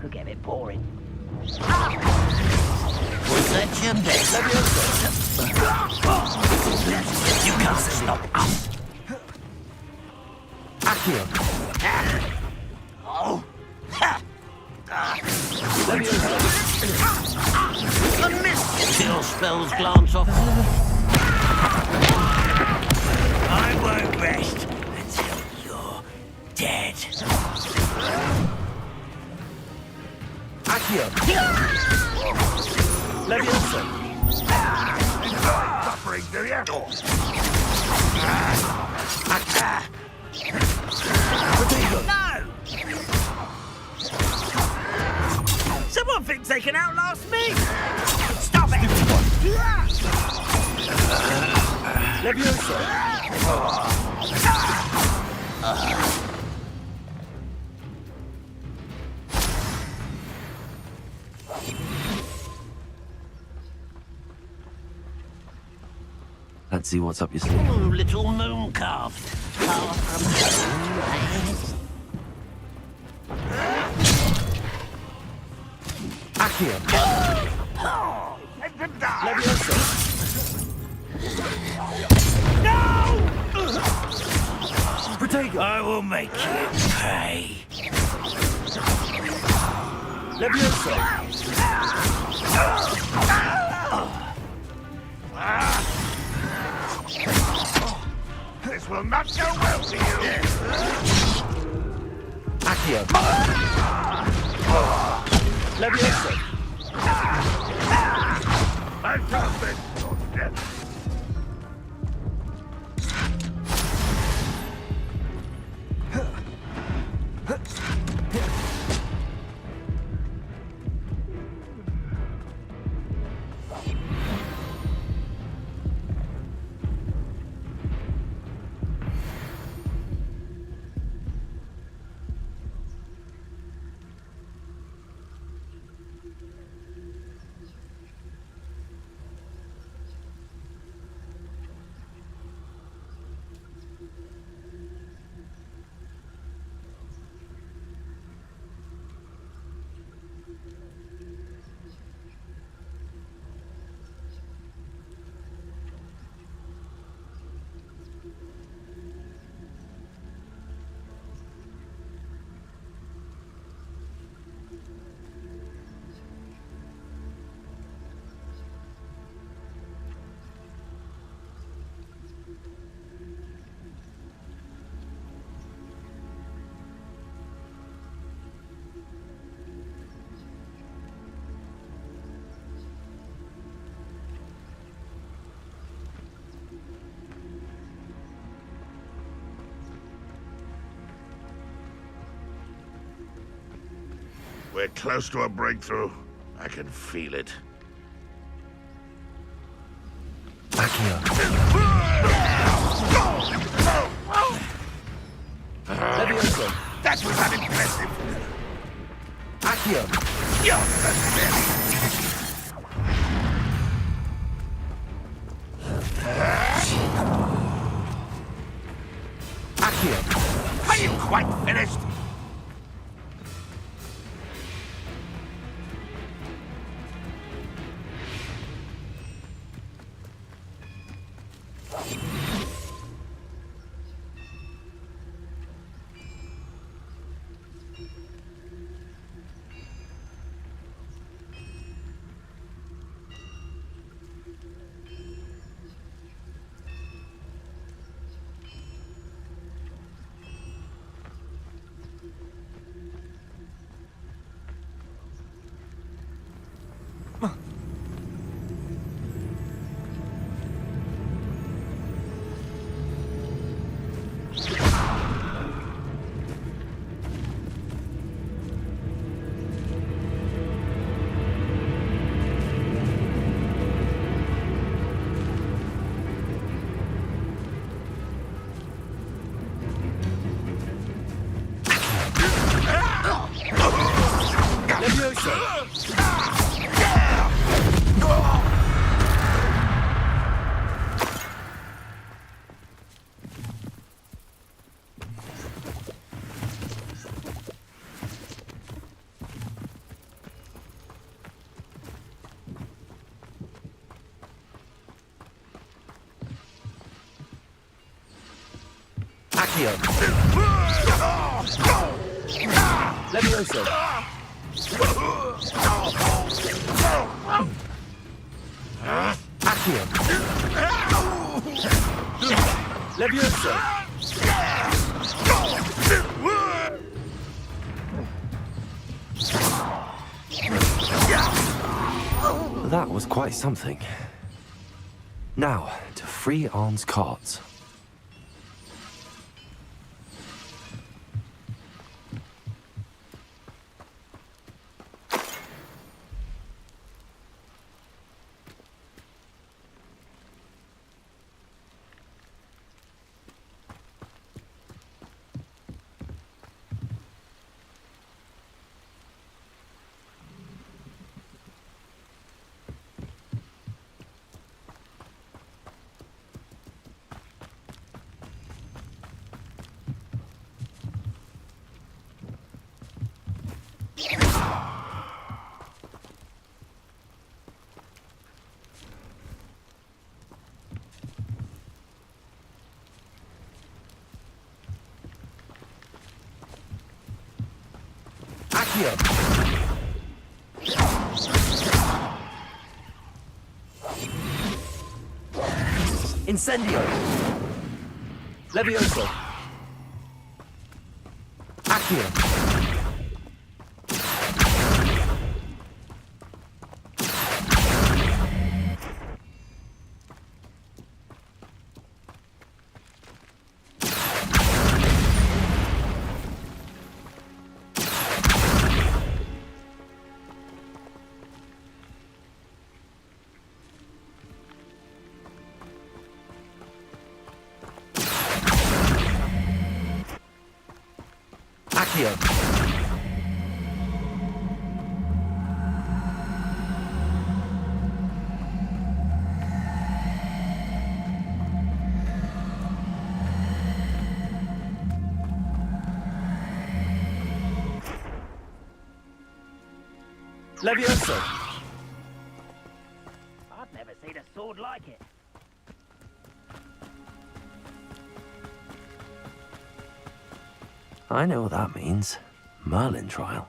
could get a bit boring. Was that your best? You can't stop us. Accio. Oh. The mist still spells glance off. I won't rest until you're dead. Accio. Leviosa. Enjoy suffering, do you? No! Someone thinks they can outlast me! Stop it! Leviosa. Let's see what's up your sleeve. Ooh, little moon calf. Far from home, Accio. Leviosa. No! Protego. I will make you pay. Leviosa. This will not go well for you. Accio. Leviosa. I found this your death. We're close to a breakthrough. I can feel it. Accio. Leviosa. That was unimpressive. Accio. You're pathetic. Accio. Are you quite finished? Accio. Levioso. Accio. Levioso. That was quite something. Now, to free Arn's cards. Accio. Incendio. Levioso. Accio. Accio. Levioso. I've never seen a sword like it. I know what that means. Merlin trial.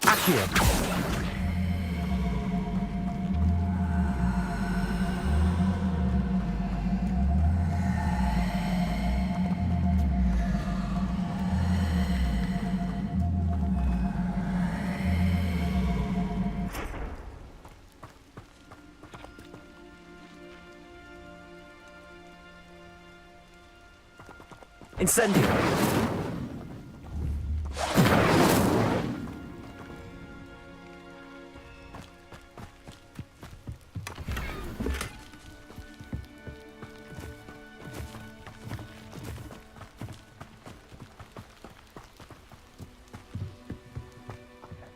Accio. Incendio.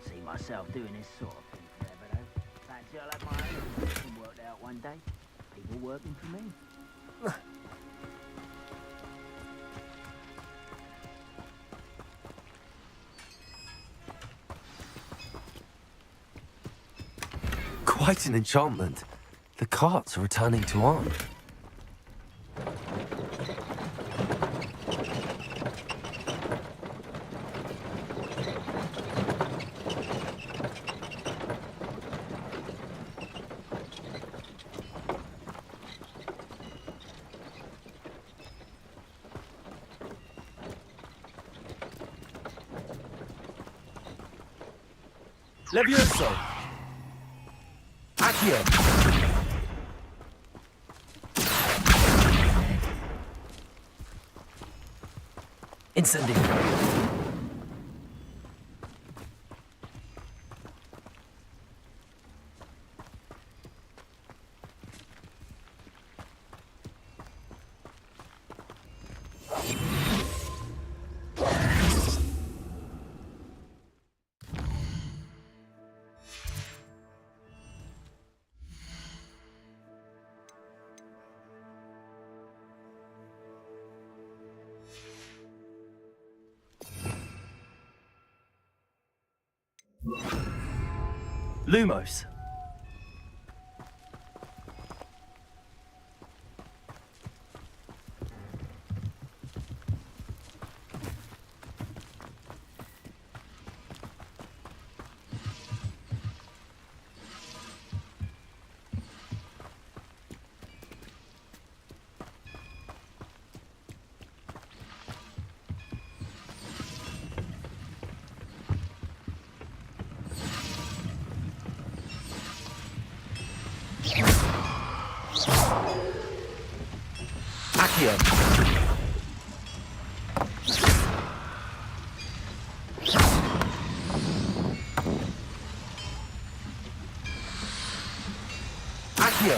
See myself doing this sort of thing forever, though. Fancy I'll have my own system worked out one day. People working for me. Quite an enchantment. The carts are returning to Arn. Levioso. Accio. Incendio. Lumos. Accio. Accio.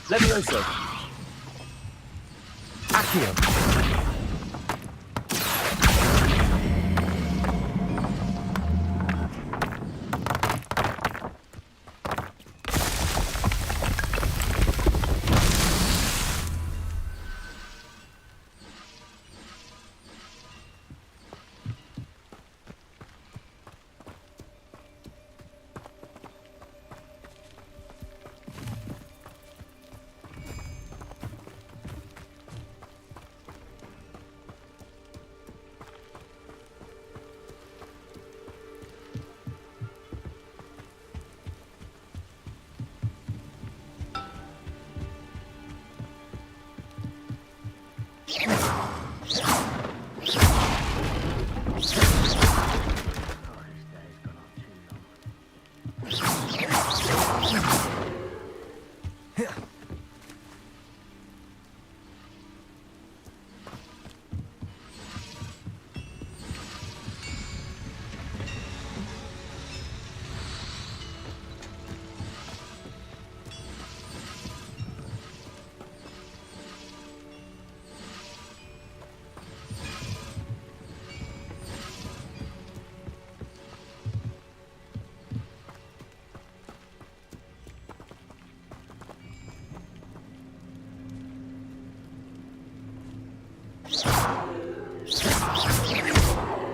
Levioso. Accio.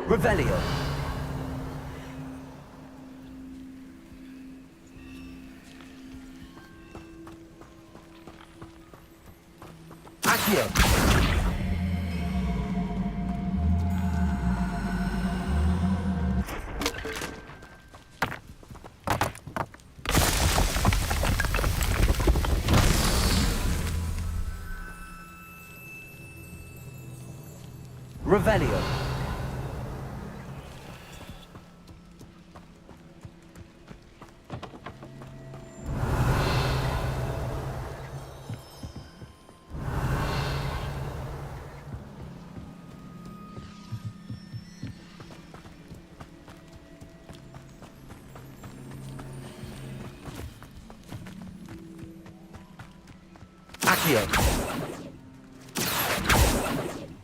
Revelio. Accio. Revelio. Accio.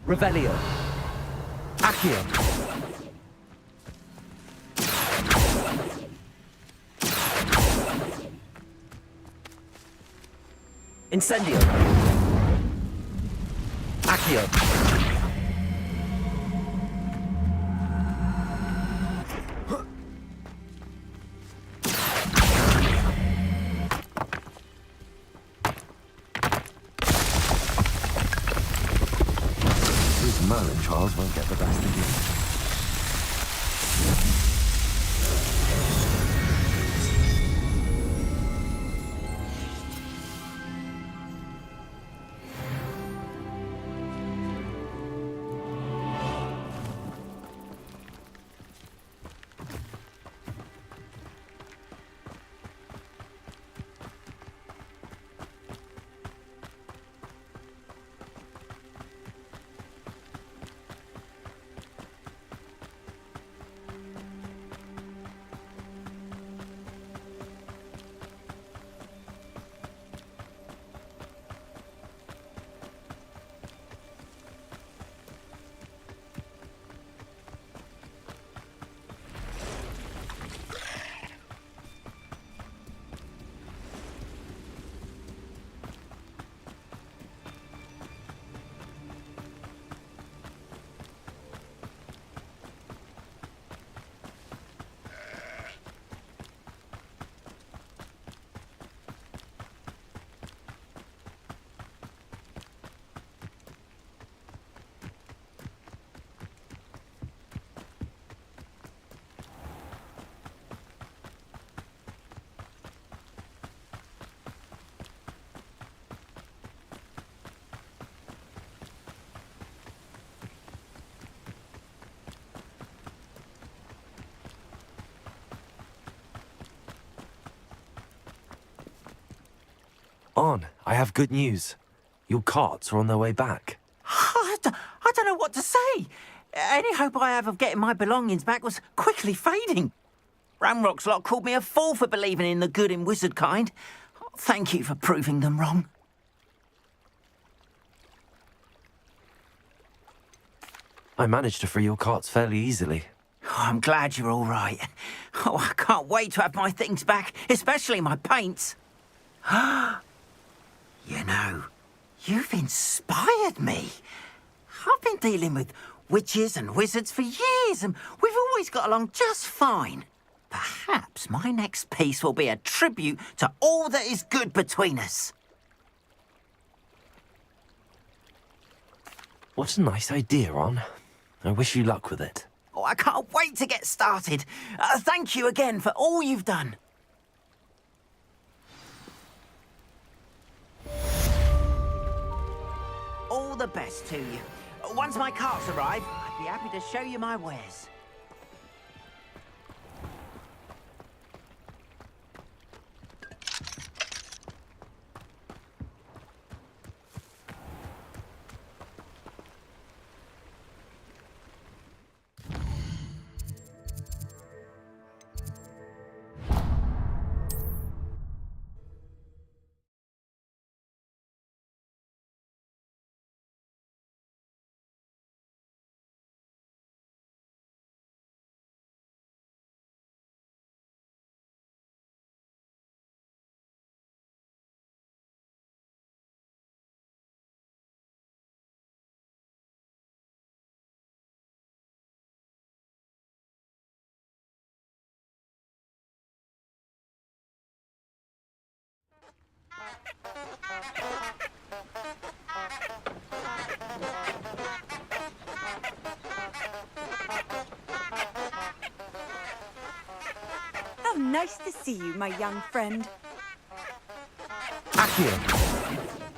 Revelio. Accio. Incendio. Accio. These Merlin trials won't get the best of you. I have good news. Your carts are on their way back. I don't know what to say. Any hope I have of getting my belongings back was quickly fading. Ramrock's lot called me a fool for believing in the good in wizard kind. Thank you for proving them wrong. I managed to free your carts fairly easily. Oh, I'm glad you're all right. Oh, I can't wait to have my things back, especially my paints. You know, you've inspired me. I've been dealing with witches and wizards for years, and we've always got along just fine. Perhaps my next piece will be a tribute to all that is good between us. What a nice idea, Ron. I wish you luck with it. Oh, I can't wait to get started. Thank you again for all you've done. All the best to you. Once my carts arrive, I'd be happy to show you my wares. How nice to see you, my young friend. Accio!